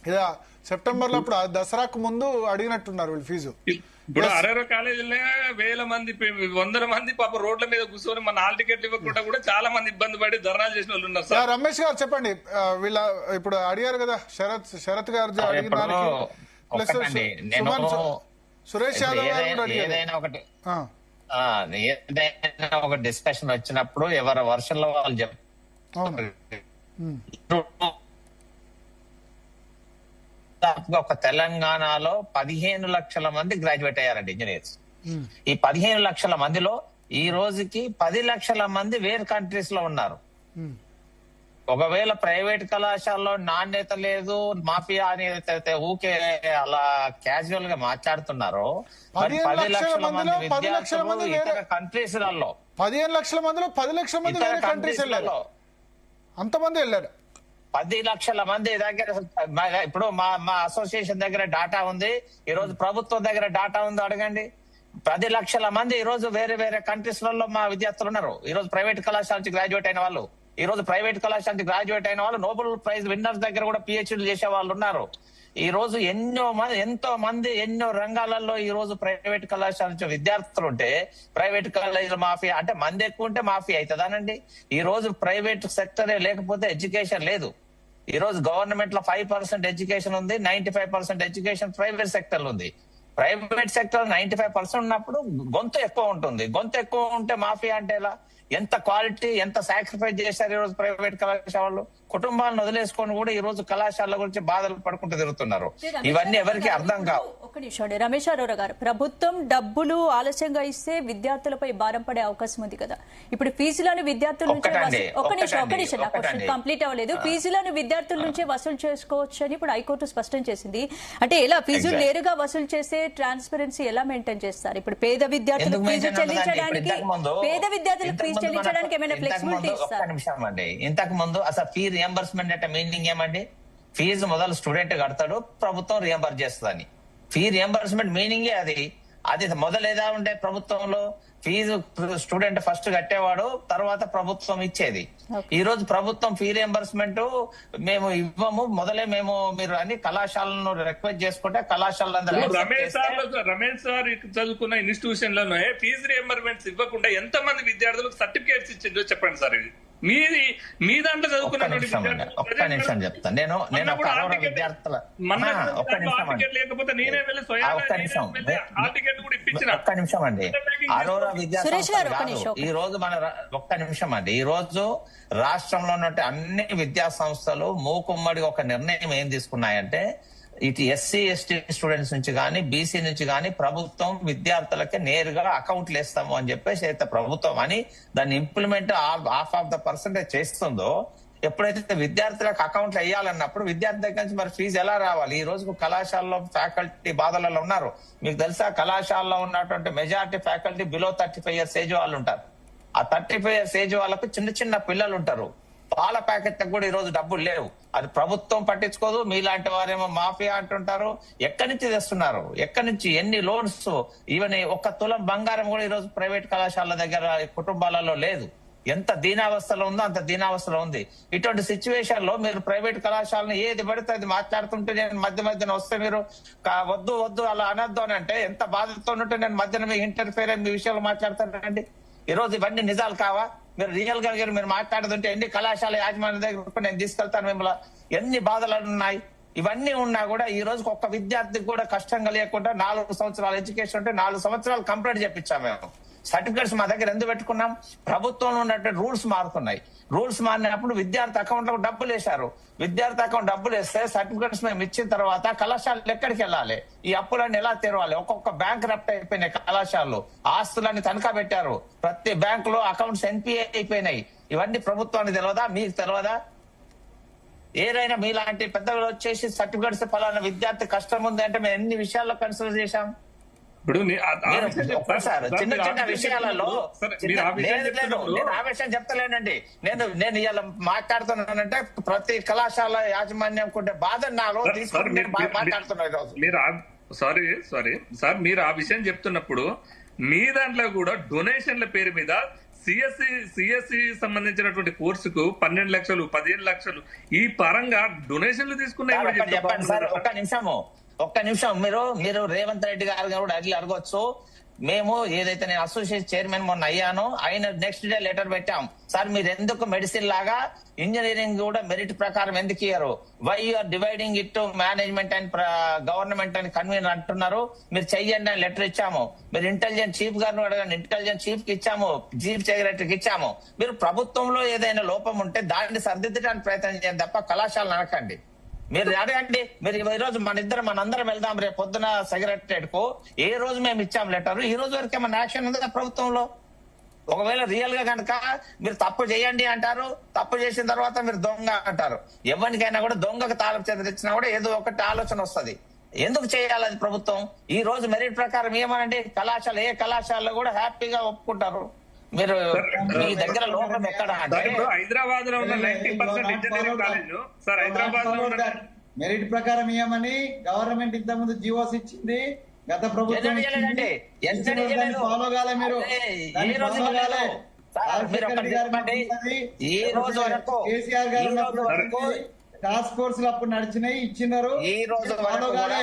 ఇదా సెప్టెంబర్ లో అప్పుడు దసరాకు ముందు అడిగినట్టున్నారు వీళ్ళు ఫీజు. ఇప్పుడు 60 కాలేజీలే 1000 మంది 100 మంది పాప రోడ్ల మీద కూర్చొని మన హాల్ టికెట్లు ఇవ్వకుండా కూడా చాలా మంది ఇబ్బంది పడి ధర్నాలు చేసిన వాళ్ళు ఉన్నారు సార్. రమేష్ గారు చెప్పండి, వీళ్ళ ఇప్పుడు అడిగారు కదా శరత్ గారు అడిగిన దానికి ప్లస్ సురేష్ యాదవ్ గారు కూడా అడిగారు. ఏదైనా ఒక డిస్కషన్ వచ్చినప్పుడు ఎవరి వర్షంలో వాళ్ళు చెప్తారు. ఒక తెలంగాణలో 15 లక్షల మంది గ్రాడ్యుయేట్ అయ్యారండి ఇంజనీర్స్. ఈ 15 లక్షల మందిలో ఈ రోజుకి 10 లక్షల మంది వేరే కంట్రీస్ లో ఉన్నారు. ఒకవేళ ప్రైవేట్ కళాశాలలో నాణ్యత లేదు, మాఫియా అని ఊకే అలా క్యాజువల్ గా మాట్లాడుతున్నారో, 10 లక్షల మంది విద్యార్థులు ఇతర కంట్రీస్ లలో 15 లక్షల మందిలో 10 లక్షల మంది వేరే కంట్రీస్ వెళ్ళారు. అంతమంది వెళ్ళారు. 10 లక్షల మంది దగ్గర ఇప్పుడు మా అసోసియేషన్ దగ్గర డాటా ఉంది, ఈ రోజు ప్రభుత్వం దగ్గర డాటా ఉంది, అడగండి. 10 లక్షల మంది ఈ రోజు వేరే వేరే కంట్రీస్ లలో మా విద్యార్థులు ఉన్నారు. ఈ రోజు ప్రైవేట్ కళాశాల నుంచి గ్రాడ్యుయేట్ అయిన వాళ్ళు, ఈ రోజు ప్రైవేట్ కళాశాల నుంచి గ్రాడ్యుయేట్ అయిన వాళ్ళు నోబెల్ ప్రైజ్ విన్నర్స్ దగ్గర కూడా పిహెచ్డీలు చేసే వాళ్ళు ఉన్నారు. ఈ రోజు ఎంతో మంది ఎన్నో రంగాలలో ఈ రోజు ప్రైవేట్ కళాశాల నుంచి విద్యార్థులు ఉంటే ప్రైవేట్ కాలేజీల మాఫియా అంటే మంది ఎక్కువ ఉంటే మాఫియా అవుతుందానండి? ఈ రోజు ప్రైవేట్ సెక్టరే లేకపోతే ఎడ్యుకేషన్ లేదు. ఈ రోజు గవర్నమెంట్ లో 5% ఎడ్యుకేషన్ ఉంది, 95% ఎడ్యుకేషన్ ప్రైవేట్ సెక్టర్ లో ఉంది. ప్రైవేట్ సెక్టర్ 95% ఉన్నప్పుడు గొంతు ఎక్కువ ఉంటుంది. గొంతు ఎక్కువ ఉంటే మాఫియా అంటే ఎలా? ఎంత క్వాలిటీ, ఎంత సాక్రిఫైస్ చేశారు ఈ రోజు ప్రైవేట్ కళాశాలలు. కుటుంబాలను వదిలేసుకొని కూడా ఈ రోజు కళాశాలల గురించి బాధలు పడుకుంటూ తిరుగుతున్నారు. ఇవన్నీ ఎవరికి అర్థం కావు. ఒక నిమిషం రమేష్ అరోరా గారు, ప్రభుత్వం డబ్బులు ఆలస్యంగా ఇస్తే విద్యార్థులపై భారం పడే అవకాశం ఉంది కదా. ఇప్పుడు ఫీజులను విద్యార్థుల నుంచే కంప్లీట్ అవ్వలేదు, ఫీజులను విద్యార్థుల నుంచే వసూలు చేసుకోవచ్చు అని ఇప్పుడు హైకోర్టు స్పష్టం చేసింది. అంటే ఎలా ఫీజులు నేరుగా వసూలు చేస్తే ట్రాన్స్పరెన్సీ ఎలా మెయింటైన్ చేస్తారు? ఇప్పుడు పేద విద్యార్థులకు ఫీజు చెల్లించడానికి ఏమైనా ఫ్లెక్సిబిలిటీ ఇస్తారు? ఇంతకు ముందు అసలు ఫీ రియంబర్స్మెంట్ అంటే మీనింగ్ ఏమండి? ఫీజు మొదలు స్టూడెంట్ కడతాడు, ప్రభుత్వం రియంబర్స్ చేస్తుందని. ఫీ రియంబర్స్మెంట్ మీనింగే అది మొదలేదా ఉండే ప్రభుత్వంలో ఫీజు స్టూడెంట్ ఫస్ట్ కట్టేవాడు, తర్వాత ప్రభుత్వం ఇచ్చేది. ఈ రోజు ప్రభుత్వం ఫీ రియంబర్స్మెంట్ మేము ఇవ్వము, మొదలే మీరు అని కళాశాలను రిక్వెస్ట్ చేసుకుంటే కళాశాల రమేష్ సార్ చదువుకున్న ఇన్స్టిట్యూషన్ లోనే ఫీజు రియంబర్స్మెంట్స్ ఇవ్వకుండా ఎంత మంది విద్యార్థులకు సర్టిఫికేట్స్ ఇచ్చిందో చెప్పండి సార్. ఇది మీ దాంట్లో చదువుకున్నటువంటి ఒక్క నిమిషం చెప్తాను. నేను విద్యార్థుల లేకపోతే నేనే వెళ్ళి ఒక్క నిమిషం అండి. అరోరా విద్యా ఈ రోజు ఒక్క నిమిషం అండి. ఈ రోజు రాష్ట్రంలో ఉన్నట్టు అన్ని విద్యా సంస్థలు మూకుమ్మడిగా ఒక నిర్ణయం ఏం తీసుకున్నాయంటే, ఇటు ఎస్సీ ఎస్టీ స్టూడెంట్స్ నుంచి కానీ బీసీ నుంచి కానీ ప్రభుత్వం విద్యార్థులకి నేరుగా అకౌంట్లు వేస్తాము అని చెప్పేసి అయితే ప్రభుత్వం అని దాన్ని ఇంప్లిమెంట్ ½ చేస్తుందో, ఎప్పుడైతే విద్యార్థులకు అకౌంట్లు వేయాలన్నప్పుడు విద్యార్థి దగ్గర నుంచి మరి ఫీజు ఎలా రావాలి? ఈ రోజు కళాశాలలో ఫ్యాకల్టీ బాధలలో ఉన్నారు. మీకు తెలుసా, కళాశాలలో ఉన్నటువంటి majority faculty below 35 years age వాళ్ళు ఉంటారు. ఆ 35 years ఏజ్ వాళ్ళకు చిన్న చిన్న పిల్లలు ఉంటారు. పాల ప్యాకెట్లకు కూడా ఈ రోజు డబ్బులు లేవు. అది ప్రభుత్వం పట్టించుకోదు. మీలాంటి వారేమో మాఫియా అంటుంటారు. ఎక్కడి నుంచి తెస్తున్నారు? ఎక్కడి నుంచి? ఎన్ని లోన్స్? ఈవెన్ 1 తులం బంగారం కూడా ఈ రోజు ప్రైవేట్ కళాశాల దగ్గర కుటుంబాలలో లేదు. ఎంత దీనావస్థలో ఉందో అంత దీనావస్థలో ఉంది. ఇటువంటి సిచ్యువేషన్ లో మీరు ప్రైవేట్ కళాశాలను ఏది పడితే అది మాట్లాడుతుంటే, నేను మధ్యన వస్తే మీరు వద్దు అలా అనొద్దు అని అంటే ఎంత బాధతో ఉంటే నేను మధ్యన మీ ఇంటర్ఫేర్ అయ్యి మీ విషయాలు మాట్లాడతానండి. ఈ రోజు ఇవన్నీ నిజాలు కావా? మీరు రియల్ గా మీరు మాట్లాడుతుంటే ఎన్ని కళాశాల యాజమాన్య దగ్గర నేను తీసుకెళ్తాను మిమ్మల్ని, ఎన్ని బాధలు ఉన్నాయి. ఇవన్నీ ఉన్నా కూడా ఈ రోజు ఒక్క విద్యార్థికి కూడా కష్టం కలిగకుండా 4 సంవత్సరాల ఎడ్యుకేషన్ ఉంటే 4 సంవత్సరాలు కంప్లీట్ చేపించాం మేము. సర్టిఫికేట్స్ మా దగ్గర ఎందుకు పెట్టుకున్నాం? ప్రభుత్వంలో ఉన్నటువంటి రూల్స్ మారుతున్నాయి. రూల్స్ మారినప్పుడు విద్యార్థి అకౌంట్ లో డబ్బులు వేశారు. విద్యార్థి అకౌంట్ డబ్బులు వేస్తే సర్టిఫికేట్స్ మేము ఇచ్చిన తర్వాత కళాశాలలు ఎక్కడికి వెళ్ళాలి? ఈ అప్పులన్నీ ఎలా తెరవాలి? ఒక్కొక్క బ్యాంక్ రప్ట్ అయిపోయినాయి కళాశాలలు, ఆస్తులన్నీ తనఖా పెట్టారు. ప్రతి బ్యాంక్ లో అకౌంట్స్ ఎన్పిఏ అయిపోయినాయి. ఇవన్నీ ప్రభుత్వానికి తెలియదా? మీకు తెలియదా? ఏదైనా మీలాంటి పెద్దలు వచ్చేసి సర్టిఫికేట్స్ ఫలానా విద్యార్థి కష్టం ఉంది అంటే మేము ఎన్ని విషయాల్లో కన్సిడర్ చేశాం. ఇప్పుడు చిన్న చిన్న విషయాలలో నేను ఆ విషయం చెప్తలేనండి. నేను ఇలా మాట్లాడుతున్నానంటే ప్రతి కళాశాల యాజమాన్యం కుంటే బాధ నాలో తీసుకుని మాట్లాడుతున్నాను. సారీ సార్, మీరు ఆ విషయం చెప్తున్నప్పుడు మీ దాంట్లో కూడా డొనేషన్ల పేరు మీద సిఎస్సి సంబంధించినటువంటి కోర్సుకు 12 లక్షలు 15 లక్షలు ఈ పరంగా డొనేషన్లు తీసుకున్నాయి. చెప్పండి సార్, ఒక్క నిమిషం. మీరు రేవంత్ రెడ్డి గారు కూడా అడగొచ్చు. మేము ఏదైతే నేను అసోసియేషన్ చైర్మన్ మొన్న అయ్యానో ఆయన నెక్స్ట్ డే లెటర్ పెట్టాం, సార్ మీరు ఎందుకు మెడిసిన్ లాగా ఇంజనీరింగ్ కూడా మెరిట్ ప్రకారం ఎందుకు ఇయ్యారు, why you're dividing it to management and government అని కన్వీనర్ అంటున్నారు, మీరు చెయ్యండి అని లెటర్ ఇచ్చాము. మీరు ఇంటెలిజెన్స్ చీఫ్ గారిని అడగండి, ఇంటెలిజెన్స్ చీఫ్ కి ఇచ్చాము, చీఫ్ సెక్రటరీకి ఇచ్చాము. మీరు ప్రభుత్వంలో ఏదైనా లోపం ఉంటే దాన్ని సరిదిద్దడానికి ప్రయత్నం చేయండి తప్ప కళాశాలను అనకండి. మీరు అడగండి, మీరు ఈ రోజు మనందరం వెళ్దాం రేపు పొద్దున సెక్రటరియట్ కు. ఏ రోజు మేము ఇచ్చాం లెటర్, ఈ రోజు వరకు ఏమన్నా యాక్షన్ ఉంది కదా ప్రభుత్వంలో? ఒకవేళ రియల్ గా కనుక మీరు తప్పు చేయండి అంటారు, తప్పు చేసిన తర్వాత మీరు దొంగ అంటారు. ఎవరికైనా కూడా దొంగకు తాళం చేతి తెచ్చినా కూడా ఏదో ఒకటి ఆలోచన వస్తుంది. ఎందుకు చేయాలి అది ప్రభుత్వం? ఈ రోజు మెరిట్ ప్రకారం ఏమనండి, కళాశాల ఏ కళాశాలలో కూడా హ్యాపీగా ఒప్పుకుంటారు. మీరు మీ దగ్గర లోపం ఎక్కడ అంటే హైదరాబాద్ లో ఉన్న 90% ఇంజనీరింగ్ కాలేజ్ సార్, హైదరాబాద్ లో ఉన్న మెరిట్ ప్రకారం ఏమని గవర్నమెంట్ ఇంత ముందు జీవోస్ ఇచ్చింది, గత ప్రభుత్వం ఫాలో కాలే. మీరు కేసీఆర్ గారు టాస్క్ ఫోర్స్ అప్పుడు నడిచినాయి, ఇచ్చినారు, ఫాలో కాలే.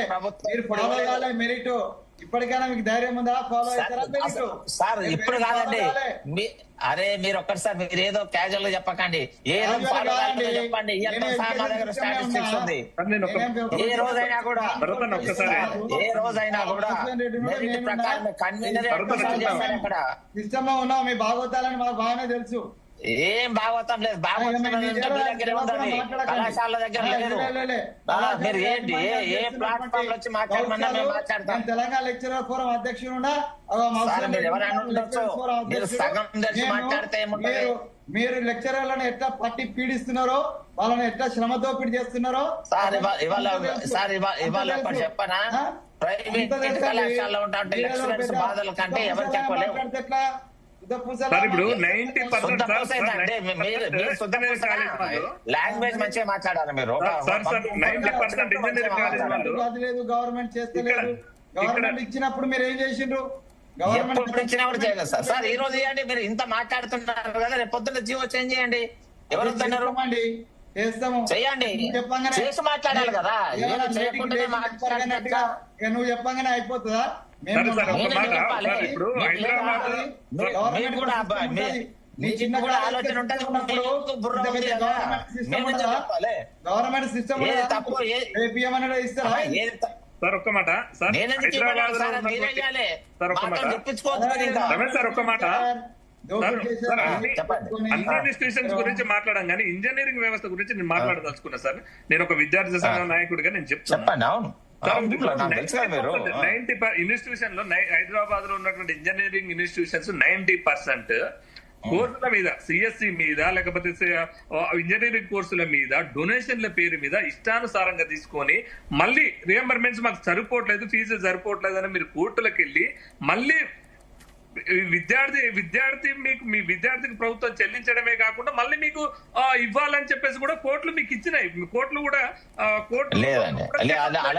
మీరు ఫాలో కాలే మెరిట్. ఇప్పటికైనా మీకు ధైర్యం ఉందా ఫాలో అవుతారా? సార్ ఇప్పుడు కాదండి, అరే మీరు ఒక్కసారి మీరు ఏదో క్యాజువల్ గా చెప్పకండి, ఏ రోజు చెప్పండి. మా దగ్గర స్టాటిస్టిక్స్ ఉంది. ఏ రోజైనా కూడా మెరిట్ ప్రకారం కన్వీనర్ ఇక్కడ సిస్టమ్ లో ఉన్నాం. మీ భాగవతాలని మాకు బాగానే తెలుసు. ఏం భాగవతం లేదు, భాగవతం కళాశాల దగ్గర లేదు. మీరు ఏంటి ఏ ప్లాట్ఫామ్ వచ్చి మాట్లాడమన్నా మేము మాట్లాడతాం. తెలంగాణ లెక్చరర్ ఫోరం అధ్యక్షుడు మీరు సగం తెలిసి మాట్లాడితే మీరు లెక్చరర్లను ఎట్లా పట్టి పీడిస్తున్నారో, వాళ్ళని ఎట్లా శ్రమ దోపిడీ చేస్తున్నారో ఇవాళ చెప్పనా, ప్రైవేట్ కళాశాలలో ఉంటే లెక్చరర్స్ బాధల కంటే ఎవరికి ఎక్కువ లేవు. ఇప్పుడు 90% లాంగ్వేజ్ మంచిగా మాట్లాడాలి మీరు. 90% ఇంజనీరింగ్ కాలేజ్ లేదు, గవర్నమెంట్ చేస్తలేదు. గవర్నమెంట్ ఇచ్చినప్పుడు మీరు ఏం చేసిండ్రు? ఎప్పుడు ఇచ్చినప్పుడు చేయలేదు సార్. సార్ ఈ రోజు చేయండి, మీరు ఇంత మాట్లాడుతున్నారు కదా, రేపు పొద్దున్న జీవో చేంజ్ చేయండి. ఎవరు వద్దన్నారు? చేయండి, చేసి మాట్లాడాలి కదా. నువ్వు చెప్పగానే అయిపోతుందా? ఇప్పుడు గవర్నమెంట్ సిస్టమ్ ఇస్తారా? సార్ ఒక్క మాట సార్, ఒక్క మాట, అన్ని ఇన్స్టిట్యూషన్స్ గురించి మాట్లాడాం కానీ ఇంజనీరింగ్ వ్యవస్థ గురించి నేను మాట్లాడదలుచుకున్నా సార్. నేను ఒక విద్యార్థి సంఘ నాయకుడిగా నేను చెప్తాను. ఇన్స్టిట్యూషన్ లో హైదరాబాద్ లో ఉన్నటువంటి ఇంజనీరింగ్ ఇన్స్టిట్యూషన్స్ 90% కోర్సుల మీద, సిఎస్సి మీద, లేకపోతే ఇంజనీరింగ్ కోర్సుల మీద డొనేషన్ల పేరు మీద ఇష్టానుసారంగా తీసుకొని మళ్ళీ రియంబర్మెంట్స్ మాకు సరిపోవట్లేదు, ఫీజు సరిపోవట్లేదు అని మీరు కోర్టులకు వెళ్ళి మళ్ళీ విద్యార్థి మీకు మీ విద్యార్థికి ప్రభుత్వం చెల్లించడమే కాకుండా మళ్ళీ మీకు ఇవ్వాలని చెప్పేసి కూడా కోర్టులు మీకు ఇచ్చినాయి. కోర్టులు కూడా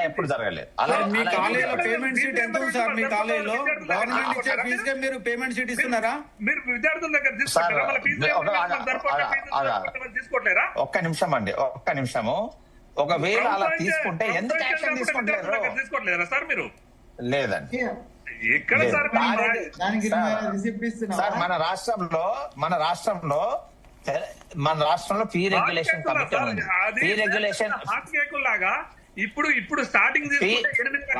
ఎప్పుడు జరగలేదు. మీ కాలేజీలో పేమెంట్ షీట్ ఎంత ఉంది సార్? మీ కాలేజీలో గవర్నమెంట్ ఇచ్చే ఫీజుగా మీరు పేమెంట్ షీట్ ఇస్తున్నారా? మీరు విద్యార్థుల దగ్గర తీసుకోవట్లేరా? ఒక్క నిమిషం అండి, ఒక్క నిమిషము. ఒకవేళ అలా తీసుకుంటే ఎందుకు యాక్షన్ తీసుకోవట్లేరా సార్ మీరు? లేదండి, ఎక్కడ సార్? సార్ మన రాష్ట్రంలో ఫీ రెగ్యులేషన్ కమిటీ ఉంది. ఫీ రెగ్యులేషన్ లాగా ఇప్పుడు స్టార్టింగ్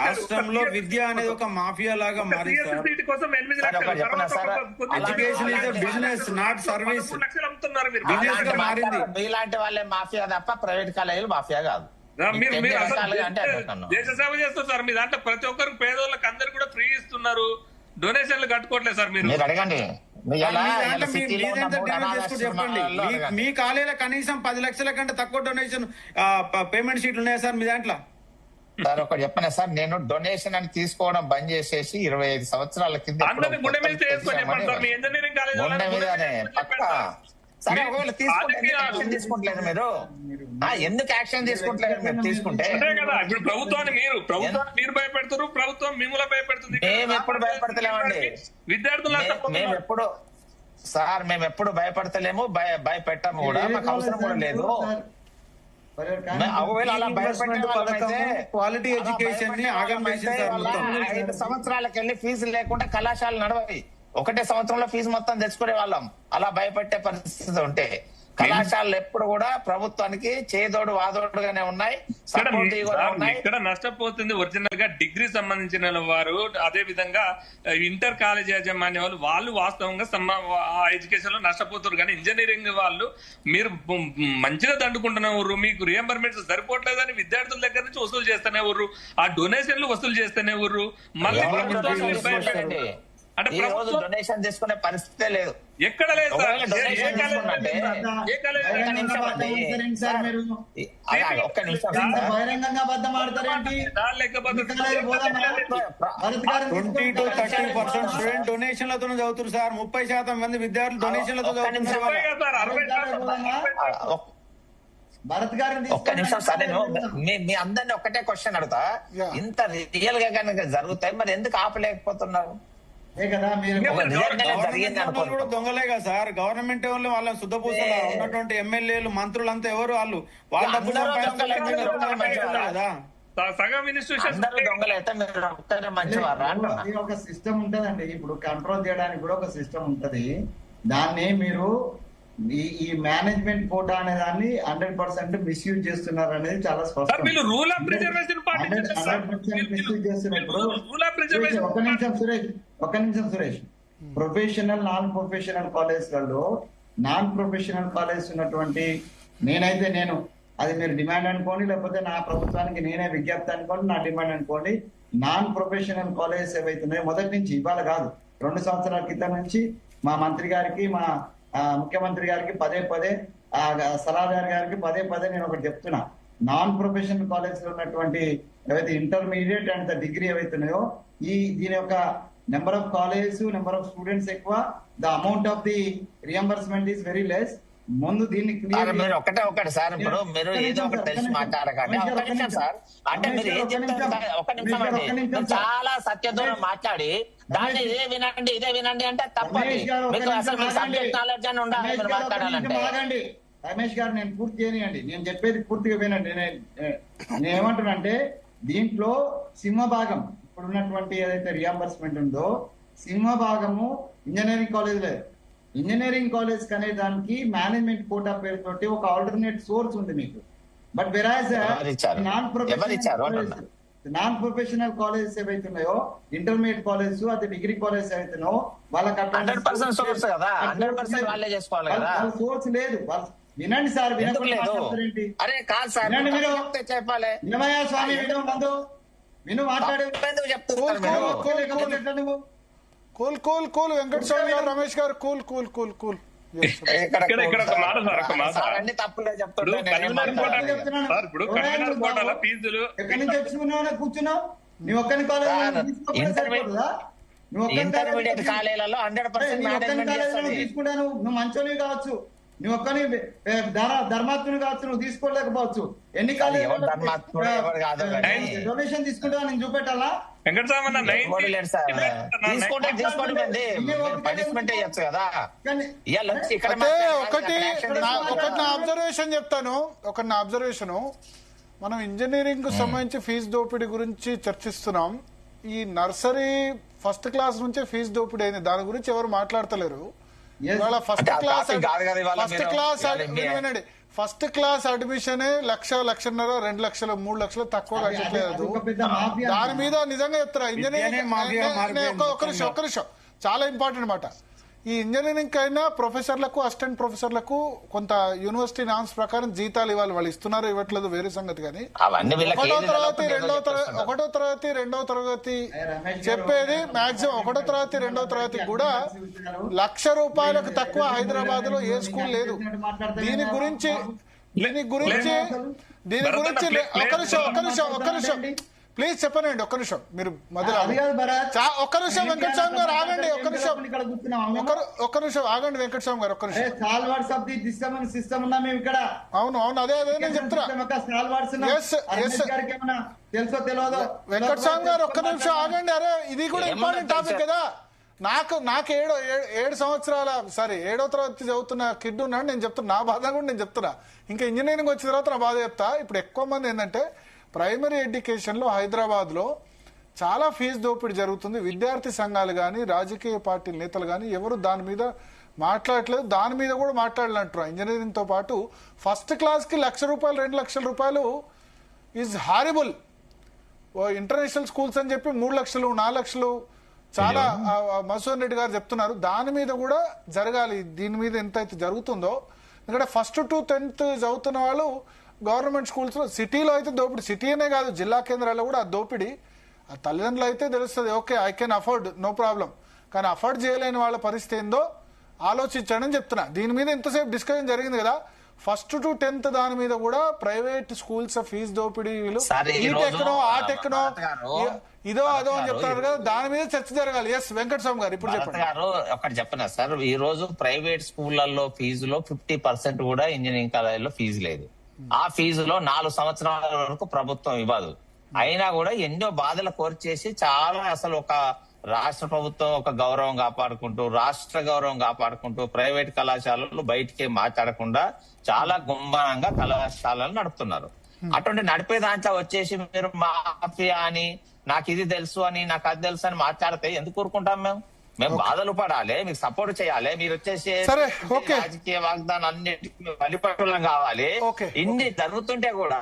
రాష్ట్రంలో విద్య అనేది ఒక మాఫియా లాగా మారింది. Education is business not service. మీలాంటి వాళ్ళే మాఫియా తప్ప ప్రైవేట్ కాలేజీలు మాఫియా కాదు. దేశ సేవ చేస్తారు సార్. మీ దాంట్లో ప్రతి ఒక్కరికి పేదోళ్ళకి అందరు కూడా ఫ్రీ ఇస్తున్నారు, డొనేషన్లు కట్టుకోవట్లేదు సార్. మీరు అడగండి, చెప్పండి. మీ కాలేజీలో కనీసం 10 లక్షల కంటే తక్కువ డొనేషన్ పేమెంట్ షీట్లు ఉన్నాయా సార్ మీ దాంట్లో? సార్ ఒకటి చెప్పనా సార్, నేను డొనేషన్ అని తీసుకోవడం బంద్ చేసేసి 25 సంవత్సరాల కింద తీసుకుంటలేదు. మీరు ఎందుకు యాక్షన్ తీసుకుంటలేదు? మీరు తీసుకుంటే ఇప్పుడు ప్రభుత్వాన్ని మీరు భయపెడతారు, ప్రభుత్వం మిమ్మల్ని భయపెడుతుంది. మేము ఎప్పుడు భయపడతలేమండి విద్యార్థులు. మేము ఎప్పుడు భయపడతలేము, భయపెట్టాము కూడా, మాకు అవసరం కూడా లేదు. ఒకవేళ అలా భయపెట్టే వాళ్ళమైతే క్వాలిటీ ఎడ్యుకేషన్ ని ఆగం చేసింది సార్ మొత్తం. 5 సంవత్సరాలకు వెళ్ళి ఫీజు లేకుండా కళాశాలలు నడవయి. ఒకటే సంవత్సరంలో ఫీజు మొత్తం తెచ్చుకునే వాళ్ళం అలా భయపెట్టే పరిస్థితి ఉంటే. కళాశాలలు ఎప్పుడు కూడా ప్రభుత్వానికి చేదోడు వాదోడుగానే ఉన్నాయి, సపోర్టివ్ గా ఉన్నాయి. ఇక్కడ నష్టపోతుంది ఒరిజినల్ గా డిగ్రీ సంబంధించిన వారు, అదే విధంగా ఇంటర్ కాలేజ్ యాజమాన్య వాళ్ళు వాస్తవంగా ఎడ్యుకేషన్ లో నష్టపోతారు. కానీ ఇంజనీరింగ్ వాళ్ళు మీరు మంచిగా దండుకుంటున్న ఊరు, మీకు రియంబర్మెంట్స్ సరిపోవట్లేదని విద్యార్థుల దగ్గర నుంచి వసూలు చేస్తూనే ఊరు, ఆ డొనేషన్లు వసూలు చేస్తూనే ఊరు. మళ్ళీ అంటే డొనేషన్ తీసుకునే పరిస్థితే లేదు, ఎక్కడ లేదు. ఒక్క నిమిషం, బహిరంగంగా అబద్ధం ఆడతారేంటి? 20-30% స్టూడెంట్ డొనేషన్లతో చదువుతారు సార్. 30% మంది విద్యార్థులు డొనేషన్లతో చదువుతున్నారు. భరత్ గారిని ఒక్క నిమిషం సార్, నేను మీ అందరినీ ఒక్కటే క్వశ్చన్ అడుగుతా. ఇంత రియల్ గా కనుక జరుగుతాయి, మరి ఎందుకు ఆపలేకపోతున్నారు? దొంగలే కదా సార్. గవర్నమెంట్ వాళ్ళు వాళ్ళ శుద్ధపూసలు ఉన్నటువంటి ఎమ్మెల్యేలు మంత్రులంతా ఎవరు? వాళ్ళ డబ్బులు కదా. ఒక సిస్టమ్ ఉంటదండి. ఇప్పుడు కంట్రోల్ చేయడానికి కూడా ఒక సిస్టమ్ ఉంటది. దాన్ని మీరు ఈ మేనేజ్మెంట్ కోటా అనే దాన్ని 100% మిస్యూజ్ చేస్తున్నారు అనేది చాలా స్పష్టం. మిస్యూజ్ చేస్తున్నప్పుడు ఒక్క నిమిషం సురేష్, ప్రొఫెషనల్ నాన్ ప్రొఫెషనల్ కాలేజ్లలో నాన్ ప్రొఫెషనల్ కాలేజ్ ఉన్నటువంటి నేను అది మీరు డిమాండ్ అనుకోండి, లేకపోతే నా ప్రభుత్వానికి నేనే విజ్ఞప్తి అనుకోండి, నా డిమాండ్ అనుకోండి. నాన్ ప్రొఫెషనల్ కాలేజెస్ ఏవైతున్నాయో మొదటి నుంచి, ఇవాళ కాదు 2 సంవత్సరాల క్రితం నుంచి మా మంత్రి గారికి, మా ముఖ్యమంత్రి గారికి పదే సలహాదారు గారికి పదే నేను ఒకటి చెప్తున్నా. నాన్ ప్రొఫెషనల్ కాలేజ్ లో ఉన్నటువంటి ఏవైతే ఇంటర్మీడియట్ అండ్ డిగ్రీ ఏవైతున్నాయో దీని యొక్క number of colleges, number of students ఎక్కువ, the amount of the reimbursement is very less. ముందు దీన్ని మీరు ఒకటి సార్, ఇప్పుడు మీరు ఏదో ఒకటి తెలిసి మాట్లాడకండి. ఒక నిమిషం సార్, అంటే మీరు ఏం చెప్తారు? ఒక నిమిషం అండి, చాలా సత్యదూరం మాట్లాడి దాన్ని ఇదే వినండి అంటే తప్పండి. మీకు అసలు మీ సబ్జెక్ట్ నాలెడ్జ్ అని ఉండాలి మీరు మాట్లాడాలంటే. రమేష్ గారు, నేను పూర్తి చేయనియండి, నేను చెప్పేది పూర్తిగా వినండి. నేను ఏమంటున్నానంటే, దీంట్లో సింహభాగం ఇప్పుడు ఉన్నటువంటి ఏదైతే రియంబర్స్మెంట్ ఉందో, సింహభాగము ఇంజనీరింగ్ కాలేజ్ లేదు. ఇంజనీరింగ్ కాలేజ్ అనే దానికి మేనేజ్మెంట్ కోటా పేరుతోటి ఒక ఆల్టర్నేట్ సోర్స్ ఉంది మీకు. బట్ వెరాజ్ నాన్ ప్రొఫెషనల్ కాలేజెస్ ఏవైతున్నాయో, ఇంటర్మీడియట్ కాలేజ్, అది డిగ్రీ కాలేజ్ ఏవైతున్నాయో వాళ్ళకి 100% సోర్స్ కదా, 100% వాళ్ళే చేసుకోవాలి కదా. సోర్స్ లేదు. వినండి సార్, వినండి. అరే కాదు సార్, మీరు చెప్పాలి. వినమయ్య స్వామి, విను మాట్లాడే కూల్ వెంకట స్వామి గారు, రమేష్ గారు కూల్. అన్ని తప్పులే చెప్తున్నావు. ఎక్కడి నుంచి వచ్చుకున్నావు? కూర్చున్నావు నువ్వు ఒక్కని ఇంటర్మీడియట్ కాలేజీలలో 100% తీసుకుంటాను. నువ్వు మంచోనివి కావచ్చు, నువ్వు ఒక్కని ధర్మాత్ముని కావచ్చు, నువ్వు తీసుకోలేకపోవచ్చు. ఎన్ని కాలేజీ డొనేషన్ తీసుకుంటావా? నేను చూపెట్టాలా? ఒకటి నా అబ్జర్వేషన్ చెప్తాను. నా అబ్జర్వేషన్, మనం ఇంజనీరింగ్ కు సంబంధించి ఫీజు దోపిడీ గురించి చర్చిస్తున్నాం. ఈ నర్సరీ ఫస్ట్ క్లాస్ నుంచే ఫీజు దోపిడీ అయింది, దాని గురించి ఎవరు మాట్లాడతలేరు. ఫస్ట్ క్లాస్ అడ్మిషన్ 1,00,000, 1,50,000, 2 లక్షలు, 3 లక్షలు తక్కువ కట్టట్లేదు. దాని మీద నిజంగా చెప్తారా ఇంజనీరింగ్? ఒక్క నిమిషం, చాలా ఇంపార్టెంట్ మాట. ఈ ఇంజనీరింగ్ అయినా ప్రొఫెసర్లకు, అసిస్టెంట్ ప్రొఫెసర్లకు కొంత యూనివర్సిటీ నామ్స్ ప్రకారం జీతాలు ఇవ్వాలి. వాళ్ళు ఇస్తున్నారు ఇవ్వట్లేదు వేరే సంగతి. కానీ 1వ తరగతి 2వ తరగతి చెప్పేది మాక్సిమం 1వ తరగతి 2వ తరగతి కూడా ₹1,00,000 తక్కువ హైదరాబాద్ లో ఏ స్కూల్ లేదు. దీని గురించి ఒక్క నిమిషం ప్లీజ్ చెప్పనండి. ఒక్క నిమిషం మీరు మధ్యలో ఒక్క నిమిషం వెంకటస్వామి గారు ఆగండి. ఒక్క నిమిషం ఆగండి వెంకటస్వామి గారు, ఒక్క నిమిషం. అవును అదే నేను చెప్తున్నా. తెలుసో తెలియదు వెంకటస్వామి గారు ఒక్క నిమిషం ఆగండి. అరే ఇది కూడా ఇంపార్టెంట్ టాపిక్ కదా. నాకు ఏడు సంవత్సరాల ఏడో తరగతి చదువుతున్న కిడ్ ఉన్నాడు. నేను చెప్తున్నా నా బాధ కూడా నేను చెప్తున్నా. ఇంకా ఇంజనీరింగ్ వచ్చిన తర్వాత నా బాధ చెప్తా. ఇప్పుడు ఎక్కువ మంది ఏంటంటే ప్రైమరీ ఎడ్యుకేషన్లో హైదరాబాద్లో చాలా ఫీజు దోపిడీ జరుగుతుంది. విద్యార్థి సంఘాలు కానీ రాజకీయ పార్టీల నేతలు కానీ ఎవరు దాని మీద మాట్లాడట్లేదు. దాని మీద కూడా మాట్లాడాలంటారు. ఇంజనీరింగ్తో పాటు ఫస్ట్ క్లాస్కి ₹1,00,000 ₹2,00,000 ఈజ్ హారిబుల్. ఇంటర్నేషనల్ స్కూల్స్ అని చెప్పి 3 లక్షలు 4 లక్షలు చాలా మధుసూదన్ రెడ్డి గారు చెప్తున్నారు. దాని మీద కూడా జరగాలి. దీని మీద ఎంత అయితే జరుగుతుందో, ఎందుకంటే ఫస్ట్ టు 10th చదువుతున్న వాళ్ళు గవర్నమెంట్ స్కూల్స్ లో సిటీలో అయితే దోపిడీ, సిటీ అనే కాదు జిల్లా కేంద్రాల్లో కూడా ఆ దోపిడీ. ఆ తల్లిదండ్రులు అయితే తెలుస్తుంది, okay I can afford, no problem. కానీ అఫోర్డ్ చేయలేని వాళ్ళ పరిస్థితి ఏందో ఆలోచించండి అని చెప్తున్నా. దీని మీద ఎంతసేపు డిస్కషన్ జరిగింది కదా. ఫస్ట్ టు 10th దాని మీద కూడా ప్రైవేట్ స్కూల్స్ ఫీజు దోపిడీ, ఈ టెక్నో ఆ టెక్నో ఇదో అదో అని చెప్తున్నారు కదా, దాని మీద చర్చ జరగాలి. ఎస్ వెంకటస్వామి గారు ఇప్పుడు చెప్పండి. ఒకటి చెప్పనా సార్, ఈ రోజు ప్రైవేట్ స్కూళ్లలో ఫీజులో 50% కూడా ఇంజనీరింగ్ కాలేజీలో ఫీజు లేదు. ఆ ఫీజులో 4 సంవత్సరాల వరకు ప్రభుత్వం ఇవ్వదు. అయినా కూడా ఎన్నో బాధలు కోర్చేసి చాలా అసలు ఒక రాష్ట్ర ప్రభుత్వం ఒక గౌరవం కాపాడుకుంటూ, రాష్ట్ర గౌరవం కాపాడుకుంటూ ప్రైవేట్ కళాశాలలు బయటికి మాట్లాడకుండా చాలా గుంభనంగా కళాశాలలు నడుపుతున్నారు. అటువంటి నడిపే దాంట్లో వచ్చేసి మీరు మాఫియా అని, నాకు ఇది తెలుసు అని, నాకు అది తెలుసు అని మాట్లాడితే ఎందుకు ఊరుకుంటాం? మేము బాధలు పడాలి, మీకు సపోర్ట్ చేయాలి. మీరు వచ్చేసి రాజకీయ వాగ్దానం అన్నిటికీ బలిపట్టులం కావాలి. ఇన్ని జరుగుతుంటే కూడా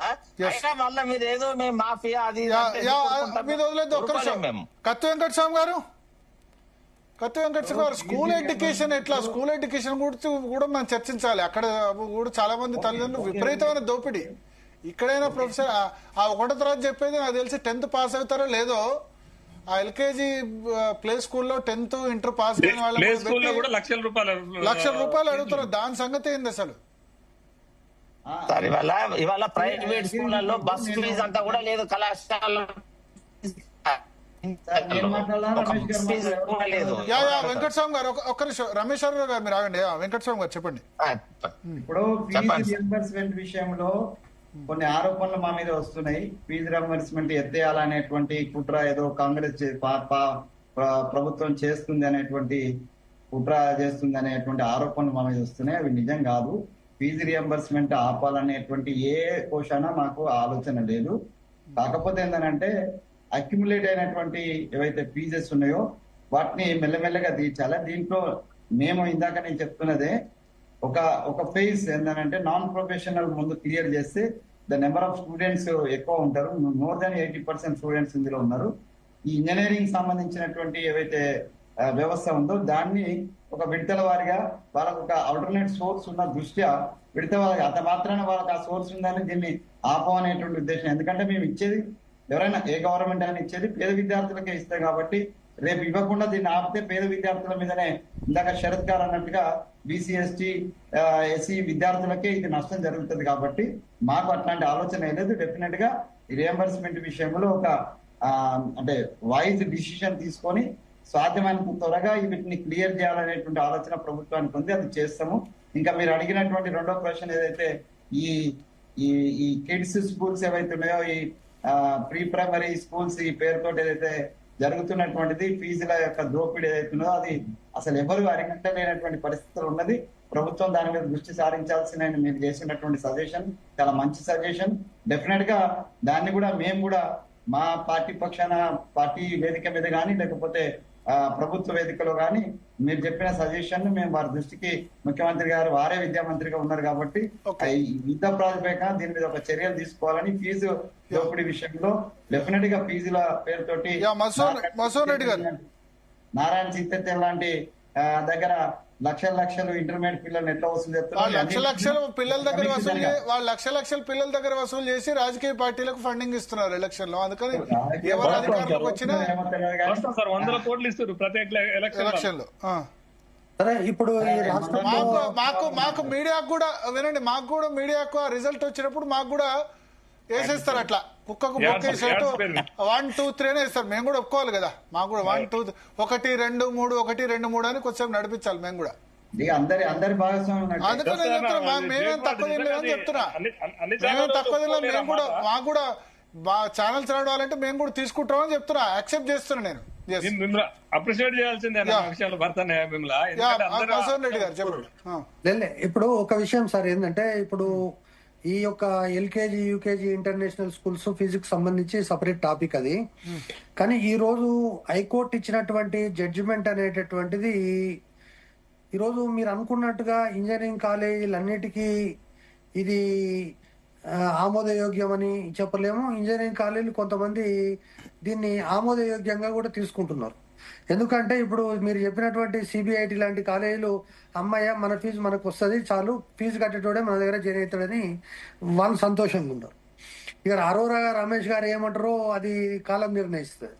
మళ్ళీ మీరు ఏదో మేము మాఫియా అది మేము కత్తి వెంకటస్వామి గారు స్కూల్ ఎడ్యుకేషన్ ఎట్లా, స్కూల్ ఎడ్యుకేషన్ గురించి కూడా మనం చర్చించాలి. అక్కడ కూడా చాలా మంది తల్లిదండ్రులు విపరీతమైన దోపిడీ. ఇక్కడైనా ప్రొఫెసర్ ఆ 1వ తరగతి చెప్పేది నాకు తెలిసి 10th పాస్ అవుతారో లేదో, ఆ ఎల్కేజీ ప్లే స్కూల్లో 10th ఇంటర్ పాస్ అయిన వాళ్ళు ₹1,00,000 అడుగుతారు. దాని సంగతి ఏంది అసలు? ఇవాళ ప్రైవేట్ స్కూళ్ళలో బస్ ఫీజు అంతా కూడా లేదు, కళాశాల వెంకటస్వామి గారు ఒక్క నిమిషం, రమేష్ గారు మీరు ఆగండి. వెంకటస్వామి గారు చెప్పండి. ఇప్పుడు ఫీజు రియంబర్స్మెంట్ విషయంలో కొన్ని ఆరోపణలు మా మీద వస్తున్నాయి. ఫీజు రియంబర్స్మెంట్ ఎత్తేయాలనేటువంటి కుట్ర ఏదో కాంగ్రెస్ ప్రభుత్వం చేస్తుంది అనేటువంటి కుట్ర చేస్తుంది అనేటువంటి ఆరోపణలు మా మీద వస్తున్నాయి. అవి నిజం కాదు. ఫీజు రియంబర్స్మెంట్ ఆపాలనేటువంటి ఏ కోశాన మాకు ఆలోచన లేదు. కాకపోతే ఏంటంటే అక్యుములేట్ అయినటువంటి ఏవైతే ఫీజెస్ ఉన్నాయో వాటిని మెల్లమెల్లగా తీర్చాలి. దీంట్లో మేము ఇందాక నేను చెప్తున్నదే ఒక ఫేజ్ ఏంటంటే నాన్ ప్రొఫెషనల్ ముందు క్లియర్ చేస్తే ద నెంబర్ ఆఫ్ స్టూడెంట్స్ ఎక్కువ ఉంటారు. మోర్ దాన్ 80% స్టూడెంట్స్ ఇందులో ఉన్నారు. ఈ ఇంజనీరింగ్ సంబంధించినటువంటి ఏవైతే వ్యవస్థ ఉందో దాన్ని ఒక విడతల వారిగా వాళ్ళకు ఒక ఆల్టర్నేట్ సోర్స్ ఉన్న దృష్ట్యా విడత వారిగా అంత మాత్రాన వాళ్ళకి ఆ సోర్స్ ఉందని దీన్ని ఆపం అనేటువంటి ఉద్దేశం. ఎందుకంటే మేము ఇచ్చేది ఎవరైనా ఏ గవర్నమెంట్ అయినా ఇచ్చేది పేద విద్యార్థులకే ఇస్తాయి కాబట్టి రేపు ఇవ్వకుండా దీన్ని ఆపితే పేద విద్యార్థుల మీదనే ఇందాక శరత్ గారు అన్నట్టుగా బీసీ ఎస్టీ ఎస్సీ విద్యార్థులకే ఇది నష్టం జరుగుతుంది. కాబట్టి మాకు అట్లాంటి ఆలోచన లేదు. డెఫినెట్ గా ఈ రియంబర్స్మెంట్ విషయంలో ఒక అంటే వైజ్ డిసిషన్ తీసుకొని సాధ్యమైనంత త్వరగా వీటిని క్లియర్ చేయాలనేటువంటి ఆలోచన ప్రభుత్వానికి ఉంది. అది చేస్తాము. ఇంకా మీరు అడిగినటువంటి 2వ క్వశ్చన్ ఏదైతే ఈ కిడ్స్ స్కూల్స్ ఏవైతే ఉన్నాయో, ఈ ప్రీ ప్రైమరీ స్కూల్స్ ఈ పేరుతో ఏదైతే జరుగుతున్నటువంటిది ఫీజుల యొక్క దోపిడీ ఏదైతుందో అది అసలు ఎవరు అరికట్టలేనటువంటి పరిస్థితులు ఉన్నది. ప్రభుత్వం దాని మీద దృష్టి సారించాల్సిన మీరు చేసినటువంటి సజెషన్ చాలా మంచి సజెషన్. డెఫినెట్ గా దాన్ని కూడా మేము కూడా మా పార్టీ పక్షాన పార్టీ వేదిక మీద కానీ లేకపోతే ప్రభుత్వ వేదికలో కానీ మీరు చెప్పిన సజెషన్ మేము వారి దృష్టికి, ముఖ్యమంత్రి గారు వారే విద్యామంత్రిగా ఉన్నారు కాబట్టి యుద్ధ ప్రాతిపదికన దీని మీద ఒక చర్యలు తీసుకోవాలని, ఫీజు దోపిడీ విషయంలో డెఫినెట్ గా ఫీజుల పేరుతోటి నారాయణ చిత్తెత్త లాంటి దగ్గర లక్షలు ఇంటర్మీడియట్ పిల్లలు ఎట్లా వసూలు చేస్తున్నారు, లక్షల పిల్లల దగ్గర వసూలు వాళ్ళు లక్షల పిల్లల దగ్గర వసూలు చేసి రాజకీయ పార్టీలకు ఫండింగ్ ఇస్తున్నారు ఎలక్షన్ లో. అందుకని ఎవరు అధికారంలోకి వచ్చినా ఎలక్షన్ లో ఇప్పుడు మాకు మీడియాకు కూడా వినండి, మాకు కూడా మీడియాకు ఆ రిజల్ట్ వచ్చినప్పుడు మాకు కూడా వేసేస్తారు అట్లా కుక్కకు బొక్కేసినట్టు 1 2 3 అనే వేస్తారు. మేము కూడా ఒప్పుకోవాలి కదా, మాకు కూడా 1 2 1 2 3 1 2 3 అని కొంచెం నడిపించాలి మేము కూడా. అందరి భాగస్వామ్యం. అందుకని నేను చెప్తున్నా మేమేం తక్కువ తినలేదని చెప్తున్నా. మేమేం తక్కువ తినలేదు. మేము కూడా మాకు కూడా ఛానల్స్ రావాలంటే మేము కూడా తీసుకుంటామని చెప్తున్నా, యాక్సెప్ట్ చేస్తున్నా నేను. Yes. మిమ్మల్ని అప్రిషియేట్ చేయాల్సిందే అన్న విషయాలు భర్తనే మిమ్మల్ని. ఎందుకంటే అందరూ వాసవన్ రెడ్డి గారు చెప్పండి. లే ఇప్పుడు ఒక విషయం సార్ ఏంటంటే, ఇప్పుడు ఈ యొక్క ఎల్కేజీ యూకేజీ ఇంటర్నేషనల్ స్కూల్స్ ఫీజుకి సంబంధించి సపరేట్ టాపిక్ అది. కానీ ఈ రోజు హైకోర్టు ఇచ్చినటువంటి జడ్జిమెంట్ అనేటటువంటిది, ఈరోజు మీరు అనుకున్నట్టుగా ఇంజనీరింగ్ కాలేజీలన్నిటికీ ఇది ఆమోదయోగ్యమని చెప్పలేము. ఇంజనీరింగ్ కాలేజీలు కొంతమంది దీన్ని ఆమోదయోగ్యంగా కూడా తీసుకుంటున్నారు. ఎందుకంటే ఇప్పుడు మీరు చెప్పినటువంటి సిబిఐటి లాంటి కాలేజీలు, అమ్మాయ మన ఫీజు మనకు వస్తుంది, చాలు ఫీజు కట్టేటోడే మన దగ్గర జాయిన్ అవుతాడని వాళ్ళు సంతోషంగా ఉన్నారు. ఇక అరోరా రమేష్ గారు ఏమంటారో అది కాలం నిర్ణయిస్తుంది.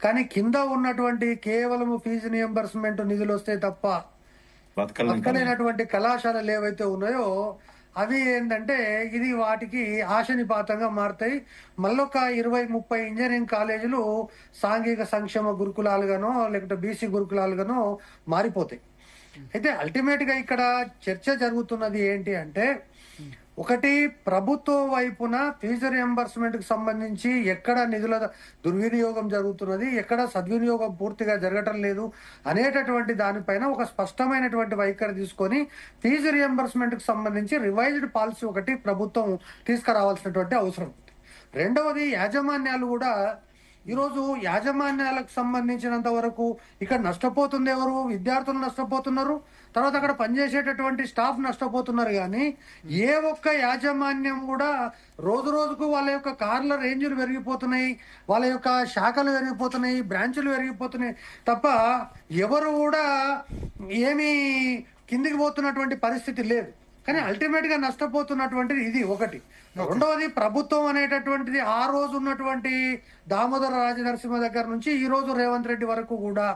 కానీ కింద ఉన్నటువంటి కేవలం ఫీజు రియంబర్స్మెంట్ నిధులు వస్తే తప్ప బతకలేనటువంటి కళాశాలలు ఏవైతే ఉన్నాయో అవి ఏంటంటే ఇది వాటికి ఆశనిపాతంగా మారుతాయి. మళ్ళొక 20-30 ఇంజనీరింగ్ కాలేజీలు సాంఘిక సంక్షేమ గురుకులాలుగానో లేకపోతే బీసీ గురుకులాలుగానో మారిపోతాయి. అయితే అల్టిమేట్ గా ఇక్కడ చర్చ జరుగుతున్నది ఏంటి అంటే, ఒకటి ప్రభుత్వం వైపున ఫీజు రియంబర్స్మెంట్ కి సంబంధించి ఎక్కడ నిధుల దుర్వినియోగం జరుగుతున్నది, ఎక్కడ సద్వినియోగం పూర్తిగా జరగటం లేదు అనేటటువంటి దానిపైన ఒక స్పష్టమైనటువంటి వైఖరి తీసుకొని ఫీజు రియంబర్స్మెంట్ కి సంబంధించి రివైజ్డ్ పాలసీ ఒకటి ప్రభుత్వం తీసుకురావాల్సినటువంటి అవసరం ఉంది. రెండవది, యాజమాన్యాలు కూడా ఈరోజు యాజమాన్యాలకు సంబంధించినంత వరకు ఇక్కడ నష్టపోతుంది ఎవరు? విద్యార్థులు నష్టపోతున్నారు, తర్వాత అక్కడ పనిచేసేటటువంటి స్టాఫ్ నష్టపోతున్నారు. కానీ ఏ ఒక్క యాజమాన్యం కూడా రోజు రోజుకు వాళ్ళ యొక్క కార్ల రేంజ్లు పెరిగిపోతున్నాయి, వాళ్ళ యొక్క శాఖలు పెరిగిపోతున్నాయి, బ్రాంచులు పెరిగిపోతున్నాయి తప్ప ఎవరు కూడా ఏమీ కిందికి పోతున్నటువంటి పరిస్థితి లేదు. కానీ అల్టిమేట్ గా నష్టపోతున్నటువంటిది ఇది ఒకటి. రెండవది, ప్రభుత్వం అనేటటువంటిది ఆ రోజు ఉన్నటువంటి దామోదర రాజనరసింహ దగ్గర నుంచి ఈ రోజు రేవంత్ రెడ్డి వరకు కూడా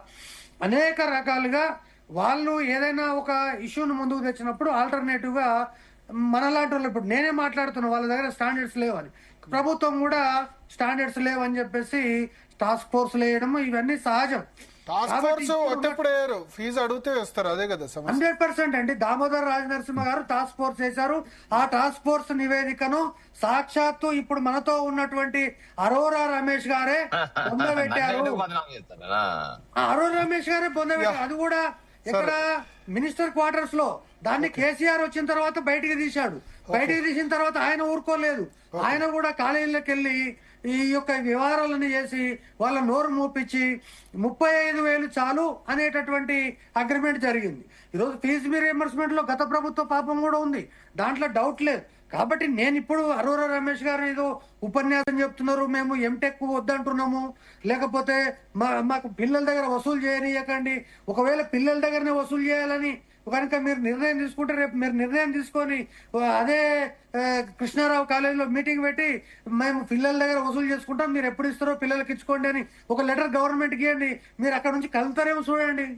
అనేక రకాలుగా వాళ్ళు ఏదైనా ఒక ఇష్యూను ముందుకు తెచ్చినప్పుడు ఆల్టర్నేటివ్ గా మనలాంటి వాళ్ళు, ఇప్పుడు నేనే మాట్లాడుతున్నా వాళ్ళ దగ్గర స్టాండర్డ్స్ లేవని, ప్రభుత్వం కూడా స్టాండర్డ్స్ లేవని చెప్పేసి టాస్క్ ఫోర్స్ వేయడం ఇవన్నీ సహజం. టాస్క్ ఫోర్స్ ఒట్టప్పుడు ఫీజు అడిగితే వేస్తారు, అదే కదా 100% అండి. దామోదర్ రాజనరసింహ గారు టాస్క్ ఫోర్స్ చేశారు. ఆ టాస్క్ ఫోర్స్ నివేదికను సాక్షాత్తు ఇప్పుడు మనతో ఉన్నటువంటి అరోరా రమేష్ గారే పొందబెట్టారు. అరోరా రమేష్ గారే పొందబెట్టారు. అది కూడా ఇక్కడ మినిస్టర్ క్వార్టర్స్ లో. దాన్ని కేసీఆర్ వచ్చిన తర్వాత బయటికి తీశాడు. బయటికి తీసిన తర్వాత ఆయన ఊరుకోలేదు. ఆయన కూడా కాలేజీలోకి వెళ్ళి ఈ యొక్క వ్యవహారాలను చేసి వాళ్ళ నోరు మూపించి 35,000 చాలు అనేటటువంటి అగ్రిమెంట్ జరిగింది. ఈరోజు ఫీజు రియంబర్స్మెంట్ లో గత ప్రభుత్వ పాపం కూడా ఉంది, దాంట్లో డౌట్ లేదు. కాబట్టి నేను ఇప్పుడు అరోరా రమేష్ గారు ఏదో ఉపన్యాసం చెప్తున్నారు, మేము ఎంటెక్ వద్దంటున్నాము, లేకపోతే మాకు పిల్లల దగ్గర వసూలు చేయనీయకండి. ఒకవేళ పిల్లల దగ్గరనే వసూలు చేయాలని కనుక మీరు నిర్ణయం తీసుకుంటే రేపు మీరు నిర్ణయం తీసుకొని అదే కృష్ణారావు కాలేజీలో మీటింగ్ పెట్టి మేము పిల్లల దగ్గర వసూలు చేసుకుంటాం, మీరు ఎప్పుడు ఇస్తారో పిల్లలకి ఇచ్చుకోండి అని ఒక లెటర్ గవర్నమెంట్కి ఇవ్వండి, మీరు అక్కడ నుంచి కలుతారేమో చూడండి.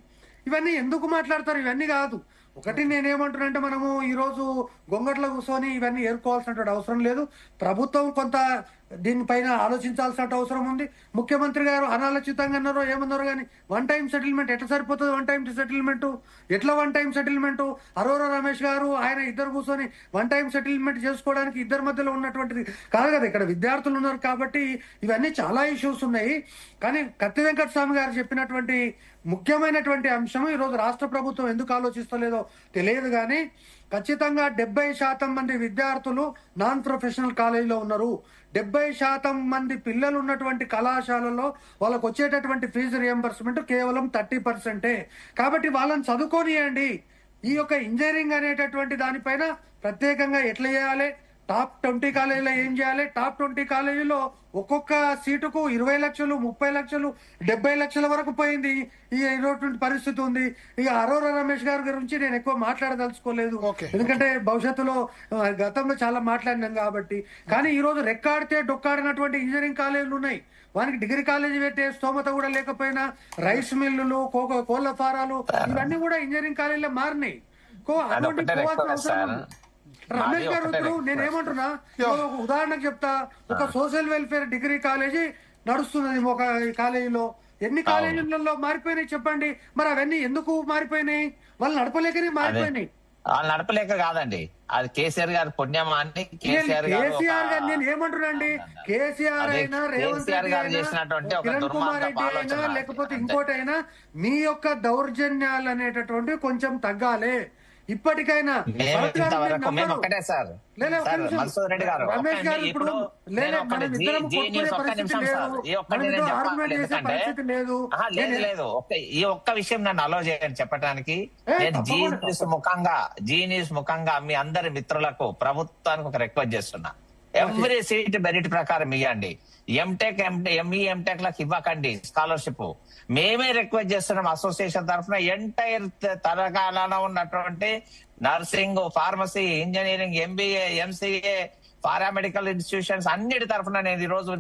ఇవన్నీ ఎందుకు మాట్లాడతారు? ఇవన్నీ కాదు. ఒకటి నేనేమంటున్నానంటే, మనము ఈ రోజు గొంగట్లో కూర్చొని ఇవన్నీ ఏర్కోవాల్సినటువంటి అవసరం లేదు. ప్రభుత్వం కొంత దీనిపైన ఆలోచించాల్సిన అవసరం ఉంది. ముఖ్యమంత్రి గారు అనాలోచితంగా అన్నారో ఏమన్నారో కానీ వన్ టైం సెటిల్మెంట్ ఎట్లా సరిపోతుంది? వన్ టైం సెటిల్మెంట్ ఎట్లా? One time settlement Arora Ramesh గారు ఆయన ఇద్దరు కూర్చొని వన్ టైం సెటిల్మెంట్ చేసుకోవడానికి ఇద్దరి మధ్యలో ఉన్నటువంటిది కాదు కదా. ఇక్కడ విద్యార్థులు ఉన్నారు కాబట్టి ఇవన్నీ చాలా ఇష్యూస్ ఉన్నాయి. కానీ కత్తి వెంకట స్వామి గారు చెప్పినటువంటి ముఖ్యమైనటువంటి అంశం ఈరోజు రాష్ట్ర ప్రభుత్వం ఎందుకు ఆలోచిస్తలేదో తెలియదు. కానీ ఖచ్చితంగా 70% మంది విద్యార్థులు నాన్ ప్రొఫెషనల్ కాలేజీలో ఉన్నారు. 70% మంది పిల్లలు ఉన్నటువంటి కళాశాలలో వాళ్ళకు వచ్చేటటువంటి ఫీజు రియంబర్స్మెంట్ కేవలం 30%. కాబట్టి వాళ్ళని చదువుకోనియండి. ఈ యొక్క ఇంజనీరింగ్ అనేటటువంటి దానిపైన ప్రత్యేకంగా ఎట్లా చేయాలి, టాప్ 20 కాలేజీలో ఏం చేయాలి, టాప్ 20 కాలేజీలో ఒక్కొక్క సీటుకు 20 లక్షలు, 30 లక్షలు, 70 లక్షల వరకు పోయింది. ఈ ఇటువంటి పరిస్థితి ఉంది. ఇక అరోరా రమేష్ గారి గురించి నేను ఎక్కువ మాట్లాడదలుచుకోలేదు, ఎందుకంటే భవిష్యత్తులో గతంలో చాలా మాట్లాడినాం కాబట్టి. కానీ ఈ రోజు రెక్కాడితే డొక్కాడినటువంటి ఇంజనీరింగ్ కాలేజీలు ఉన్నాయి. వానికి డిగ్రీ కాలేజీ పెట్టే స్తోమత కూడా లేకపోయినా రైస్ మిల్లులు, కోళ్ల ఫారాలు ఇవన్నీ కూడా ఇంజనీరింగ్ కాలేజీలో మారినాయి. రమేష్ గారు ఇప్పుడు నేనేమంటున్నా, ఒక ఉదాహరణకు చెప్తా. ఒక సోషల్ వెల్ఫేర్ డిగ్రీ కాలేజీ నడుస్తున్నది ఒక కాలేజీలో. ఎన్ని కాలేజీలలో మారిపోయినాయి చెప్పండి? మరి అవన్నీ ఎందుకు మారిపోయినాయి? వాళ్ళు నడపలేకనే మారిపోయినాయి. వాళ్ళు నడపలేక కాదండి, అది కేసీఆర్ గారి పుణ్యమా అని కేసీఆర్ గారు నేను ఏమంటున్నాండి, కేసీఆర్ అయినా రేవంత్ రెడ్డి అయినా కిరణ్ కుమార్ రెడ్డి అయినా లేకపోతే ఇంకోటైనా మీ యొక్క దౌర్జన్యాలు అనేటటువంటివి కొంచెం తగ్గాలి. ఇప్పటికైనా ఒకటే సార్ మన్సూర్ రెడ్డి గారు, లేదు ఈ ఒక్క విషయం నన్ను అలో చేయండి చెప్పడానికి. నేను జీ న్యూస్ ముఖంగా మీ అందరి మిత్రులకు ప్రభుత్వానికి ఒక రిక్వెస్ట్ చేస్తున్నా, ఎవ్రీ సీట్ మెరిట్ ప్రకారం ఇవ్వండి. ఎంటెక్ ఎంటెక్ లకు ఇవ్వకండి స్కాలర్షిప్. మేమే రిక్వెస్ట్ చేస్తున్నాం అసోసియేషన్ తరఫున. ఎంటైర్ తెలంగాణలో ఉన్నటువంటి nursing, pharmacy, engineering, MBA, MCA, paramedical institutions అన్నిటి తరఫున నేను ఈ రోజు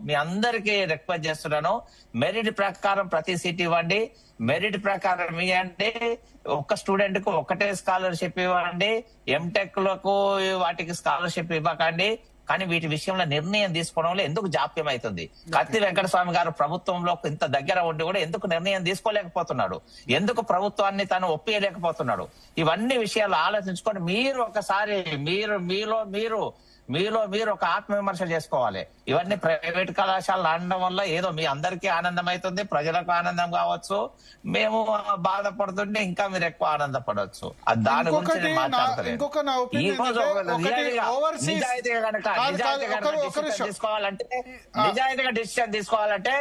మీ అందరికీ రిక్వెస్ట్ చేస్తున్నాను, మెరిట్ ప్రకారం ప్రతి సీట్ ఇవ్వండి. మెరిట్ ప్రకారం ఇవ్వండి. ఒక్క స్టూడెంట్ కు ఒకటే స్కాలర్షిప్ ఇవ్వండి. ఎంటెక్ లకు వాటికి స్కాలర్షిప్ ఇవ్వకండి. కానీ వీటి విషయంలో నిర్ణయం తీసుకోవడంలో ఎందుకు జాప్యం అవుతుంది? కత్తి వెంకటస్వామి గారు ప్రభుత్వంలో ఇంత దగ్గర ఉండి కూడా ఎందుకు నిర్ణయం తీసుకోలేకపోతున్నాడు? ఎందుకు ప్రభుత్వాన్ని తను ఒప్పియలేకపోతున్నాడు? ఇవన్నీ విషయాలు ఆలోచించుకొని మీరు ఒకసారి మీలో ఒక ఆత్మవిమర్శ చేసుకోవాలి. ఇవన్నీ ప్రైవేట్ కళాశాలలు అనడం వల్ల ఏదో మీ అందరికీ ఆనందం అవుతుంది, ప్రజలకు ఆనందం కావచ్చు, మేము బాధపడుతుంటే ఇంకా మీరు ఎక్కువ ఆనందపడవచ్చు. దాని గురించి నేను మాట్లాడతలేదు. ఈ రోజు నిజాయితీగా డిసిషన్ తీసుకోవాలంటే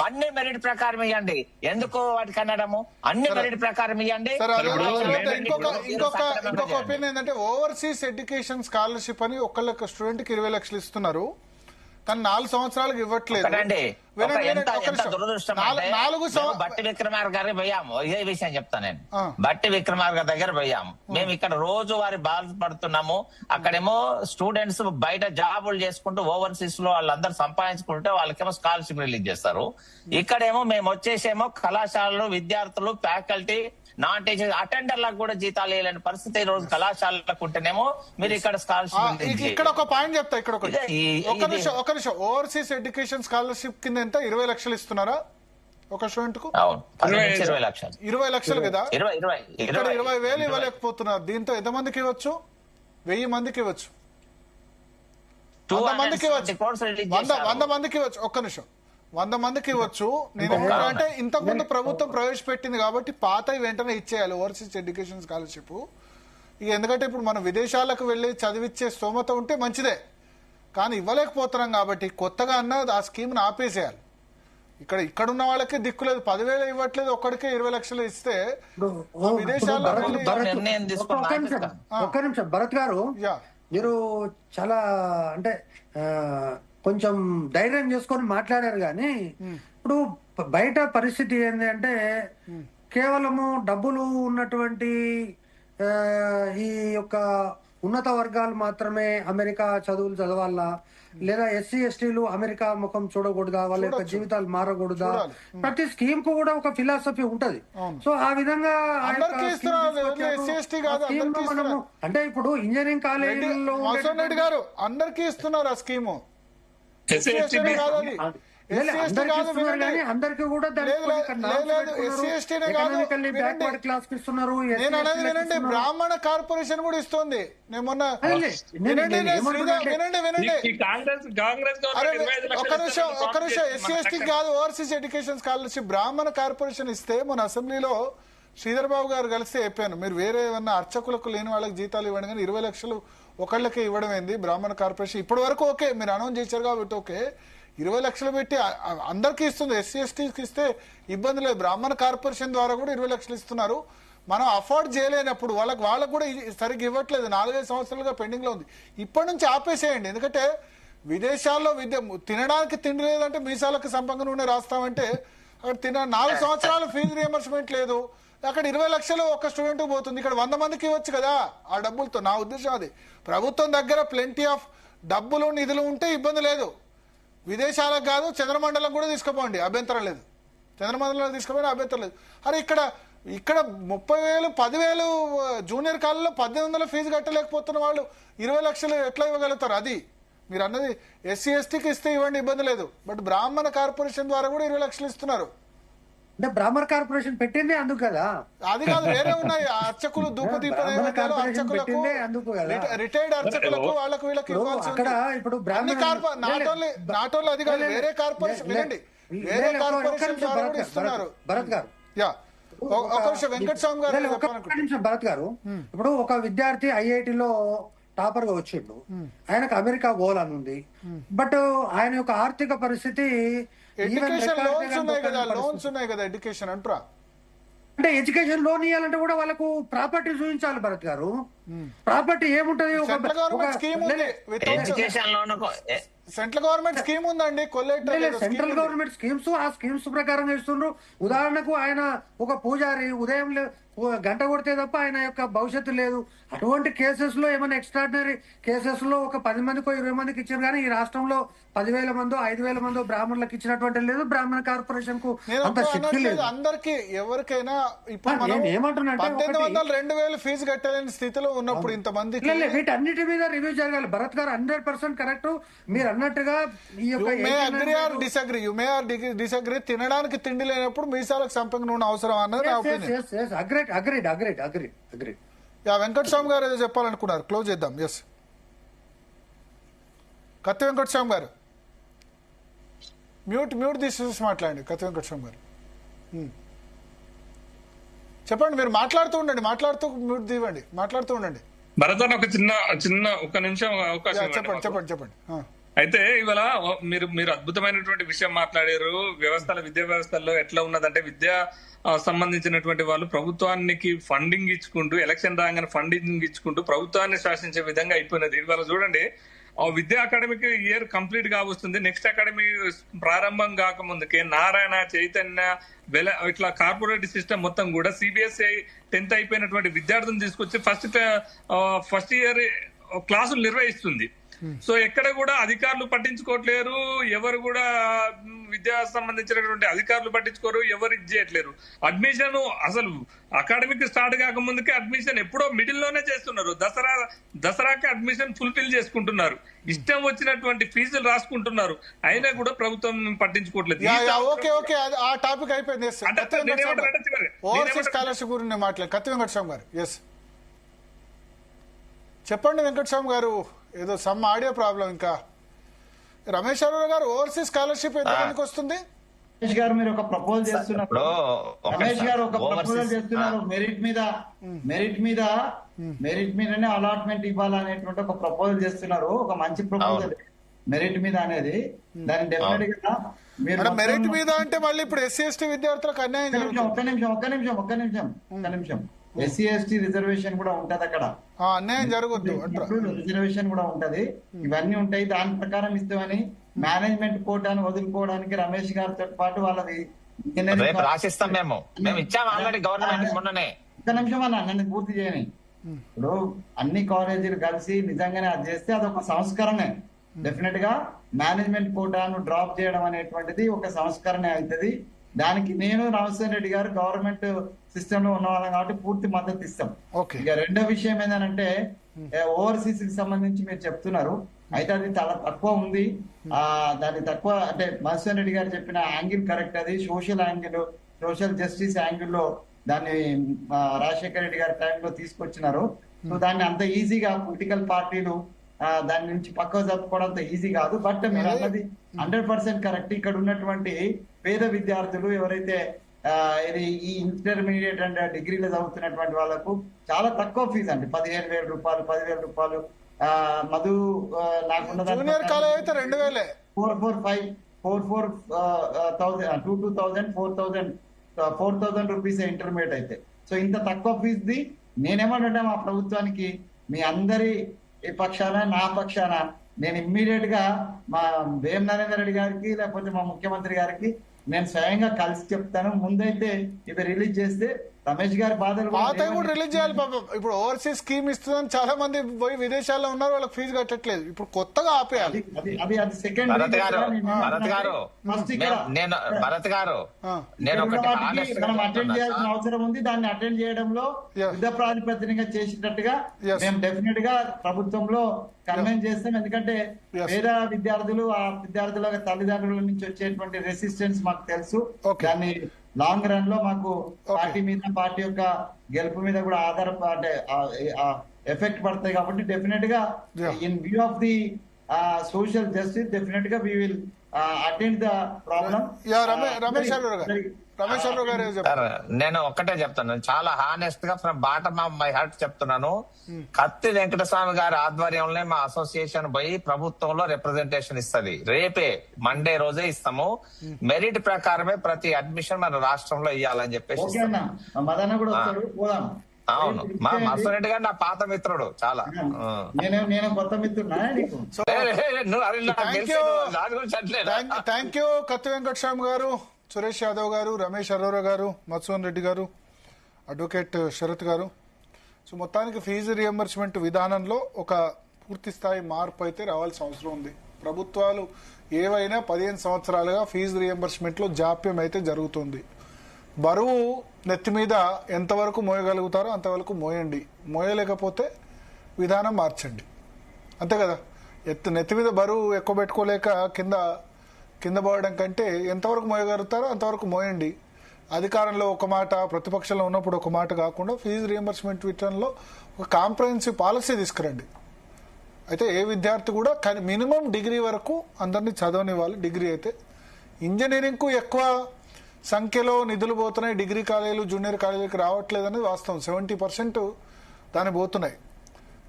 అన్ని మెరిట్ ప్రకారం ఇవ్వండి. ఎందుకు వాటికి అనడము? అన్ని మెరిట్ ప్రకారం ఇవ్వండి. ఇంకొక ఒపీనియన్ ఏంటంటే ఓవర్సీస్ ఎడ్యుకేషన్ స్కాలర్షిప్ అని ఒకళ్ళకి స్టూడెంట్ కి 20 లక్షలు ఇస్తున్నారు, కానీ 4 సంవత్సరాలకు ఇవ్వట్లేదు. బట్టి విక్రమార్క గారి పోయాము, ఇదే విషయం చెప్తా నేను. బట్టి విక్రమార్క దగ్గర పోయాము. మేము ఇక్కడ రోజు వారి బాధపడుతున్నాము. అక్కడేమో స్టూడెంట్స్ బయట జాబులు చేసుకుంటూ ఓవర్సీస్ లో వాళ్ళందరూ సంపాదించుకుంటే వాళ్ళకేమో స్కాలర్షిప్ రిలీజ్ చేస్తారు. ఇక్కడేమో మేము వచ్చేసేమో కళాశాలలు, విద్యార్థులు, ఫ్యాకల్టీ, నాన్ టీచర్, అటెండర్లకు కూడా జీతాలు వేయలేని పరిస్థితి ఈ రోజు కళాశాలకు ఉంటేనేమో మీరు ఇక్కడ స్కాలర్షిప్. ఇక్కడ ఒక పాయింట్ చెప్తా, ఇక్కడ ఒక నిమిషం. ఓవర్సీస్ ఎడ్యుకేషన్ స్కాలర్షిప్ కింద ఎంత 20 లక్షలు ఇస్తున్నారా ఒక స్టూడెంట్ కు? 20 లక్షలు కదా. ఇక్కడ 20,000 ఇవ్వలేకపోతున్నారు. దీంతో ఎంతమందికి ఇవ్వచ్చు? 1000 మందికి ఇవ్వచ్చు, 100 మందికి ఇవ్వచ్చు, 100 మందికి ఇవ్వచ్చు. ఒక్క నిమిషం, 100 మందికి ఇవ్వచ్చు. నేను ఎందుకంటే ఇంతకుముందు ప్రభుత్వం ప్రవేశపెట్టింది కాబట్టి పాత వెంటనే ఇచ్చేయాలి ఓవర్సీస్ ఎడ్యుకేషన్ స్కాలర్షిప్. ఇక ఎందుకంటే ఇప్పుడు మనం విదేశాలకు వెళ్లి చదివిచ్చే స్తోమత ఉంటే మంచిదే, కానీ ఇవ్వలేకపోతున్నాం కాబట్టి కొత్తగా ఆ స్కీమ్ ఆపేసేయాలి. ఇక్కడున్న వాళ్ళకి దిక్కులేదు, 10,000 ఇవ్వట్లేదు, ఒక్కడికే 20 లక్షలు ఇస్తే విదేశాల్లో. ఒక్క నిమిషం భరత్ గారు, మీరు చాలా అంటే కొంచెం ధైర్యం చేసుకొని మాట్లాడారు. కానీ ఇప్పుడు బయట పరిస్థితి ఏంటి అంటే కేవలము డబ్బులు ఉన్నటువంటి ఈ యొక్క ఉన్నత వర్గాలు మాత్రమే అమెరికా చదువులు చదవాలా, లేదా ఎస్సీ ఎస్టీలు అమెరికా ముఖం చూడకూడదా, వాళ్ళ యొక్క జీవితాలు మారకూడదా? ప్రతి స్కీమ్ కు కూడా ఒక ఫిలాసఫీ ఉంటది. సో ఆ విధంగా మనము అంటే ఇప్పుడు ఇంజనీరింగ్ కాలేజీలో అందరికీ ఇస్తున్నారు ఆ స్కీము. అందరికి కూడా బ్రాహ్మణ కార్పొరేషన్ కూడా ఇస్తుంది. ఒక నిమిషం, ఎస్సీ ఎస్టీ కాదు, ఓవర్సీస్ ఎడ్యుకేషన్ స్కాలర్షిప్ బ్రాహ్మణ కార్పొరేషన్ ఇస్తే మన అసెంబ్లీలో శ్రీధర్ బాబు గారు కలిస్తే చెప్పాను, మీరు వేరే ఏమన్నా అర్చకులకు లేని వాళ్ళకి జీతాలు ఇవ్వండి, కానీ 20 లక్షలు ఒకళ్ళకే ఇవ్వడం ఏంది? బ్రాహ్మణ కార్పొరేషన్ ఇప్పటి వరకు ఓకే, మీరు అనౌన్స్ చేశారు కాబట్టి ఓకే, 20 లక్షలు పెట్టి అందరికీ ఇస్తుంది. ఎస్సీ ఎస్టీకి ఇస్తే ఇబ్బంది లేదు, బ్రాహ్మణ కార్పొరేషన్ ద్వారా కూడా 20 లక్షలు ఇస్తున్నారు. మనం అఫోర్డ్ చేయలేనప్పుడు వాళ్ళకు కూడా సరిగ్గా ఇవ్వట్లేదు, 4-5 సంవత్సరాలుగా పెండింగ్ లో ఉంది. ఇప్పటి నుంచి ఆపేసేయండి. ఎందుకంటే విదేశాల్లో తినడానికి తిండి లేదంటే మీసాలకు సంపంగా ఉండే రాస్తామంటే అక్కడ 4 సంవత్సరాలు ఫీజు రియంబర్స్మెంట్ లేదు, అక్కడ 20 లక్షలు ఒక స్టూడెంట్ పోతుంది. ఇక్కడ 100 మందికి ఇవ్వచ్చు కదా ఆ డబ్బులతో. నా ఉద్దేశం అది. ప్రభుత్వం దగ్గర ప్లెంటీ ఆఫ్ డబ్బులు నిధులు ఉంటే ఇబ్బంది లేదు. విదేశాలకు కాదు, చంద్రమండలం కూడా తీసుకుపోండి, అభ్యంతరం లేదు. చంద్రమండలం తీసుకుపోయినా అభ్యంతరం లేదు. అరే ఇక్కడ 30,000 10,000 జూనియర్ కాలేజీలో 1,800 ఫీజు కట్టలేకపోతున్న వాళ్ళు 20 లక్షలు ఎట్లా ఇవ్వగలుగుతారు? అది మీరు అన్నది ఎస్సీ ఎస్టీకి ఇస్తే ఇవ్వండి, ఇబ్బంది లేదు. బట్ బ్రాహ్మణ కార్పొరేషన్ ద్వారా కూడా 20 లక్షలు ఇస్తున్నారు. అంటే బ్రాహ్మణ కార్పొరేషన్ పెట్టిందే అందుకు కదా. అది కాదు, వేరే ఉన్నాయి అర్చకులు ధూపదీప నైవేద్యాలు అర్చకులకు, రిటైర్డ్ అర్చకులకు, వాళ్ళకు వీళ్ళకి ఇవ్వాల్సి అక్కడ ఇప్పుడు నాట్ ఓన్లీ అది కాదు, వేరే కార్పొరేషన్ వినండి, వేరే కార్పొరేషన్ ద్వారా కూడా ఇస్తున్నారు. భరత్ గారు ఒక నిమిషం వెంకటస్వామి గారు, ఒక నిమిషం భరత్ గారు, ఇప్పుడు ఒక విద్యార్థి ఐఐటిలో టాపర్ గా వచ్చిండు, ఆయనకు అమెరికా పోవాలని ఉంది, బట్ ఆయన యొక్క ఆర్థిక పరిస్థితి ఎడ్యుకేషన్ లోన్స్ ఉన్నాయి కదా, లోన్స్ ఉన్నాయి కదా ఎడ్యుకేషన్ అంటారా, అంటే ఎడ్యుకేషన్ లోన్ ఇవ్వాలంటే కూడా వాళ్ళకు ప్రాపర్టీ చూపించాలి భరత్ గారు. ప్రాపర్టీ ఏముంటది, సెంట్రల్ గవర్నమెంట్ స్కీమ్ ఉంది, సెంట్రల్ గవర్నమెంట్ స్కీమ్ ఉందండి, సెంట్రల్ గవర్నమెంట్ స్కీమ్స్, ఆ స్కీమ్స్ ప్రకారం ఇస్తుండ్రు. ఉదాహరణకు ఆయన ఒక పూజారి ఉదయం గంట కొడితే తప్ప ఆయన యొక్క భవిష్యత్తు లేదు. అటువంటి కేసెస్ లో ఏమైనా ఎక్స్ట్రాడినరీ కేసెస్ లో ఒక 10 మందికో 20 మందికి ఇచ్చారు, కానీ ఈ రాష్ట్రంలో 10,000 మందో 5,000 మందో బ్రాహ్మణులకు ఇచ్చినటువంటి లేదు, బ్రాహ్మణ కార్పొరేషన్ కు అంత శక్తి లేదు. అందరికి ఎవరికైనా ఇప్పుడు మనం ఏమంటున్నా 1800-2000 ఫీజు కట్టలేని స్థితిలో ఉన్నప్పుడు ఇంతమందికి వీటన్నిటి మీద రివ్యూ జరగాలి. భరత్ గారు 100% కరెక్ట్. మీరు అన్నట్టుగా ఈ యొక్క డిసగ్రీ తినడానికి తిండి లేనప్పుడు మీసాలకు సంపంగి నూనె అవసరం అన్నది నా ఒపీనియన్. అగ్రీడ్. వెంకటస్వామి గారు ఏదో చెప్పాలనుకున్నారు, క్లోజ్ చేద్దాం. ఎస్, కత్తి వెంకటస్వామి గారు మ్యూట్ తీసేసి మాట్లాడండి. కత్తి వెంకటస్వామి గారు చెప్పండి, మీరు మాట్లాడుతూ ఉండండి, మాట్లాడుతూ మ్యూట్ తీవండి, మాట్లాడుతూ ఉండండి. భరత్ ఒక చిన్న ఒక నిమిషం అవకాశం చెప్పండి. అయితే ఇవాళ మీరు అద్భుతమైనటువంటి విషయం మాట్లాడారు. విద్యా వ్యవస్థల్లో ఎట్లా ఉన్నదంటే విద్యా సంబంధించినటువంటి వాళ్ళు ప్రభుత్వానికి ఫండింగ్ ఇచ్చుకుంటూ, ఎలక్షన్ రాగానే ఫండింగ్ ఇచ్చుకుంటూ ప్రభుత్వాన్ని శాసించే విధంగా అయిపోయినది. ఇవాళ చూడండి, విద్యా అకాడమిక్ ఇయర్ కంప్లీట్ గా వస్తుంది, నెక్స్ట్ అకాడమీ ప్రారంభం కాకముందుకే నారాయణ, చైతన్య, ఇట్లా కార్పొరేట్ సిస్టమ్ మొత్తం కూడా సిబిఎస్ఈ 10th అయిపోయినటువంటి విద్యార్థులను తీసుకొచ్చి ఫస్ట్ ఇయర్ క్లాసులు నిర్వహిస్తుంది. సో ఎక్కడ కూడా అధికారులు పట్టించుకోవట్లేరు, ఎవరు కూడా విద్యా సంబంధించినటువంటి అధికారులు పట్టించుకోరు, ఎవరు ఇది చేయట్లేరు. అడ్మిషన్ అసలు అకాడమిక్ స్టార్ట్ కాకముందుకే అడ్మిషన్ ఎప్పుడో మిడిల్ లోనే చేస్తున్నారు. దసరాకి అడ్మిషన్ ఫుల్ఫిల్ చేసుకుంటున్నారు, ఇష్టం వచ్చినటువంటి ఫీజులు రాసుకుంటున్నారు, అయినా కూడా ప్రభుత్వం పట్టించుకోవట్లేదు. ఆ టాపిక్ అయిపోయింది. స్కాలర్షిప్ గురించి మాట్లాడు కత్తి వెంకటస్వామి గారు. ఎస్ చెప్పండి వెంకటస్వామి గారు, ఏదో సమ్ ఆడియో ప్రాబ్లం. ఇంకా రమేష్ అరోరా గారు, ఓవర్సీస్ స్కాలర్షిప్ ఎంతమందికి వస్తుంది? రమేష్ గారు మీరు ఒక ప్రపోజల్ చేస్తున్నారు, రమేష్ గారు ఒక ప్రపోజల్ చేస్తున్నారు, మెరిట్ మీదనే అలాట్మెంట్ ఇవ్వాలనేటువంటి ఒక ప్రపోజల్ చేస్తున్నారు. ఒక మంచి ప్రపోజల్ మెరిట్ మీద అనేది. దాని డెఫినెట్ గా మెరిట్ మీద అంటే మళ్ళీ ఇప్పుడు SC/ST విద్యార్థులకు అన్యాయం. ఒక్క నిమిషం SC/ST రిజర్వేషన్ కూడా ఉంటది అక్కడ, అన్యాయం జరగద్దు, రిజర్వేషన్ కూడా ఉంటది, ఇవన్నీ ఉంటాయి. దాని ప్రకారం ఇస్తామని మేనేజ్మెంట్ కోటాను వదులుకోవడానికి రమేష్ గారితో పాటు వాళ్ళది ఒక్క నిమిషం అన్న నన్ను పూర్తి చేయని. ఇప్పుడు అన్ని కాలేజీలు కలిసి నిజంగానే అది చేస్తే అదొక సంస్కరణే. డెఫినెట్ గా మేనేజ్మెంట్ కోటాను డ్రాప్ చేయడం అనేటువంటిది ఒక సంస్కరణ అవుతుంది. దానికి నేను రామచంద్ర రెడ్డి గారు గవర్నమెంట్ సిస్టమ్ లో ఉన్న వాళ్ళం కాబట్టి పూర్తి మద్దతు ఇస్తాం. ఇక రెండో విషయం ఏంటంటే ఓవర్సీస్ కి సంబంధించి మీరు చెప్తున్నారు, అయితే అది చాలా తక్కువ ఉంది. దాన్ని తక్కువ అంటే మధుసూదన్ రెడ్డి గారు చెప్పిన యాంగిల్ కరెక్ట్, అది సోషల్ జస్టిస్ యాంగిల్లో దాన్ని రాజశేఖర రెడ్డి గారి టైంలో తీసుకొచ్చినారు. సో దాన్ని అంత ఈజీగా పొలిటికల్ పార్టీలు దాని నుంచి పక్కకు జరుపుకోవడం అంత ఈజీ కాదు. బట్ మీరు అన్నది 100% కరెక్ట్. ఇక్కడ ఉన్నటువంటి పేద విద్యార్థులు ఎవరైతే ఇది ఈ ఇంటర్మీడియట్ అండ్ డిగ్రీలో చదువుతున్నటువంటి వాళ్ళకు చాలా తక్కువ ఫీజు అండి, 15,000 రూపాయలు 10,000 రూపాయలు. మధు నాకున్న 4,000 రూపీస్ ఇంటర్మీడియట్ అయితే. సో ఇంత తక్కువ ఫీజుది నేనేమంటే మా ప్రభుత్వానికి మీ అందరి పక్షాన నా పక్షాన నేను ఇమ్మీడియట్ గా మా వేం నరేందర్ రెడ్డి గారికి లేకపోతే మా ముఖ్యమంత్రి గారికి నేను స్వయంగా కలిసి చెప్తాను. ముందైతే ఇవి రిలీజ్ చేస్తే రమేష్ గారి బాధలు కూడా రిలీజ్ చేయాలి. పాపం ఇప్పుడు ఓవర్సీస్ స్కీమ్ ఇస్తుందని చాలా మంది పోయి విదేశాల్లో ఉన్నారు, వాళ్ళకి ఫీజు కట్టట్లేదు. ఇప్పుడు కొత్తగా ఆపేయాలి. అది సెకండ్ మనం అటెండ్ చేయాల్సిన అవసరం ఉంది. దాన్ని అటెండ్ చేయడంలో యుద్ధ ప్రాతిపదికగా చేసినట్టుగా మేము డెఫినెట్ గా ప్రభుత్వంలో కన్వెన్స్ చేస్తాం. ఎందుకంటే పేద విద్యార్థులు, ఆ విద్యార్థుల తల్లిదండ్రుల నుంచి వచ్చేటువంటి రెసిస్టెన్స్ మాకు తెలుసు. దాన్ని లాంగ్ రన్ లో మాకు పార్టీ మీద, పార్టీ యొక్క గెలుపు మీద కూడా అంటే ఎఫెక్ట్ పడతాయి. కాబట్టి డెఫినెట్ గా in view of the social justice definite గా we will attend the problem. Ramesh garu నేను ఒక్కటే చెప్తాను, చాలా హానెస్ట్ గా from bottom of my heart చెప్తున్నాను. కత్తి వెంకటస్వామి గారి ఆధ్వర్యంలో మా అసోసియేషన్ పోయి ప్రభుత్వంలో రిప్రజెంటేషన్ ఇస్తుంది. రేపే మండే రోజే ఇస్తాము. మెరిట్ ప్రకారమే ప్రతి అడ్మిషన్ మన రాష్ట్రంలో ఇవ్వాలని చెప్పేసి. మదన్న కూడా వస్తాడు, పోదాం. అవును, మా మసరెడ్డి గారు నా పాత మిత్రుడు చాలా. నేను కొత్త మిత్రున్నా నీకు. థ్యాంక్ యూ కత్తి వెంకటస్వామి గారు, సురేష్ యాదవ్ గారు, రమేష్ అరోరా గారు, మధుసూదన్ రెడ్డి గారు, అడ్వకేట్ శరత్ గారు. సో మొత్తానికి ఫీజు రియంబర్స్మెంట్ విధానంలో ఒక పూర్తి స్థాయి మార్పు అయితే రావాల్సిన అవసరం ఉంది. ప్రభుత్వాలు ఏవైనా 15 సంవత్సరాలుగా ఫీజు రియంబర్స్మెంట్ లో జాప్యం అయితే జరుగుతుంది. బరువు నెత్తి మీద ఎంతవరకు మోయగలుగుతారో అంతవరకు మోయండి, మోయలేకపోతే విధానం మార్చండి, అంతే కదా. నెత్తి మీద బరువు ఎక్కువ పెట్టుకోలేక కింద పోవడం కంటే ఎంతవరకు మోయగలుగుతారో అంతవరకు మోయండి. అధికారంలో ఒక మాట, ప్రతిపక్షంలో ఉన్నప్పుడు ఒక మాట కాకుండా ఫీజు రియంబర్స్మెంట్ విధానంలో ఒక కాంప్రహెన్సివ్ పాలసీ తీసుకురండి. అయితే ఏ విద్యార్థి కూడా మినిమం డిగ్రీ వరకు అందరినీ చదవనివ్వాలి. డిగ్రీ అయితే ఇంజనీరింగ్కు ఎక్కువ సంఖ్యలో నిధులు పోతున్నాయి, డిగ్రీ కాలేజీలు జూనియర్ కాలేజీలకు రావట్లేదనేది వాస్తవం. 70% దాని పోతున్నాయి.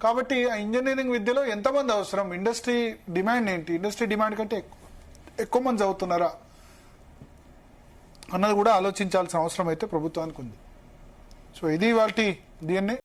కాబట్టి ఆ ఇంజనీరింగ్ విద్యలో ఎంతమంది అవసరం, ఇండస్ట్రీ డిమాండ్ ఏంటి, ఇండస్ట్రీ డిమాండ్ కంటే ఎక్కువ మంది చదువుతున్నారా అన్నది కూడా ఆలోచించాల్సిన అవసరం అయితే ప్రభుత్వానికి ఉంది. సో ఇది వాటి DNA.